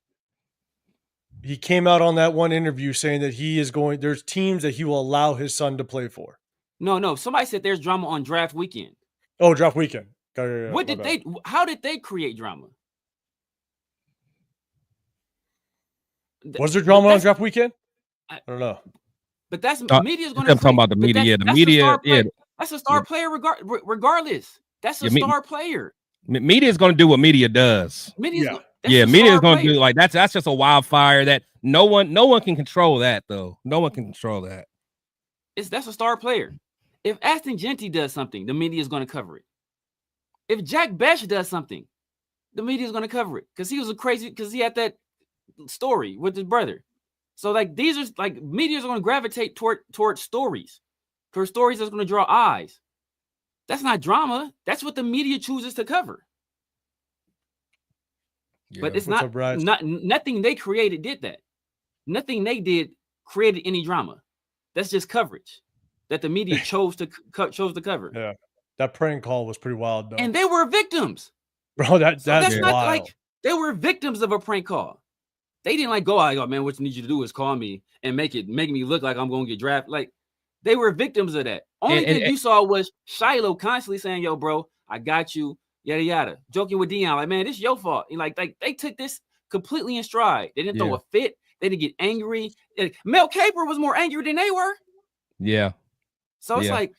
he came out on that one interview saying that there's teams that he will allow his son to play for. No. Somebody said there's drama on draft weekend. Oh, draft weekend. How did they create drama? Was there drama on draft weekend? I don't know. But that's media's going to talk about the media. Yeah, the media. That's a star player regardless. That's a star player. Media is going to do what media does. Media is going to do like that's just a wildfire that no one can control that though. No one can control that. That's a star player. If Aston Genty does something, the media is going to cover it. If Jack Besh does something, the media is going to cover it because he had that story with his brother. So like these are like media's are going to gravitate toward stories that's going to draw eyes. That's not drama. That's what the media chooses to cover. Yeah, but it's not nothing they created did that. Nothing they did created any drama. That's just coverage that the media chose to cover. Yeah, that prank call was pretty wild though. And they were victims, bro. That's not wild. Like they were victims of a prank call. They didn't go, man, what you need you to do is call me and make me look like I'm going to get drafted. Like, they were victims of that. Only thing you saw was Shiloh constantly saying, yo, bro, I got you, yada, yada. Joking with Deion, like, man, this is your fault. And like they took this completely in stride. They didn't throw a fit. They didn't get angry. Mel Kiper was more angry than they were. Yeah. So it's like.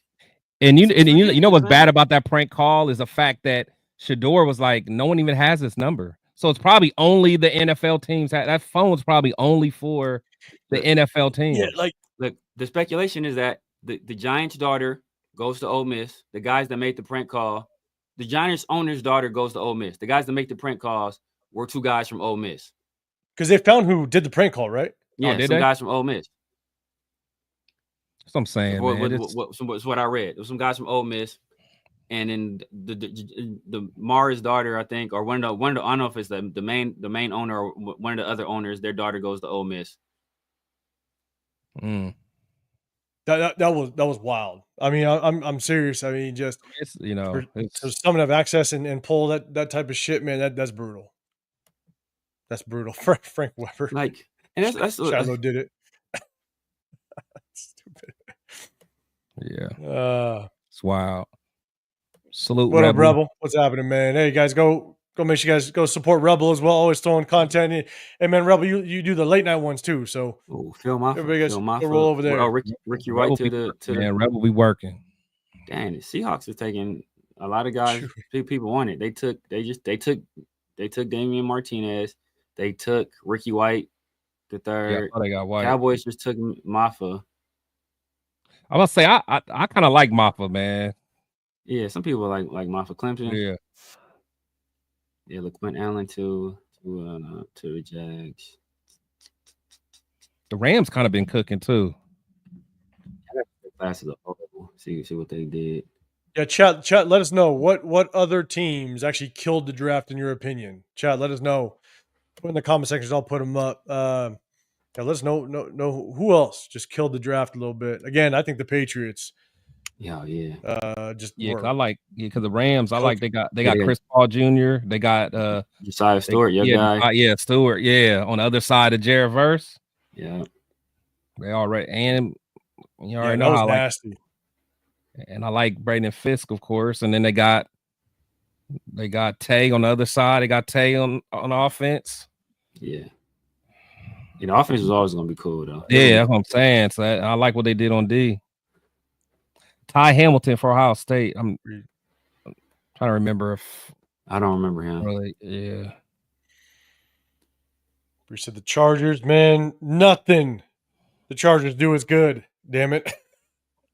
And you know what's bad about that prank call is the fact that Shedeur was like, no one even has this number. So it's probably only the NFL teams. That phone's probably only for the NFL team. Yeah, like look, the speculation is that the Giants' daughter goes to Ole Miss. The guys that made the prank call, the Giants' owner's daughter goes to Ole Miss. The guys that make the prank calls were two guys from Ole Miss. Because they found who did the prank call, right? Yeah, some guys from Ole Miss. That's what I'm saying, man. It's what I read. There was some guys from Ole Miss. And then the Mara's daughter, I think, or one of the I don't know if it's the main owner or one of the other owners, their daughter goes to Ole Miss. That was wild. I mean, I'm serious. I mean, just It's for someone to have access and pull that type of shit, man. That's brutal. That's brutal. Frank Weber, Like, and that's Shiloh did it. Stupid. Yeah. It's wild. Salute What Rebel. up, Rebel? What's happening, man? Hey, guys, go make sure you guys go support Rebel as well. Always throwing content in. Hey, man, Rebel, you do the late night ones too. So Phil Maffa, everybody guys go roll over there. Oh, Ricky White to the Rebel be working. Damn, the Seahawks are taking a lot of guys. People on it. They took Damian Martinez. They took Ricky White the third. Yeah, they got White. Cowboys just took Maffa. I must say I kind of like Maffa, man. Yeah, some people like Maffa. Clemson. Yeah, look, Quentin Allen to the Jags. The Rams kind of been cooking too. Classes are horrible. See what they did. Yeah, chat. Let us know what other teams actually killed the draft in your opinion. Chat. Let us know. Put in the comment sections. I'll put them up. Yeah, let us know who else just killed the draft a little bit. Again, I think the Patriots. Yeah. Just because the Rams. I like they got Chris Paul Jr. They got Josiah Stewart, guy. Stewart. Yeah, on the other side of Jared Verse. Yeah, they already and you already know how I like. Nasty. And I like Braden Fisk, of course. And then they got Tay on the other side. They got Tay on offense. Yeah. The offense is always going to be cool, though. Yeah, that's what I'm saying. So I like what they did on D. Ty Hamilton for Ohio State. I'm trying to remember if I don't remember him. Really, yeah. We said the Chargers, man. Nothing the Chargers do is good. Damn it.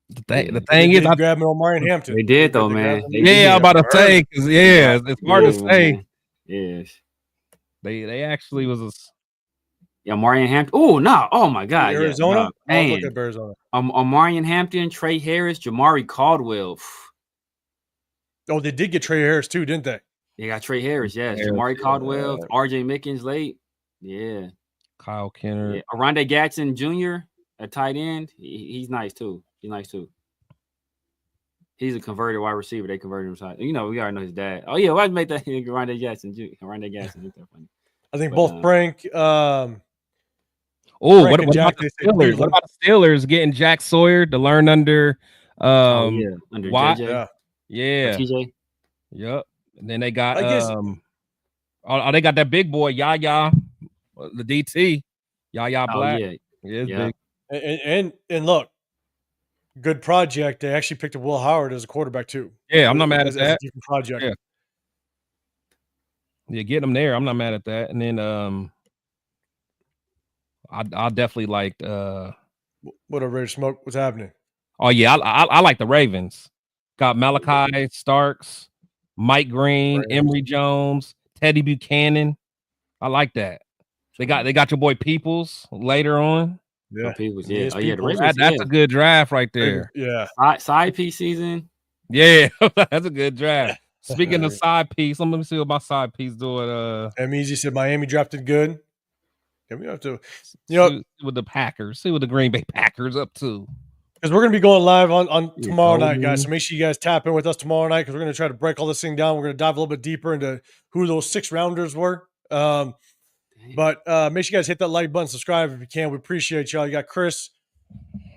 The thing is, I grabbed Marion Hampton. They did though, man. I'm about to say because it's hard to say. Man. Yes, they actually was Marion Hampton. Oh no! Oh my God, Arizona. Man, look at Arizona. Marion Hampton, Trey Harris, Jamari Caldwell. Oh, they did get Trey Harris too, didn't they? They got Trey Harris. Yes, Jamari Caldwell, R.J. Mickens late. Yeah, Kyle Kenner, Aronde Gadsden Jr. at tight end. He's nice too. He's a converted wide receiver. They converted him side. We already know his dad. Oh yeah, why'd make that Aronde Gadsden Jr. Aronde Gadsden. I think both Frank. What about the Steelers? What about the Steelers getting Jack Sawyer to learn under under Watt? JJ? Yeah. TJ. Yep. And then they got they got that big boy Yaya, the DT, Yaya Black. Yeah. Big. And look, good project. They actually picked up Will Howard as a quarterback too. Yeah, I'm not mad at that. As a different project. Yeah, getting them there. I'm not mad at that. And then I definitely liked what a Raiders smoke. What's happening? Oh yeah, I like the Ravens. Got Malachi Starks, Mike Green, Emory Jones, Teddy Buchanan. I like that. They got your boy Peoples later on. Yeah, Peoples. Yeah. The Ravens. That's a good draft right there. Yeah. Side piece season. Yeah, that's a good draft. Speaking of side piece, let me see what my side piece doing. Easy said Miami drafted good. Yeah, we have to, see with the Packers. See what the Green Bay Packers up to. Because we're going to be going live on tomorrow night, guys. So make sure you guys tap in with us tomorrow night because we're going to try to break all this thing down. We're going to dive a little bit deeper into who those 6 rounders were. But make sure you guys hit that like button, subscribe if you can. We appreciate y'all. You got Chris,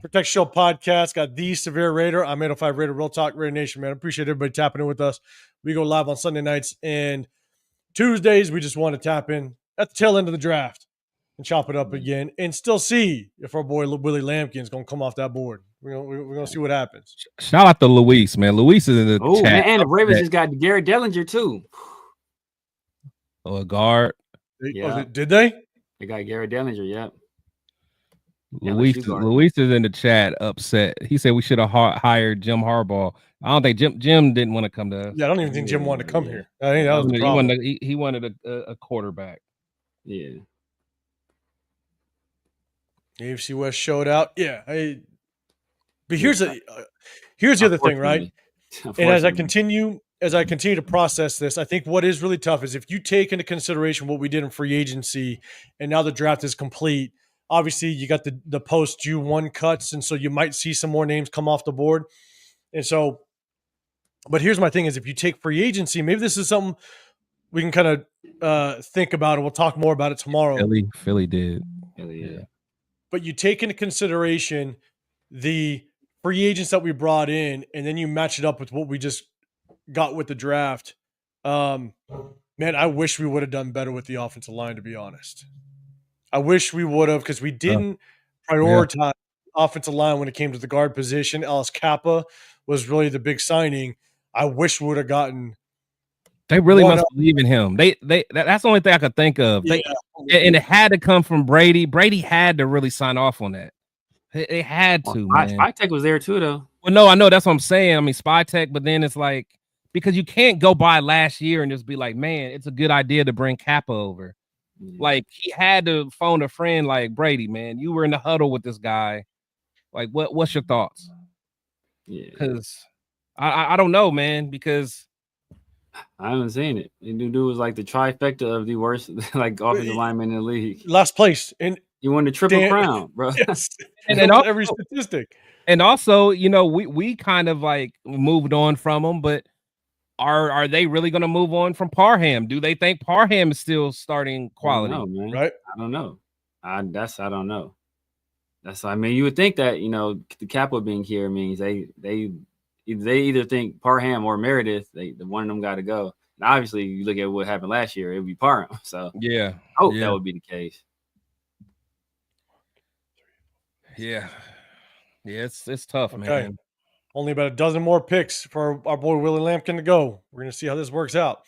Protect Show Podcast, got the Severe Raider. I'm 805 Raider, Real Talk, Raider Nation, man. I appreciate everybody tapping in with us. We go live on Sunday nights and Tuesdays. We just want to tap in at the tail end of the draft and chop it up again and still see if our boy Willie Lampkin's going to come off that board. We're gonna see what happens. Shout out to Luis, man. Luis is in the chat. Man, and the Ravens just got Garrett Dellinger too. A guard. Did they? They got Garrett Dellinger. Yep. Luis is in the chat upset. He said we should have hired Jim Harbaugh. I don't think Jim didn't want to come to. Yeah, I don't even think Jim wanted to come here. I think that was the problem. He wanted a quarterback. Yeah. AFC West showed out. Yeah. But here's the other thing, right? And as I continue to process this, I think what is really tough is if you take into consideration what we did in free agency and now the draft is complete, obviously you got the post Q1 cuts, and so you might see some more names come off the board. And so, but here's my thing: is if you take free agency, maybe this is something we can kind of think about, and we'll talk more about it tomorrow. Philly did. Yeah. But you take into consideration the free agents that we brought in, and then you match it up with what we just got with the draft. Man, I wish we would have done better with the offensive line, to be honest. I wish we would have, because we didn't prioritize offensive line when it came to the guard position. Alice Kappa was really the big signing. I wish we would have gotten. They really must believe in him. That's the only thing I could think of. And it had to come from Brady. Brady had to really sign off on that. They had to, man. Spytech was there too, though. Well, no, I know that's what I'm saying. I mean, Spytech, but then it's like, because you can't go by last year and just be like, man, it's a good idea to bring Kappa over. Like, he had to phone a friend like, Brady, man, you were in the huddle with this guy. Like, what's your thoughts? Yeah, because I don't know, man, because I haven't seen it. The dude was like the trifecta of the worst like offensive lineman in the league. Last place. And you won the triple crown, bro. Yes. and also, every statistic. And also, you know, we kind of like moved on from them, but are they really going to move on from Parham? Do they think Parham is still starting quality? I don't know, man. Right? I don't know. I don't know. I mean, you would think that, you know, the Kappa being here means they either think Parham or Meredith, the one of them got to go. And obviously, you look at what happened last year, it would be Parham. So yeah, I hope that would be the case. Yeah, it's tough, man. Only about a dozen more picks for our boy Willie Lampkin to go. We're gonna see how this works out.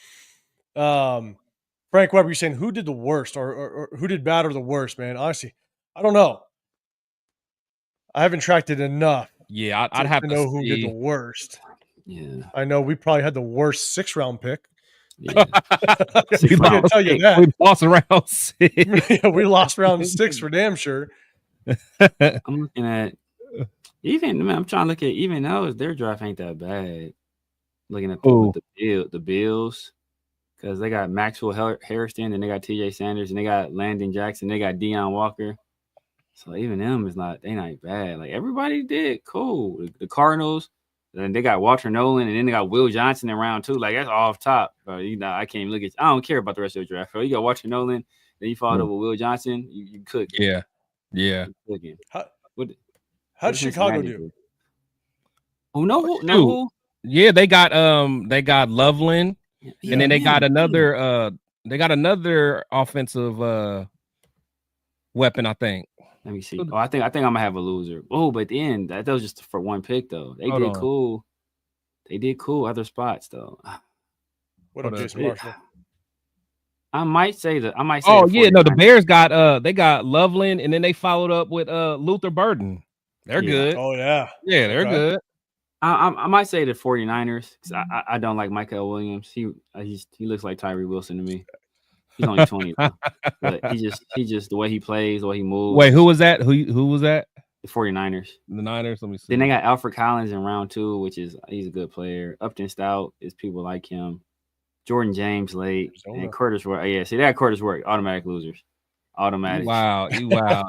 Frank Weber, you're saying who did the worst, or who did bad or the worst, man? Honestly, I don't know. I haven't tracked it enough. Yeah, I'd have to know who did the worst. Yeah, I know we probably had the worst 6th round pick. Yeah. I can tell you that we lost round 6. Yeah, we lost round 6 for damn sure. I'm looking at I'm trying to look at even though their draft ain't that bad. Looking at the Bills, because they got Maxwell Hairston, and they got T.J. Sanders, and they got Landon Jackson, they got Deion Walker. So even them they not bad. Like everybody did cool. The Cardinals, and they got Walter Nolan, and then they got Will Johnson in round 2. Like that's off top, bro. You know, I can't even look at. I don't care about the rest of the draft, bro. You got Walter Nolan, then you followed up with Will Johnson. You cook. Yeah. How did Chicago do? Oh no. Yeah, they got Loveland, and then they got another offensive weapon, I think. Let me see. Oh, I think I'm gonna have a loser. Oh, but then that was just for one pick though. They did cool. They did cool other spots though. What up, Jason Marshall? I might say. Oh yeah, no, the Bears got they got Loveland, and then they followed up with Luther Burden. They're good. Oh yeah, they're good. I might say the 49ers, because I don't like Michael Williams. He looks like Tyree Wilson to me. He's only 20 though. But he just the way he plays, the way he moves. Wait, who was that? Who was that? The 49ers. The Niners. Let me see. Then they got Alfred Collins in round 2, which he's a good player. Upton Stout is people like him. Jordan James late, and Curtis Work. Yeah, see that Curtis Work, automatic losers. Automatic. Wow.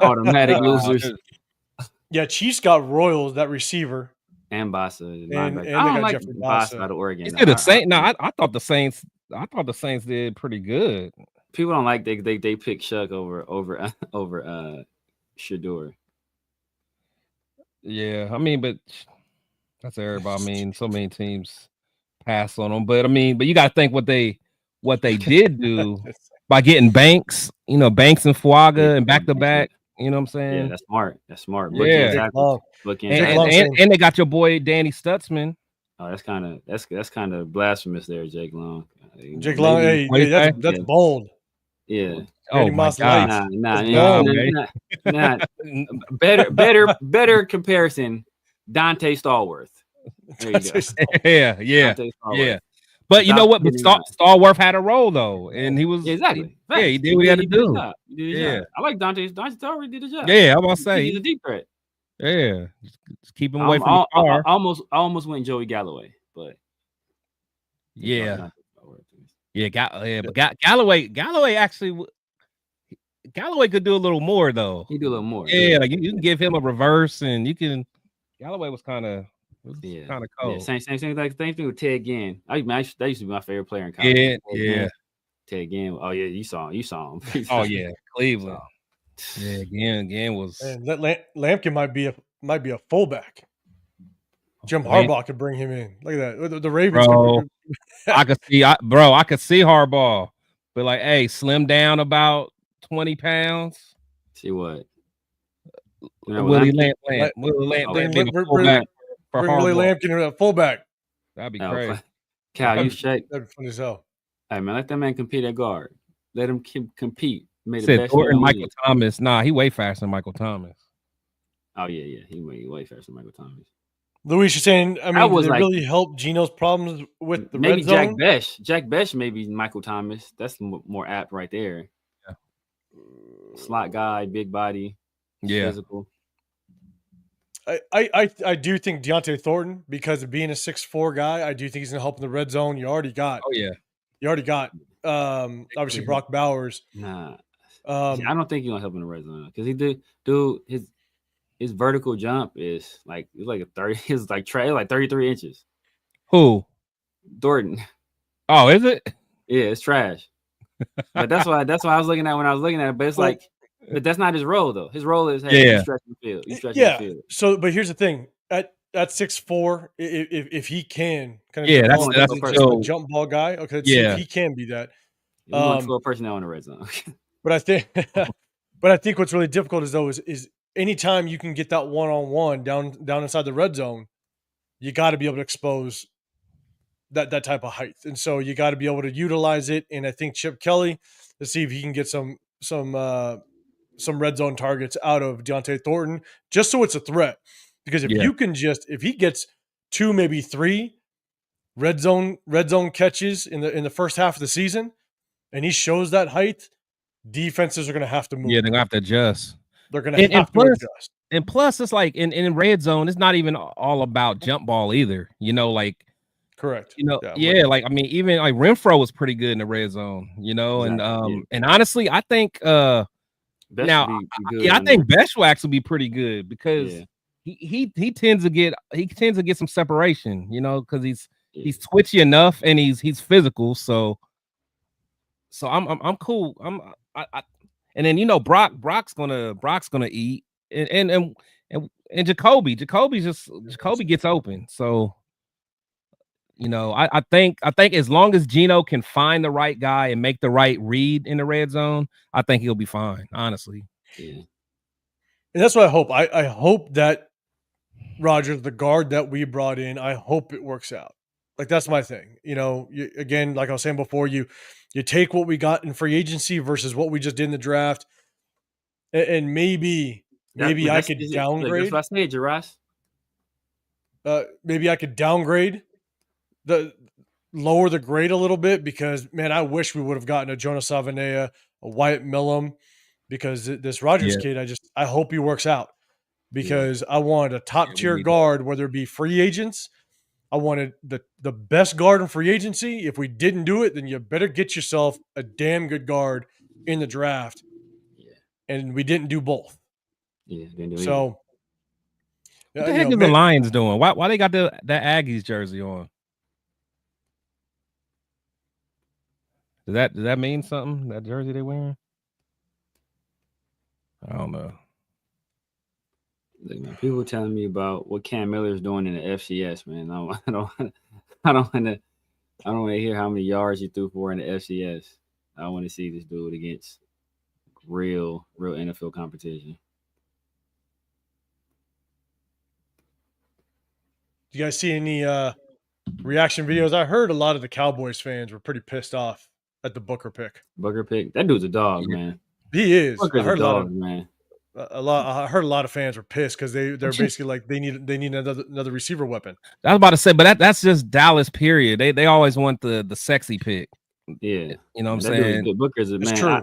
Automatic losers. Yeah, Chiefs got Royals, that receiver. And Bassa. And I don't like Bassa out of Oregon. Is it the Saints? No, I thought the Saints did pretty good. People don't like they pick Shuck over Shador. Yeah, I mean, but that's everybody. I mean, so many teams pass on them, but you got to think what they did do by getting Banks, Banks and Fuaga and back to back. You know what I'm saying? Yeah, that's smart. Yeah, exactly. And they got your boy Danny Stutzman. Oh, that's kind of blasphemous there, Jake Long. Jake Long, that's bold. Yeah. Oh my God. Nah. Better comparison. Dante Stallworth. There you go. Yeah. But you know what? But Stallworth had a role though, and he was exactly. He did what he had to do. Yeah, I like Dante. Dante Stallworth did the job. Yeah, I'm gonna say he's a deep threat. Yeah, just keep him away from the car. I almost went Joey Galloway, but but Galloway actually Galloway could do a little more though. He do a little more. Yeah, like you can give him a reverse, and you can. Galloway was kind of cold. Yeah, same thing with Ted Ginn. That used to be my favorite player in college. Yeah. Ted Ginn. Oh yeah, you saw him. Oh yeah, Cleveland. Yeah, again was. And Lampkin might be a fullback. Jim Harbaugh could bring him in. Look at that. The Ravens. Bro, I could see Harbaugh, but like, hey, slim down about 20 pounds. See what? Willie Lampkin bring Willie Lampkin at fullback. That'd be great. Cal, you shake. That'd be funny as hell. Hey man, let that man compete at guard. Let him compete. Said Thornton, Michael Thomas. Nah, he way faster than Michael Thomas. Oh yeah, he way faster than Michael Thomas. Luis, you're saying, I mean, did it really help Geno's problems with the red zone? Maybe Jack Besh, maybe Michael Thomas. That's more apt right there. Yeah. Slot guy, big body, physical. I do think Deontay Thornton, because of being a 6'4" guy, I do think he's going to help in the red zone. You already got. Oh yeah. You already got. Obviously Brock Bowers. Nah. I don't think he's going to help in the red zone because he his vertical jump is like a 30. It's like 33 inches. Who? Thornton. Oh, is it? Yeah, it's trash. But that's why I was looking at when I was looking at it. But it's but that's not his role though. His role is you stretch the field. You stretch the field. So, but here's the thing: at 6'4", if he can kind of that's a jump ball guy. Okay, if he can be that. We want 12 personnel in the red zone. but I think what's really difficult is anytime you can get that one-on-one down inside the red zone, you got to be able to expose that type of height. And so you got to be able to utilize it. And I think Chip Kelly, to see if he can get some red zone targets out of Deontay Thornton, just so it's a threat. Because if he gets 2, maybe 3 red zone catches in the first half of the season, and he shows that height, defenses are going to have to move. Yeah, they're going to have to adjust. They're going to have to adjust. And plus, it's like in red zone, it's not even all about jump ball either. Correct. Like I mean, even like Renfro was pretty good in the red zone. Exactly. And honestly, I think I think Besh will actually be pretty good because he tends to get some separation. Because he's twitchy enough and he's physical. So I'm cool. And then Brock's gonna eat and Jacoby gets open. So I think as long as Geno can find the right guy and make the right read in the red zone, I think he'll be fine, honestly. Yeah. And that's what I hope. I hope that Rodgers, the guard that we brought in, I hope it works out. Like, that's my thing. Again, like I was saying before, you take what we got in free agency versus what we just did in the draft, and maybe I could downgrade. That's what I said, Jaras. Maybe I could downgrade lower the grade a little bit, because man, I wish we would have gotten a Jonas Savanea, a Wyatt Millum, because this Rodgers kid, I hope he works out, because I wanted a top tier guard, whether it be free agents. I wanted the best guard in free agency. If we didn't do it, then you better get yourself a damn good guard in the draft. Yeah. And we didn't do both. Yeah, didn't do so. What the heck is the Lions doing? Why they got that Aggies jersey on? Does that mean something? That jersey they wearing? I don't know. Look, man, people telling me about what Cam Miller's doing in the FCS, man. I don't want to hear how many yards he threw for in the FCS. I want to see this dude against real NFL competition. Do you guys see any reaction videos? I heard a lot of the Cowboys fans were pretty pissed off at the Booker pick. That dude's a dog, man. He is. Booker's I heard a dog, man. I heard a lot of fans were pissed because they're basically like they need another receiver weapon. I was about to say, but that's just Dallas. Period. They always want the sexy pick. Yeah, you know what I'm saying. Booker's a man. True.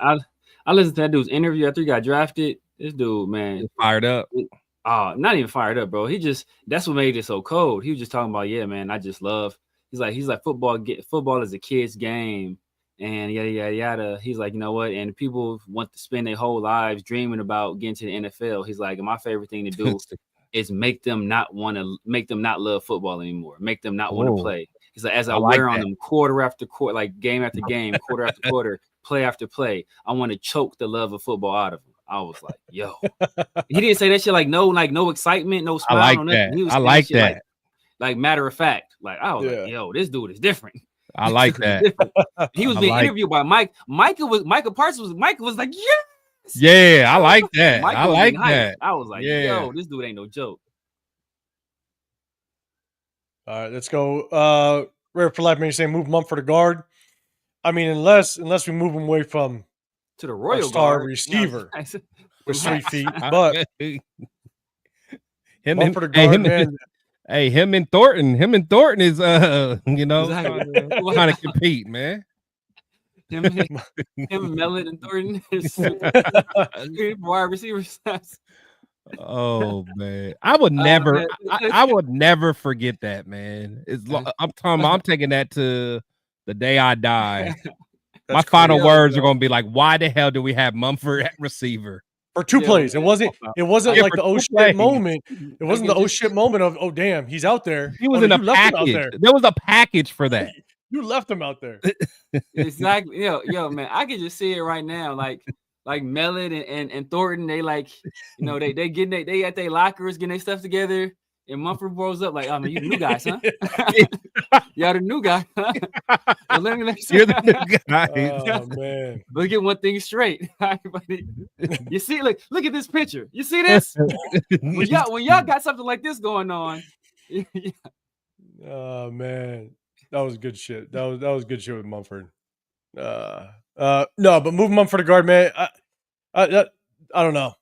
I listened to that dude's interview after he got drafted. This dude, man, he's fired up. Not even fired up, bro. That's what made it so cold. He was just talking about, yeah, man. I just love. He's like football. Football is a kid's game, and yada yada yada. He's like, you know what? And people want to spend their whole lives dreaming about getting to the NFL. He's like, my favorite thing to do is make them not love football anymore, make them not want to play. He's like, as I wear on them quarter after quarter, like game after game, quarter after quarter, play after play, I want to choke the love of football out of him. I was like, yo. He didn't say that shit like no excitement, no smile, no nothing. He was saying shit like matter of fact. Like I was like, yo, this dude is different. I like that. He was being interviewed by Mike. Michael was like, yes. Yeah, I like that. I like that. I was like, yo, this dude ain't no joke. All right, let's go. Rare for Life, man, you saying move Mumford to guard. I mean, unless we move him away from to the Royal star guard receiver with 3 feet, but him Mumford to guard, man. Hey, him and Thornton is trying to compete, man. Him Mellon and Thornton is wide receivers. Oh man, I would never, I would never forget that, man. I'm taking that to the day I die. My final words are going to be like, "Why the hell do we have Mumford at receiver for 2 plays?" It wasn't like the oh shit moment. It wasn't the oh shit moment of oh damn, he's out there. He was in a package. There was a package for that. You left him out there. Exactly. Yo, man, I can just see it right now. Like Mellon and Thornton, they like, they getting they at their lockers, getting their stuff together, and Mumford rolls up like, oh man, you the new guys, huh? Y'all the new guy. Huh? You're the new guy. Oh man. Let's get one thing straight. You see, look at this picture. You see this? when y'all got something like this going on. Oh man. That was good shit. That was good shit with Mumford. No, but move Mumford to guard, man. I don't know.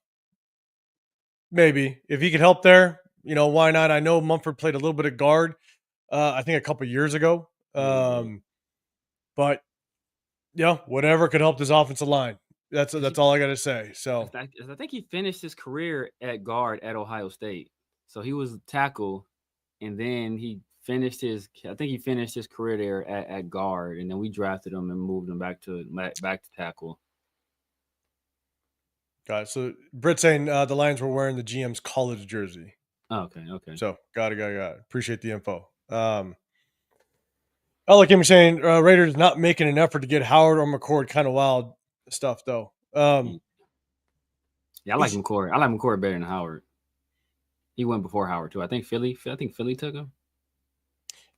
Maybe if he could help there, why not? I know Mumford played a little bit of guard. I think a couple years ago. But whatever could help this offensive line. That's all I got to say. So I think he finished his career at guard at Ohio State. So he was tackle, and then he finished his career there at guard, and then we drafted him and moved him back to tackle. Got it. So Britt saying the Lions were wearing the GM's college jersey. Okay. So got it. Appreciate the info. I like him saying Raiders not making an effort to get Howard or McCord. Kind of wild stuff though. Yeah, I like McCord. I like McCord better than Howard. He went before Howard too. I think Philly took him.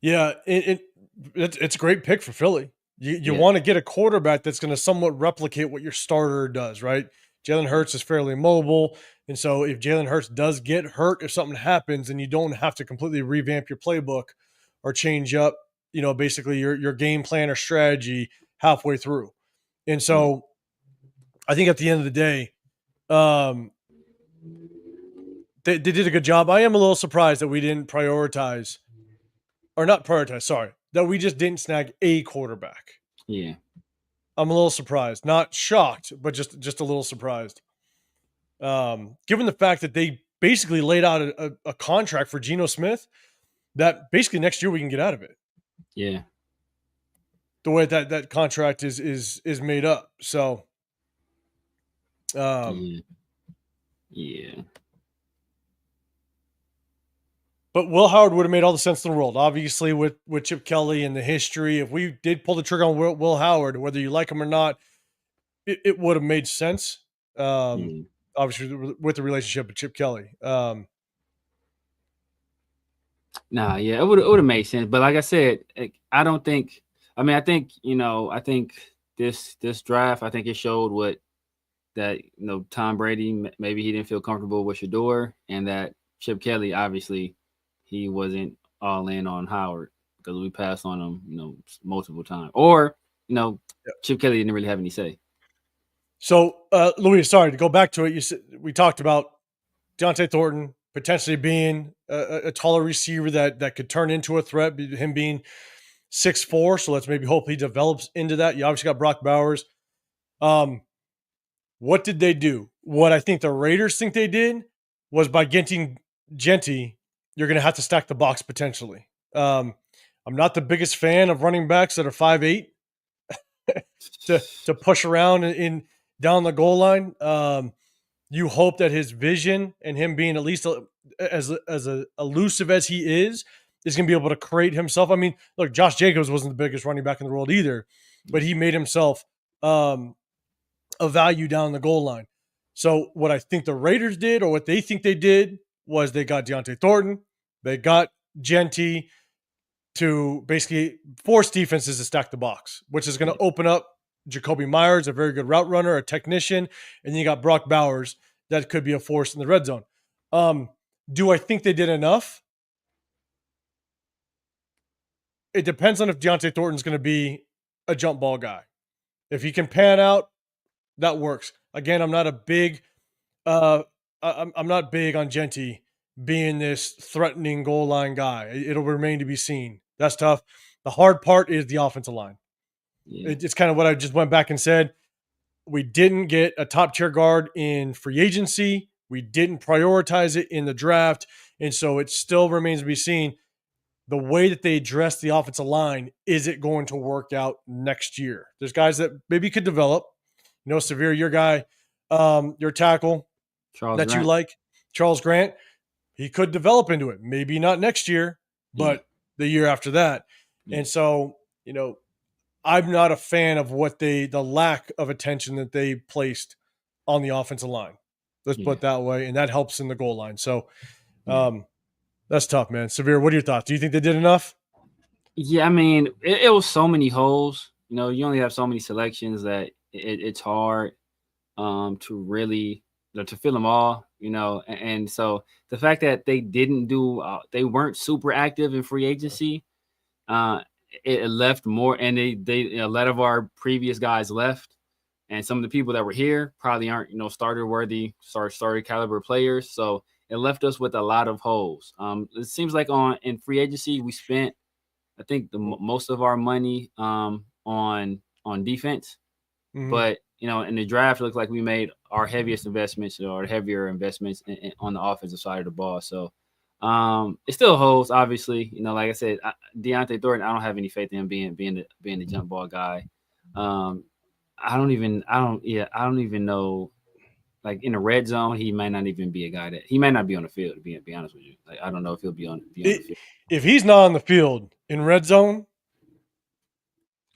Yeah, it's a great pick for Philly. You want to get a quarterback that's going to somewhat replicate what your starter does, right? Jalen Hurts is fairly mobile, and so if Jalen Hurts does get hurt, if something happens, and you don't have to completely revamp your playbook or change up, basically your game plan or strategy halfway through. And so I think at the end of the day, they did a good job. I am a little surprised that we didn't that we just didn't snag a quarterback. Yeah. I'm a little surprised. Not shocked, but just a little surprised. Given the fact that they basically laid out a contract for Geno Smith that basically next year we can get out of it. Yeah. The way that contract is made up. So yeah. But Will Howard would have made all the sense in the world. Obviously, with Chip Kelly and the history, if we did pull the trigger on Will Howard, whether you like him or not, it would have made sense. Obviously, with the relationship with Chip Kelly. It would have made sense. But like I said, I don't think. I mean, I think this draft, I think it showed Tom Brady, maybe he didn't feel comfortable with Shador, and that Chip Kelly, obviously, he wasn't all in on Howard because we passed on him, multiple times. Or, Chip Kelly didn't really have any say. So, Louis, sorry to go back to it. We talked about Deontay Thornton potentially being a taller receiver that could turn into a threat, him being 6'4". So let's maybe hope he develops into that. You obviously got Brock Bowers. What did they do? What I think the Raiders think they did was by getting Genty, you're going to have to stack the box potentially. I'm not the biggest fan of running backs that are 5'8". to push around in down the goal line. You hope that his vision and him being at least as elusive as he is going to be able to create himself. I mean, look, Josh Jacobs wasn't the biggest running back in the world either, but he made himself a value down the goal line. So what I think the Raiders did, or what they think they did, was they got Deontay Thornton, they got Genty to basically force defenses to stack the box, which is going to open up Jacoby Myers, a very good route runner, a technician, and then you got Brock Bowers that could be a force in the red zone. Do I think they did enough? It depends on if Deontay Thornton's going to be a jump ball guy. If he can pan out, that works. Again, I'm not a big I'm not big on Genty being this threatening goal line guy. It'll remain to be seen. That's tough. The hard part is the offensive line. Yeah. It's kind of what I just went back and said. We didn't get a top tier guard in free agency. We didn't prioritize it in the draft. And so it still remains to be seen. The way that they address the offensive line, is it going to work out next year? There's guys that maybe could develop. You know, Severe, your guy, your tackle Charles that Grant. You like, Charles Grant, he could develop into it. Maybe not next year, but the year after that. Yeah. And so, you know, I'm not a fan of the lack of attention that they placed on the offensive line. Let's put it that way. And that helps in the goal line. So that's tough, man. Severe, what are your thoughts? Do you think they did enough? Yeah, I mean, it was so many holes. You know, you only have so many selections that it's hard to really to fill them all, you know. And so the fact that they didn't they weren't super active in free agency, it left more, and they a lot of our previous guys left, and some of the people that were here probably aren't, you know, starter caliber players. So it left us with a lot of holes. It seems like in free agency we spent, I think, most of our money on defense, but you know, in the draft, it looked like we made our heaviest investments or heavier investments on the offensive side of the ball. So it still holds, obviously. You know, like I said, Deontay Thornton, I don't have any faith in him being the jump ball guy. I don't even know. Like in the red zone, he might not even be a guy he might not be on the field. To be honest with you, like, I don't know if he'll be on the field. If he's not on the field in red zone,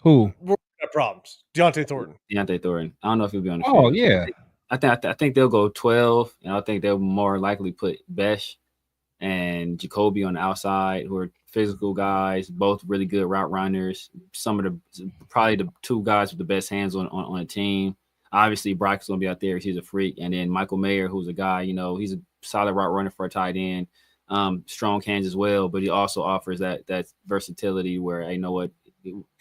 who? We're gonna have problems. Deontay Thornton. I don't know if he'll be on the field. Oh yeah. I think they'll go 12, and I think they'll more likely put Besh and Jacoby on the outside, who are physical guys, both really good route runners. Probably the two guys with the best hands on a team. Obviously, Brock's going to be out there. He's a freak. And then Michael Mayer, who's a guy, you know, he's a solid route runner for a tight end. Strong hands as well, but he also offers that versatility where, you know what,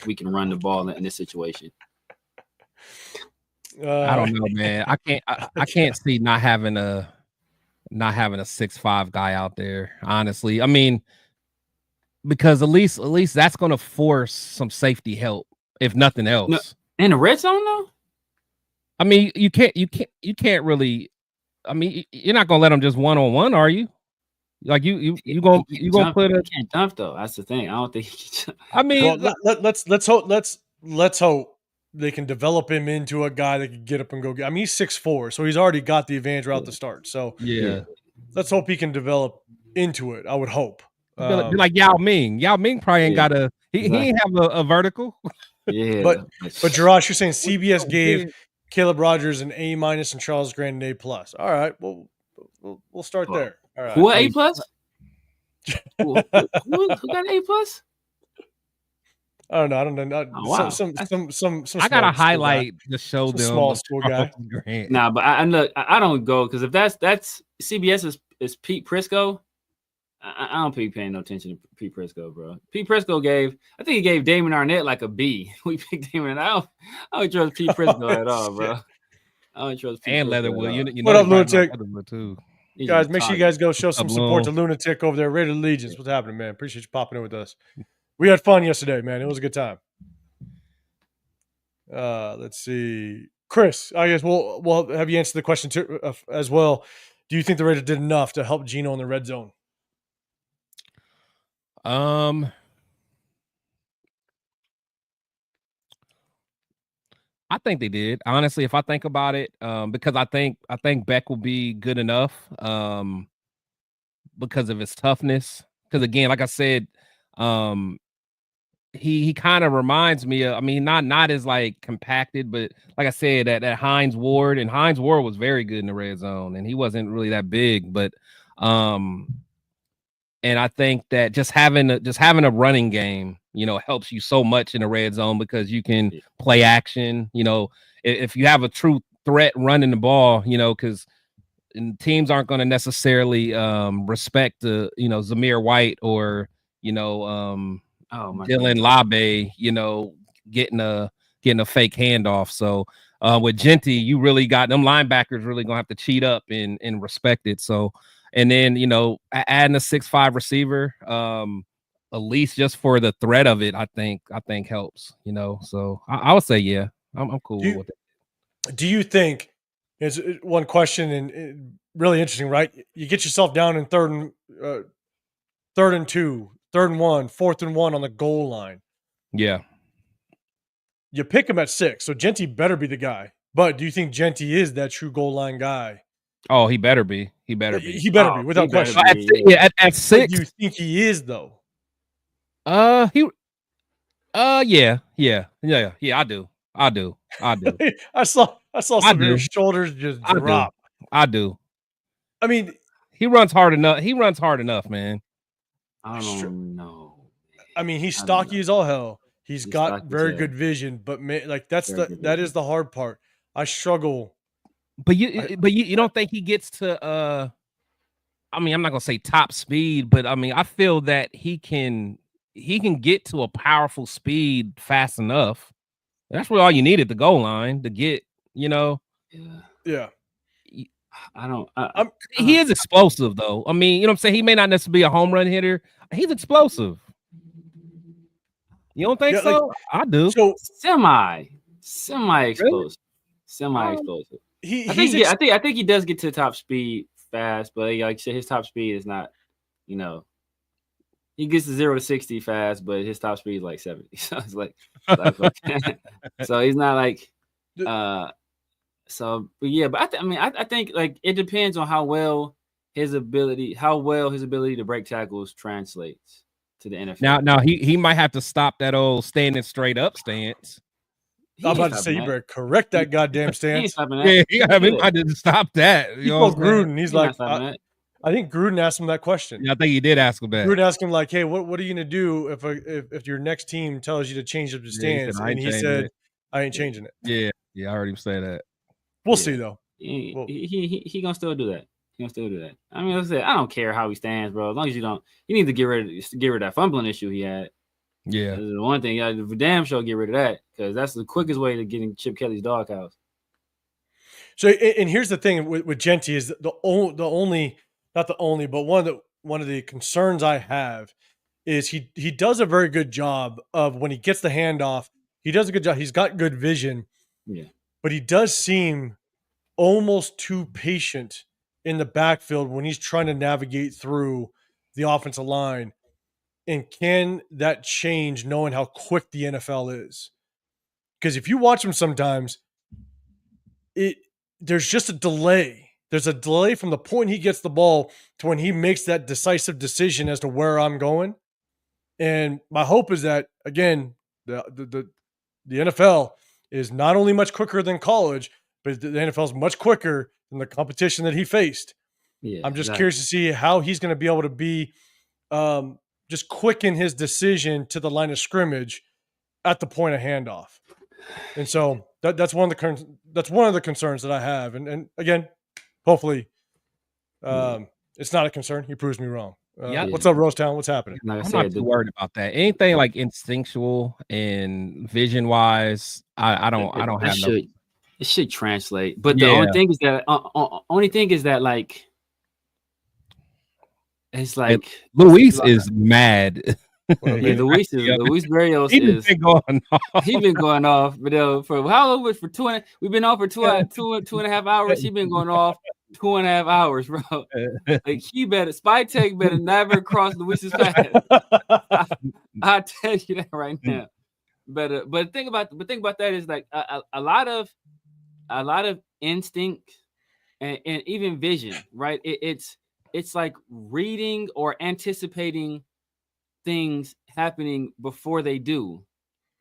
we can run the ball in this situation. I don't know, man. I can't see not having a 6'5" guy out there, honestly. I mean, because at least that's going to force some safety help, if nothing else. No, in the red zone, though. I mean, you can't really. I mean, you're not gonna let them just 1-on-1, are you? Like you gonna put he can't jump though. That's the thing. I don't think he can jump. I mean, well, let's hope they can develop him into a guy that can get up and go. I mean, he's 6'4", so he's already got the advantage right at the start. So yeah, let's hope he can develop into it. I would hope. Be like Yao Ming. Yao Ming probably ain't got a. He ain't have a vertical. Yeah, but Jarash, you're saying CBS gave Caleb Rogers an A- and Charles Grant an A+. All right, well, we'll start there. All right. Who A+? who got an A+? I don't know. Wow. Some I gotta highlight the show. Them small school guy. Nah, but I don't go, because if that's CBS is Pete Prisco. I don't be paying no attention to Pete Prisco, bro. Pete Prisco I think he gave Damon Arnett like a B. We picked Damon. I don't trust Pete Prisco at all, bro. I don't trust Pete and Prisco Leatherwood. You know what up, Lunatic? Too. Guys, make sure you guys go show some support to Lunatic over there. Raiders Allegiance. What's happening, man? Appreciate you popping in with us. We had fun yesterday, man. It was a good time. Let's see. Chris, I guess we'll have you answer the question too, as well. Do you think the Raiders did enough to help Geno in the red zone? I think they did. Honestly, if I think about it, because I think Beck will be good enough, because of his toughness. Because again, like I said, he kind of reminds me of, I mean, not as like compacted, but like I said, that Hines Ward, and Hines Ward was very good in the red zone, and he wasn't really that big, but and I think that just having a running game, helps you so much in the red zone because you can play action. If you have a true threat running the ball, because teams aren't going to necessarily respect Zamir White or Dylan Labe, getting a fake handoff. So with Genty, you really got them linebackers really gonna have to cheat up and respect it. So, and then adding a 6'5" receiver, at least just for the threat of it, I think helps. So I would say yeah, I'm cool with it. Do you think? It's one question and really interesting, right? You get yourself down in third and 2, 3rd and 1, 4th and 1 on the goal line. Yeah. You pick him at 6, so Genty better be the guy. But do you think Genty is that true goal line guy? Oh, he better be. He better be. He better be, without question. At 6. Do you think he is though? Yeah. I do. I saw some of your shoulders just drop. I do. I mean, he runs hard enough, man. I don't know. I mean, he's stocky as all hell. He's got very good vision, but like that is the hard part. I struggle. But you don't think he gets to I mean, I'm not gonna say top speed, but I mean, I feel that he can get to a powerful speed fast enough. That's really all you need at the goal line to get, Yeah. He is explosive though. I mean, you know what I'm saying? He may not necessarily be a home run hitter. He's explosive. You don't think so? Like, I do. So semi-explosive. Really? Semi-explosive. I think he does get to top speed fast, but like I said, his top speed is not, he gets to 0 to 60 fast, but his top speed is like 70. So it's like so he's not like but yeah, but I think like it depends on how well his ability to break tackles translates to the NFL. Now he might have to stop that old standing straight up stance. I'm about to say you better correct that goddamn stance. He might have to stop that. He called Gruden. He's like, I think Gruden asked him that question. Yeah, I think he did ask him that. Gruden asked him like, "Hey, what are you gonna do if your next team tells you to change up the stance?" And he said, "I ain't changing it." Yeah, I heard him say that. We'll see though. He gonna still do that. I mean, like I said, I don't care how he stands, bro. As long as you need to get rid of that fumbling issue he had. Yeah, the one thing, for damn sure, get rid of that because that's the quickest way to getting Chip Kelly's doghouse. So, and here's the thing with Genty is one of the concerns I have is he does a very good job of when he gets the handoff. He does a good job. He's got good vision. Yeah, but he does seem almost too patient in the backfield when he's trying to navigate through the offensive line. And can that change knowing how quick the NFL is? Because if you watch him sometimes, there's just a delay. There's a delay from the point he gets the ball to when he makes that decisive decision as to where I'm going. And my hope is that, again, the NFL is not only much quicker than college, but the NFL is much quicker than the competition that he faced. Yeah, I'm just curious to see how he's going to be able to be just quicken his decision to the line of scrimmage at the point of handoff. And so that's one of the concerns that I have. And again, hopefully it's not a concern. He proves me wrong. What's up, Rosetown? What's happening? I'm not too worried about that. Anything like instinctual and vision wise, I don't have no. It should translate, but the only thing is that like it's like Luis is mad. Luis Berrios He's been going off. He's been going off, but for how long? For 2 we've been off for two and a half hours. He's been going off 2.5 hours, bro. Like Spy Tech better never cross Luis's path. I'll tell you that right now. But think about that is like a lot of instinct and even vision, right? It's like reading or anticipating things happening before they do.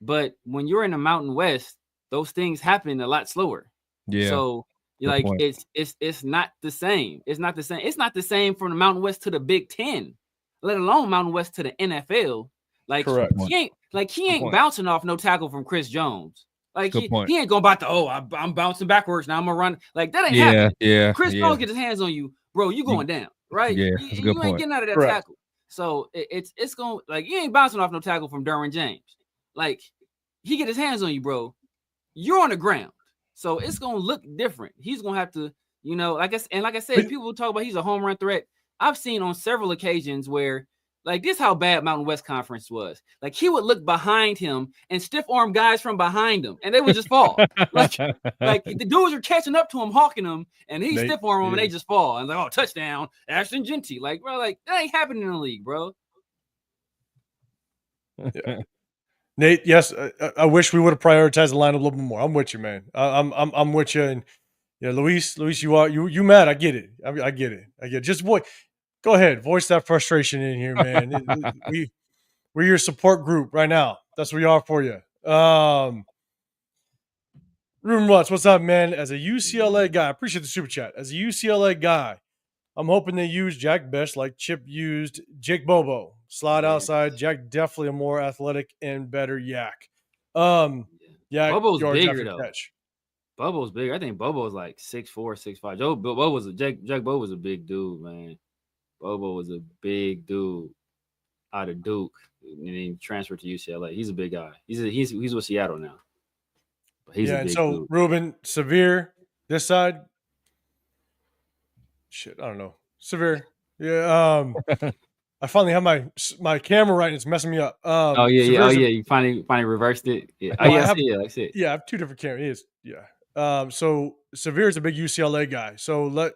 But when you're in the Mountain West, those things happen a lot slower. Yeah. So Good like point. it's not the same. It's not the same. It's not the same from the Mountain West to the Big Ten, let alone Mountain West to the NFL. Like Correct. he ain't point. bouncing off no tackle from Chris Jones. Like Good point. he ain't going about the I'm bouncing backwards now. I'm gonna run. Like that ain't Yeah, happening. yeah, Chris yeah. Jones get his hands on you, bro. You going down, right? Yeah, that's a good you point. ain't getting out of that Correct. tackle. So it's going like you ain't bouncing off no tackle from Derwin James. Like he get his hands on you, bro. You're on the ground, so it's gonna look different. He's gonna have to, like I said, people talk about he's a home run threat. I've seen on several occasions where, like, this how bad Mountain West Conference was. Like he would look behind him and stiff arm guys from behind him, and they would just fall. like the dudes are catching up to him, hawking him, and he stiff arm them, and they just fall. And like, oh, touchdown, Ashton Genty. Like, bro, like that ain't happening in the league, bro. Yeah. Nate, yes, I wish we would have prioritized the line a little bit more. I'm with you, man. I'm with you, and yeah, Luis, you mad? I get it. I get it. Just go ahead, voice that frustration in here, man. We're your support group right now. That's what we are for you. Ruben Watts, what's up, man? As a UCLA guy, I appreciate the super chat. As a UCLA guy, I'm hoping they use Jack Best like Chip used Jake Bobo. Slide outside. Jack definitely a more athletic and better Yak. Yeah, Bobo's bigger though. Catch. Bobo's bigger. I think Bobo's like 6'4", 6'5". Jack Bobo was a big dude, man. Bobo was a big dude out of Duke, and he transferred to UCLA. He's a big guy. He's with Seattle now. But he's a big dude. Ruben, Severe, this side. Shit, I don't know. Severe. Yeah. I finally have my camera right and it's messing me up. You finally reversed it. Yeah. That's it. Yeah, I have two different cameras. Yeah. So Severe is a big UCLA guy. So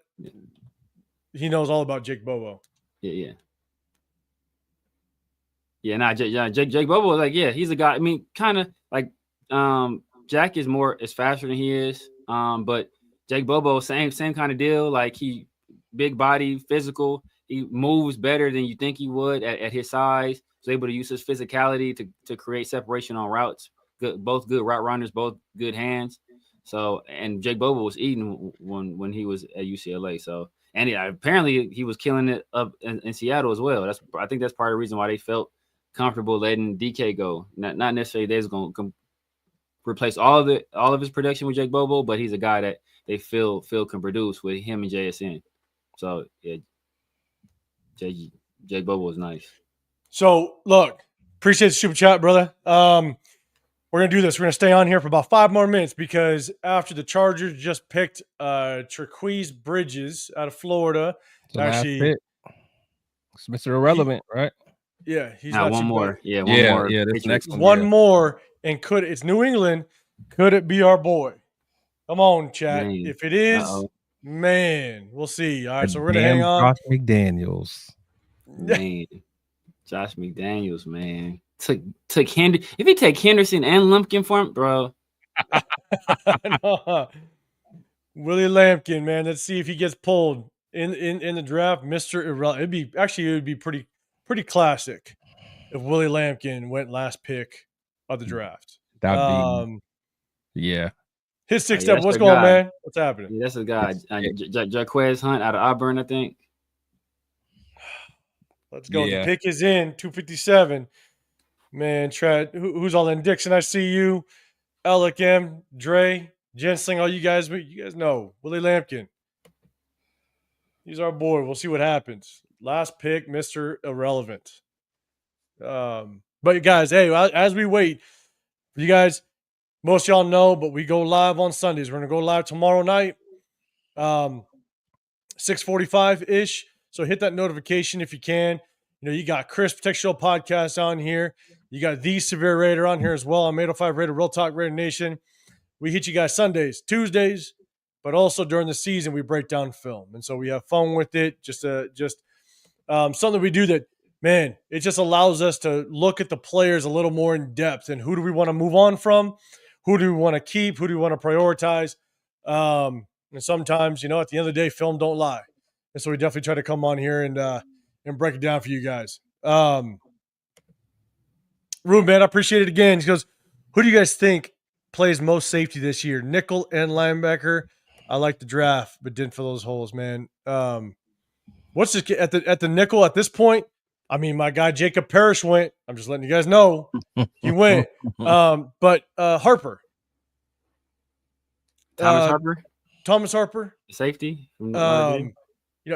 he knows all about Jake Bobo. Yeah. Jake Bobo is like, he's a guy. I mean, kind of like Jack is faster than he is. But Jake Bobo, same kind of deal. Like he big body, physical. He moves better than you think he would at his size. He's able to use his physicality to create separation on routes. Both good route runners, both good hands. So, and Jake Bobo was eating when he was at UCLA. So, and apparently he was killing it up in Seattle as well. I think that's part of the reason why they felt comfortable letting DK go. Not necessarily they're going to replace all of his production with Jake Bobo, but he's a guy that they feel can produce with him and JSN. So, yeah. Jake Bobo was nice. So look, appreciate the super chat, brother. We're gonna do this. We're gonna stay on here for about 5 more minutes because after the Chargers just picked Traquise Bridges out of Florida. Actually, it's Mr. Irrelevant, right? Yeah, he's got one more. Yeah, one more. Yeah, this next one more, and it's New England. Could it be our boy? Come on, chat. Man. If it is. Man, we'll see. All right, so we're gonna hang on. Josh McDaniels. Man, Josh McDaniels, man. Took Henderson. If he take Henderson and Lumpkin for him, bro. Willie Lampkin, man. Let's see if he gets pulled in the draft. Mr. Irrelevant. It would be pretty classic if Willie Lampkin went last pick of the draft. That'd be yeah. His 6 step. What's going on, man? What's happening? Yeah, that's a guy. Jaquez Hunt out of Auburn, I think. Let's go. Yeah. The pick is in 257. Man, Trad, who's all in? Dixon, I see you. Alec M, Dre, Jensling, all you guys know. Willie Lampkin. He's our boy. We'll see what happens. Last pick, Mr. Irrelevant. But guys, hey, as we wait, you guys. Most of y'all know, but we go live on Sundays. We're going to go live tomorrow night, 6:45-ish. So hit that notification if you can. You got Chris Protection Show podcast on here. You got the Severe Raider on here as well. I'm 805 Raider, Real Talk Raider Nation. We hit you guys Sundays, Tuesdays, but also during the season we break down film. And so we have fun with it. Just something we do that man, it just allows us to look at the players a little more in depth and who do we want to move on from, who do we want to keep, who do we want to prioritize. And sometimes, at the end of the day, film don't lie, and so we definitely try to come on here and break it down for you guys. Ruben, man, I appreciate it again. He goes, who do you guys think plays most safety this year? Nickel and linebacker. I like the draft, but didn't fill those holes, man. What's this at the nickel at this point? I mean, my guy Jacob Parrish went. I'm just letting you guys know he went. But Harper, Thomas Harper, safety.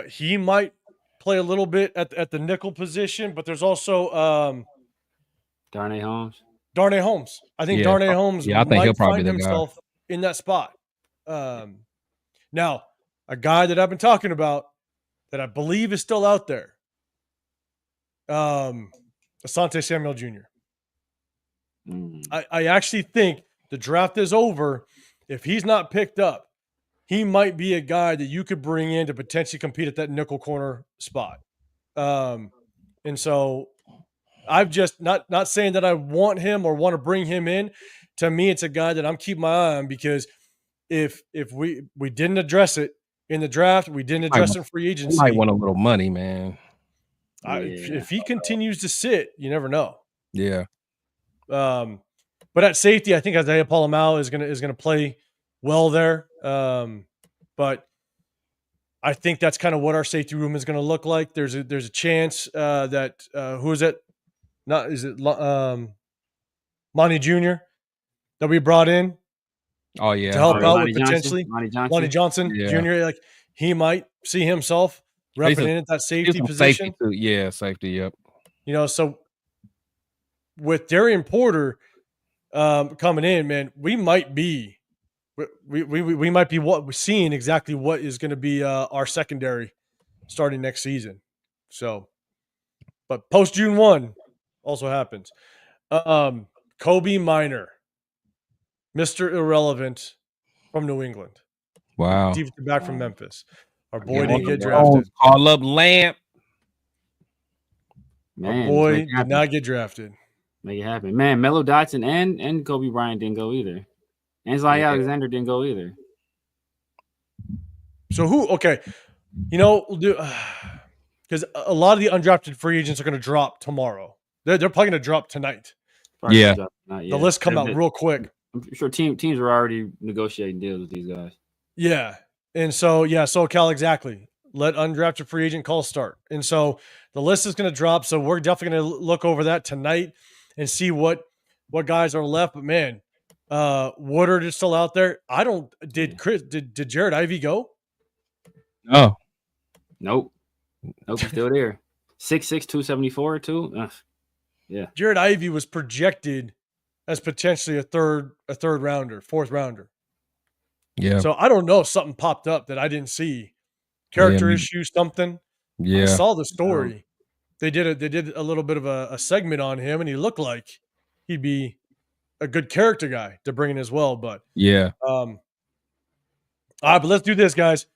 He might play a little bit at the nickel position, but there's also Darnay Holmes. I think Darnay Holmes. Yeah, I think he'll probably find himself in that spot. Now, a guy that I've been talking about that I believe is still out there. Asante Samuel Jr. I actually think the draft is over. If he's not picked up, he might be a guy that you could bring in to potentially compete at that nickel corner spot. And so I've just not saying that I want him or want to bring him in. To me, it's a guy that I'm keeping my eye on because if we didn't address it in the draft, we didn't address it in free agency. He might want a little money, man. If he continues to sit, you never know. Yeah. But at safety, I think Isaiah Palomau is gonna play well there. But I think that's kind of what our safety room is going to look like. There's a chance that who is it? Monty Jr. that we brought in? Oh yeah, to help out with potentially Monty Johnson Jr. Like he might see himself repping in at that safety position. Safety. Yep. So with Darian Porter coming in, man, we might be seeing exactly what is going to be our secondary starting next season. So, but post June 1 also happens. Kobe Minor, Mr. Irrelevant from New England. Wow. Defensive back from Memphis. Our boy didn't get drafted. Call up Lamp. Man, our boy did not get drafted. Make it happen. Man, Melo Dotson and Kobe Bryant didn't go either. And Zay Alexander didn't go either. So who? Okay, we'll do because a lot of the undrafted free agents are going to drop tomorrow. They're probably going to drop tonight. The list come out real quick. I'm sure teams are already negotiating deals with these guys. Yeah, and so SoCal exactly. Let undrafted free agent calls start, and so the list is going to drop. So we're definitely going to look over that tonight and see what guys are left. But man. Woodard is still out there. Did Jared Ivey go? Oh. Nope, he's still there. 6'6", 274 too. Yeah. Jared Ivey was projected as potentially a third rounder, fourth rounder. Yeah. So I don't know if something popped up that I didn't see. Character issue, something. Yeah. I saw the story. They did a little bit of a segment on him, and he looked like he'd be a good character guy to bring in as well, but all right, but let's do this, guys.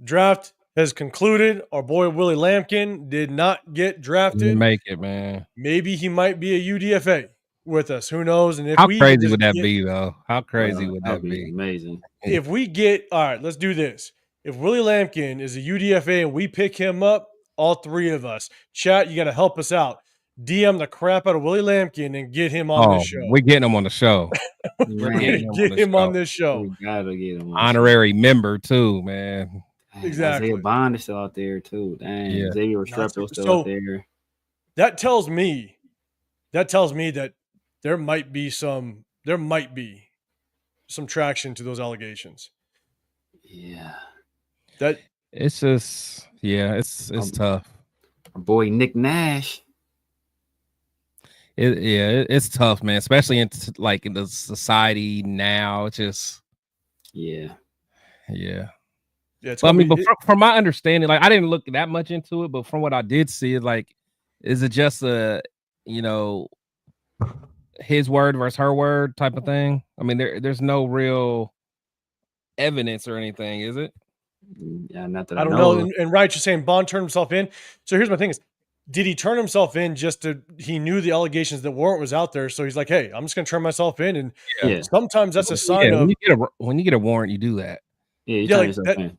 Draft has concluded. Our boy Willie Lampkin did not get drafted. Didn't make it, man. Maybe he might be a UDFA with us. Who knows? And if how crazy would that be, though? How crazy would that be? Amazing. If we get all right, let's do this. If Willie Lampkin is a UDFA and we pick him up, all three of us, chat, you got to help us out. DM the crap out of Willie Lampkin and get him on this show. We're getting him on the show. Get him on this show. We gotta get him on honorary member too, man. Exactly. Isaiah Bond is still out there too. Dang, Xavier Restrepo still out there. That tells me that there might be some traction to those allegations. Yeah. That it's just it's tough. Our boy Nick Nash. It's tough, man, especially in the society now. It's just from my understanding, like I didn't look that much into it, but from what I did see, is it just his word versus her word type of thing? I mean, there's no real evidence or anything, is it? Yeah, not that I don't know. And right, you're saying Bond turned himself in. So here's my thing: is did he turn himself in he knew the allegations that warrant was out there. So he's like, hey, I'm just going to turn myself in. And sometimes that's a sign of when you get a warrant, you do that. Yeah, like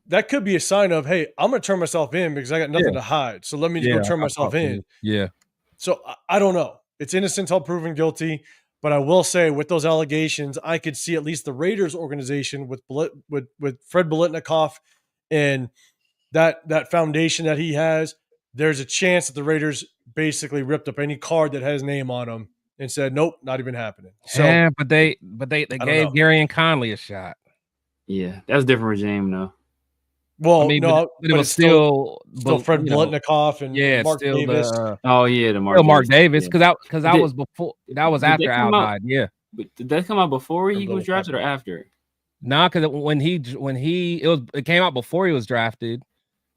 that could be a sign of, hey, I'm going to turn myself in because I got nothing to hide. So let me just go turn myself in. Yeah. So I don't know. It's innocent until proven guilty. But I will say, with those allegations, I could see at least the Raiders organization with Fred Biletnikoff and that foundation that he has. There's a chance that the Raiders basically ripped up any card that has his name on them and said, "Nope, not even happening." So, yeah, but they gave Gary and Conley a shot. Yeah, that's a different regime, though. Well, I mean, no, but it was still Fred Biletnikoff and Mark Davis. Mark Davis, because that was before. That was after Al died. Yeah. But did that come out before he was drafted or after? Nah, because it came out before he was drafted.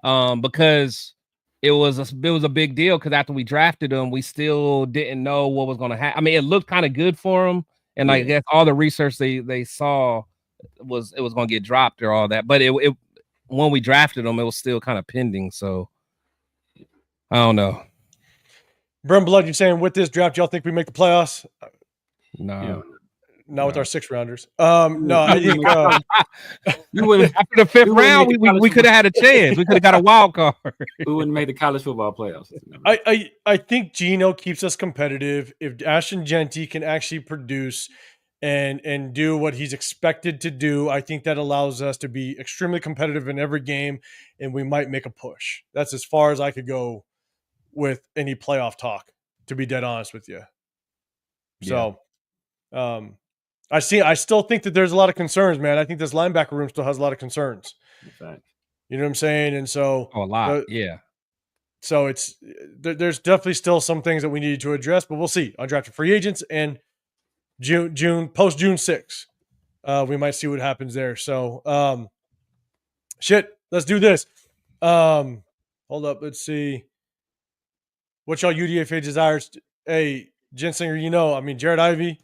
Because it was a big deal because after we drafted him, we still didn't know what was going to happen. I mean, it looked kind of good for him, and I guess all the research they saw was it was going to get dropped or all that. But it when we drafted him, it was still kind of pending. So I don't know. Brim Blood, you're saying with this draft, y'all think we make the playoffs? No. Not with our 6-rounders. No, I think after the 5th round, we could have had a chance. We could have got a wild card. We wouldn't make the college football playoffs. I think Geno keeps us competitive. If Ashton Genty can actually produce and do what he's expected to do, I think that allows us to be extremely competitive in every game, and we might make a push. That's as far as I could go with any playoff talk, to be dead honest with you. So, I still think that there's a lot of concerns, man. I think this linebacker room still has a lot of concerns. Exactly. You know what I'm saying? And so a lot, yeah. So there's definitely still some things that we need to address, but we'll see. Undrafted free agents and post June 6th. We might see what happens there. So let's do this. Hold up, let's see. What y'all UDFA desires? Hey, Gensinger, Jared Ivey.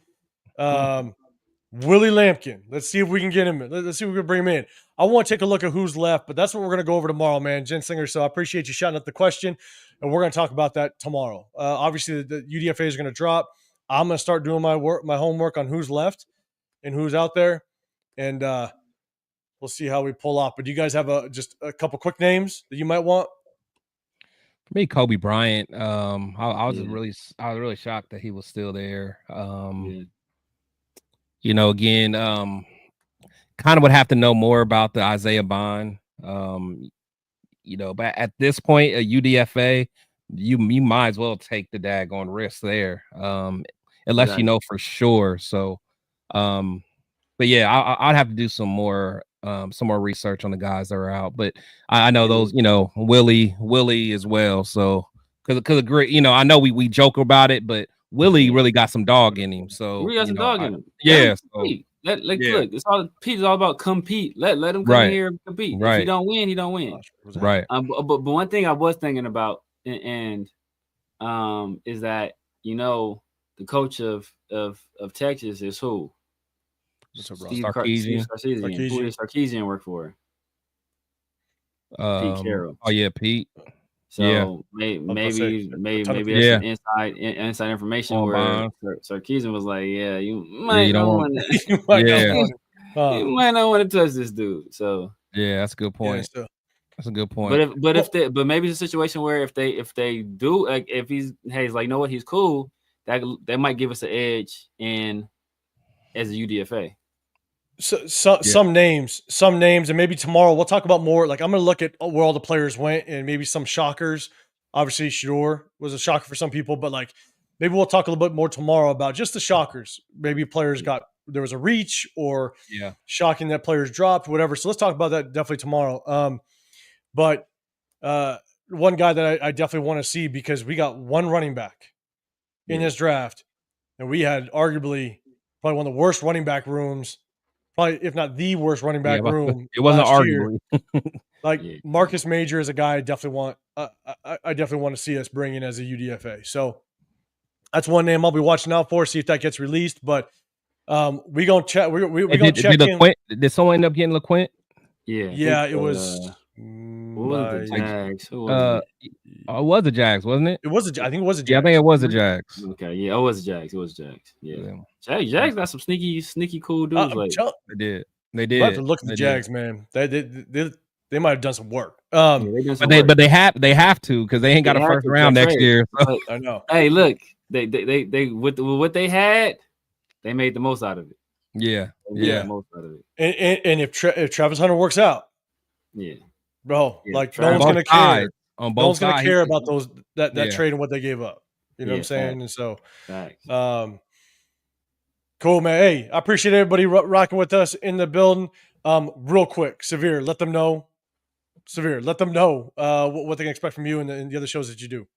Willie Lampkin. Let's see if we can get him. Let's see if we can bring him in. I want to take a look at who's left, but that's what we're going to go over tomorrow, man. Gensinger. So I appreciate you shouting up the question, and we're going to talk about that tomorrow. Obviously, the UDFA is going to drop. I'm going to start doing my homework on who's left and who's out there, and we'll see how we pull off. But do you guys have just a couple quick names that you might want? For me, Kobe Bryant. I was really shocked that he was still there. Again, kind of would have to know more about the Isaiah Bond. But at this point, a UDFA, you might as well take the daggone risk there, unless you know for sure. So, but yeah, I'd have to do some more research on the guys that are out. But I know those, Willie as well. So, because I know we joke about it, but Willie really got some dog in him. So we got some dog in him. Yeah. Look, Pete's all about compete. Let him come in here and compete. Right. If he don't win, he don't win. Right. But one thing I was thinking about and is that the coach of Texas is who? Sarkisian. Who does Sarkisian work for? Pete Carroll. Oh yeah, Pete. So maybe that's some inside information where Sarkisian was like, "Yeah, you might not want to. You might not want to touch this dude." So yeah, that's a good point. That's a good point. But maybe it's a situation where if they do, like, if he's like, you know what, he's cool. That might give us an edge as a UDFA. Some names, and maybe tomorrow we'll talk about more. Like, I'm going to look at where all the players went and maybe some shockers. Obviously, Shador was a shocker for some people, but like maybe we'll talk a little bit more tomorrow about just the shockers. Maybe players there was a reach or shocking that players dropped, whatever. So let's talk about that definitely tomorrow. But one guy that I definitely want to see, because we got one running back in this draft, and we had arguably probably one of the worst running back rooms. Probably, if not the worst running back room. It wasn't arguably. Marcus Major is a guy I definitely want. I definitely want to see us bring in as a UDFA. So that's one name I'll be watching out for. See if that gets released. But we gonna chat. We gonna check in. Did someone end up getting LaQuint? Yeah. It was. What was the by Jags? Who was it? It was the Jags, wasn't it? it was I think it was a Jags. Yeah, I think it was the Jags. Okay, yeah, it was Jags. It was Jags. Yeah, Jags got some sneaky cool dudes. I'm Like They did. I have to look at the Jags, man. They might have done some work. yeah, they done some work. But they have to because they ain't got a first round next year. But, I know. hey, look, they with what they had, they made the most out of it. Yeah, The most out of it. And if Travis Hunter works out, Yeah, bro, Yeah, like no Travis- one's gonna care. on No one's both gonna sides. care about that Yeah. trade and what they gave up. You know what I'm saying? And so, facts. cool, man. Hey, I appreciate everybody rocking with us in the building. Real quick, Severe, let them know. What they can expect from you and the other shows that you do.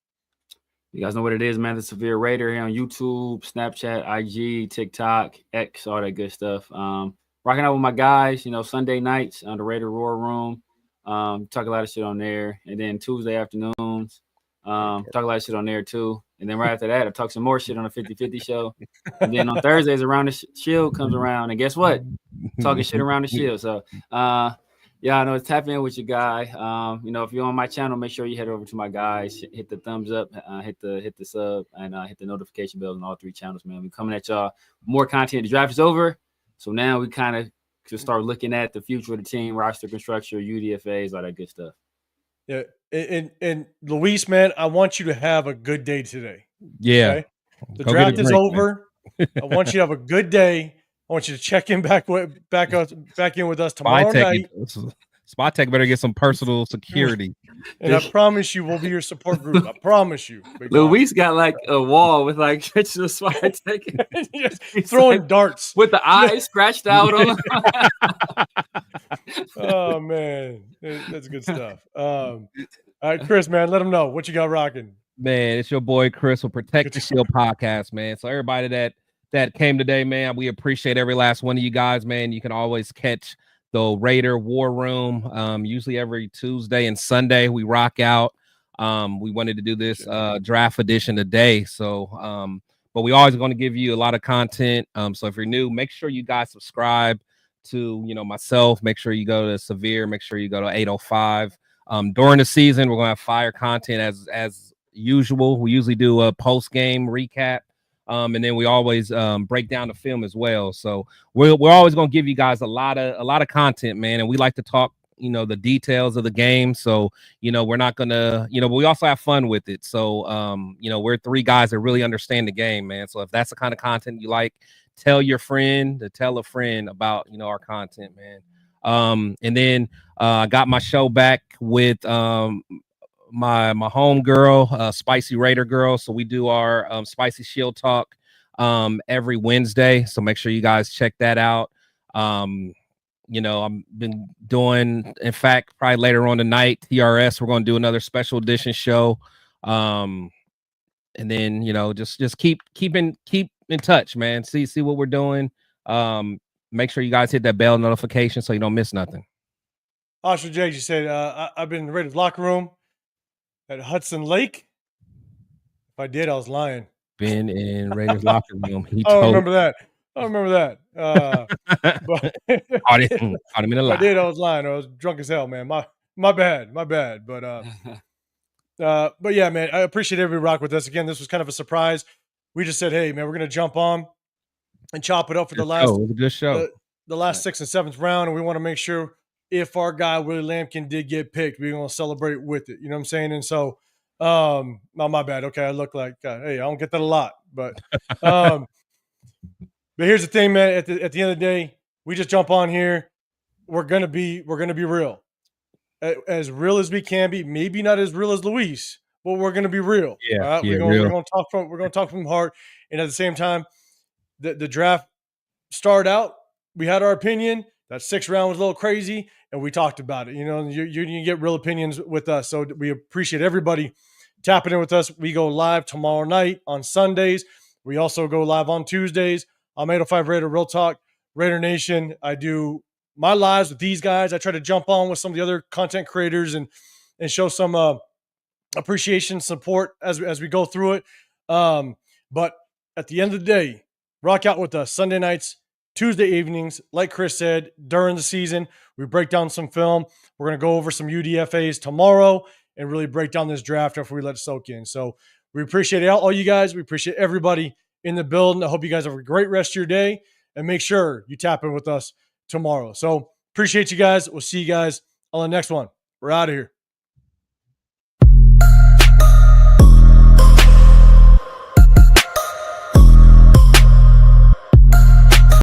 You guys know what it is, man. The Severe Raider here on YouTube, Snapchat, IG, TikTok, X, all that good stuff. Rocking out with my guys, Sunday nights on the Raider Roar Room. Talk a lot of shit on there. And then Tuesday afternoons, talk a lot of shit on there too. And then right after that, I talk some more shit on the 50-50 show. And then on Thursdays, Around the Shield comes around. And guess what? Talking shit around the shield. So, yeah, I know it's tap in with your guy. If you're on my channel, make sure you head over to my guys, hit the thumbs up, hit the sub, and hit the notification bells on all 3 channels, man. We're coming at y'all. More content. The draft is over. So now we kind of just start looking at the future of the team, roster construction, UDFAs, all that good stuff. Yeah. And Luis, man, I want you to have a good day today. Yeah. Okay? The draft is over. I want you to have a good day. I want you to check in back in with us tomorrow night. Spot Tech better get some personal security. And I promise you, we'll be your support group. I promise you. Luis got like a wall with like pictures of Spot Tech. Throwing darts. With the eyes scratched out on Oh, man. That's good stuff. All right, Chris, man, let them know what you got rocking. Man, it's your boy Chris with Protect the Shield podcast, man. So everybody that came today, man, we appreciate every last one of you guys, man. You can always catch the Raider War Room. Usually every Tuesday and Sunday we rock out. We wanted to do this draft edition today. So but we always going to give you a lot of content. So if you're new, make sure you guys subscribe to myself. Make sure you go to Severe, make sure you go to 805. During the season, we're gonna have fire content as usual. We usually do a post-game recap. And then we always break down the film as well. So we're always gonna give you guys a lot of content, man. And we like to talk, the details of the game. So we're not gonna, but we also have fun with it. So we're 3 guys that really understand the game, man. So if that's the kind of content you like, tell your friend to tell a friend about our content, man. And then I got my show back with my home girl, Spicy Raider Girl. So we do our Spicy Shield Talk every Wednesday. So make sure you guys check that out. I've been doing, in fact, probably later on tonight, TRS, we're going to do another special edition show. And then, just keep in touch, man. See what we're doing. Make sure you guys hit that bell notification so you don't miss nothing. Oscar J, you said, I've been in the Raiders locker room at Hudson Lake. If I did, I was lying. Been in Raiders locker room. I don't remember that. But caught him in a lie. I did. I was lying. I was drunk as hell, man. My bad. But yeah, man, I appreciate everybody rock with us. Again, this was kind of a surprise. We just said, hey, man, we're gonna jump on and chop it up for the last good show. The last 6th and 7th round, and we want to make sure if our guy Willie Lampkin did get picked, we're gonna celebrate with it. You know what I'm saying? And so, my bad. Okay, I look like hey, I don't get that a lot, but but here's the thing, man. At the end of the day, we just jump on here. We're gonna be real, as real as we can be. Maybe not as real as Luis, but we're gonna be real. Yeah, all right? We're gonna talk from the heart, and at the same time, the draft started out. We had our opinion. That 6th round was a little crazy, and we talked about it. You get real opinions with us, so we appreciate everybody tapping in with us. We go live tomorrow night on Sundays. We also go live on Tuesdays. I'm 805 Raider Real Talk, Raider Nation. I do my lives with these guys. I try to jump on with some of the other content creators and show some appreciation, support as we go through it. But at the end of the day, rock out with us Sunday nights, Tuesday evenings, like Chris said, during the season, we break down some film. We're going to go over some UDFAs tomorrow and really break down this draft after we let it soak in. So we appreciate all you guys. We appreciate everybody in the building. I hope you guys have a great rest of your day, and make sure you tap in with us tomorrow. So appreciate you guys. We'll see you guys on the next one. We're out of here.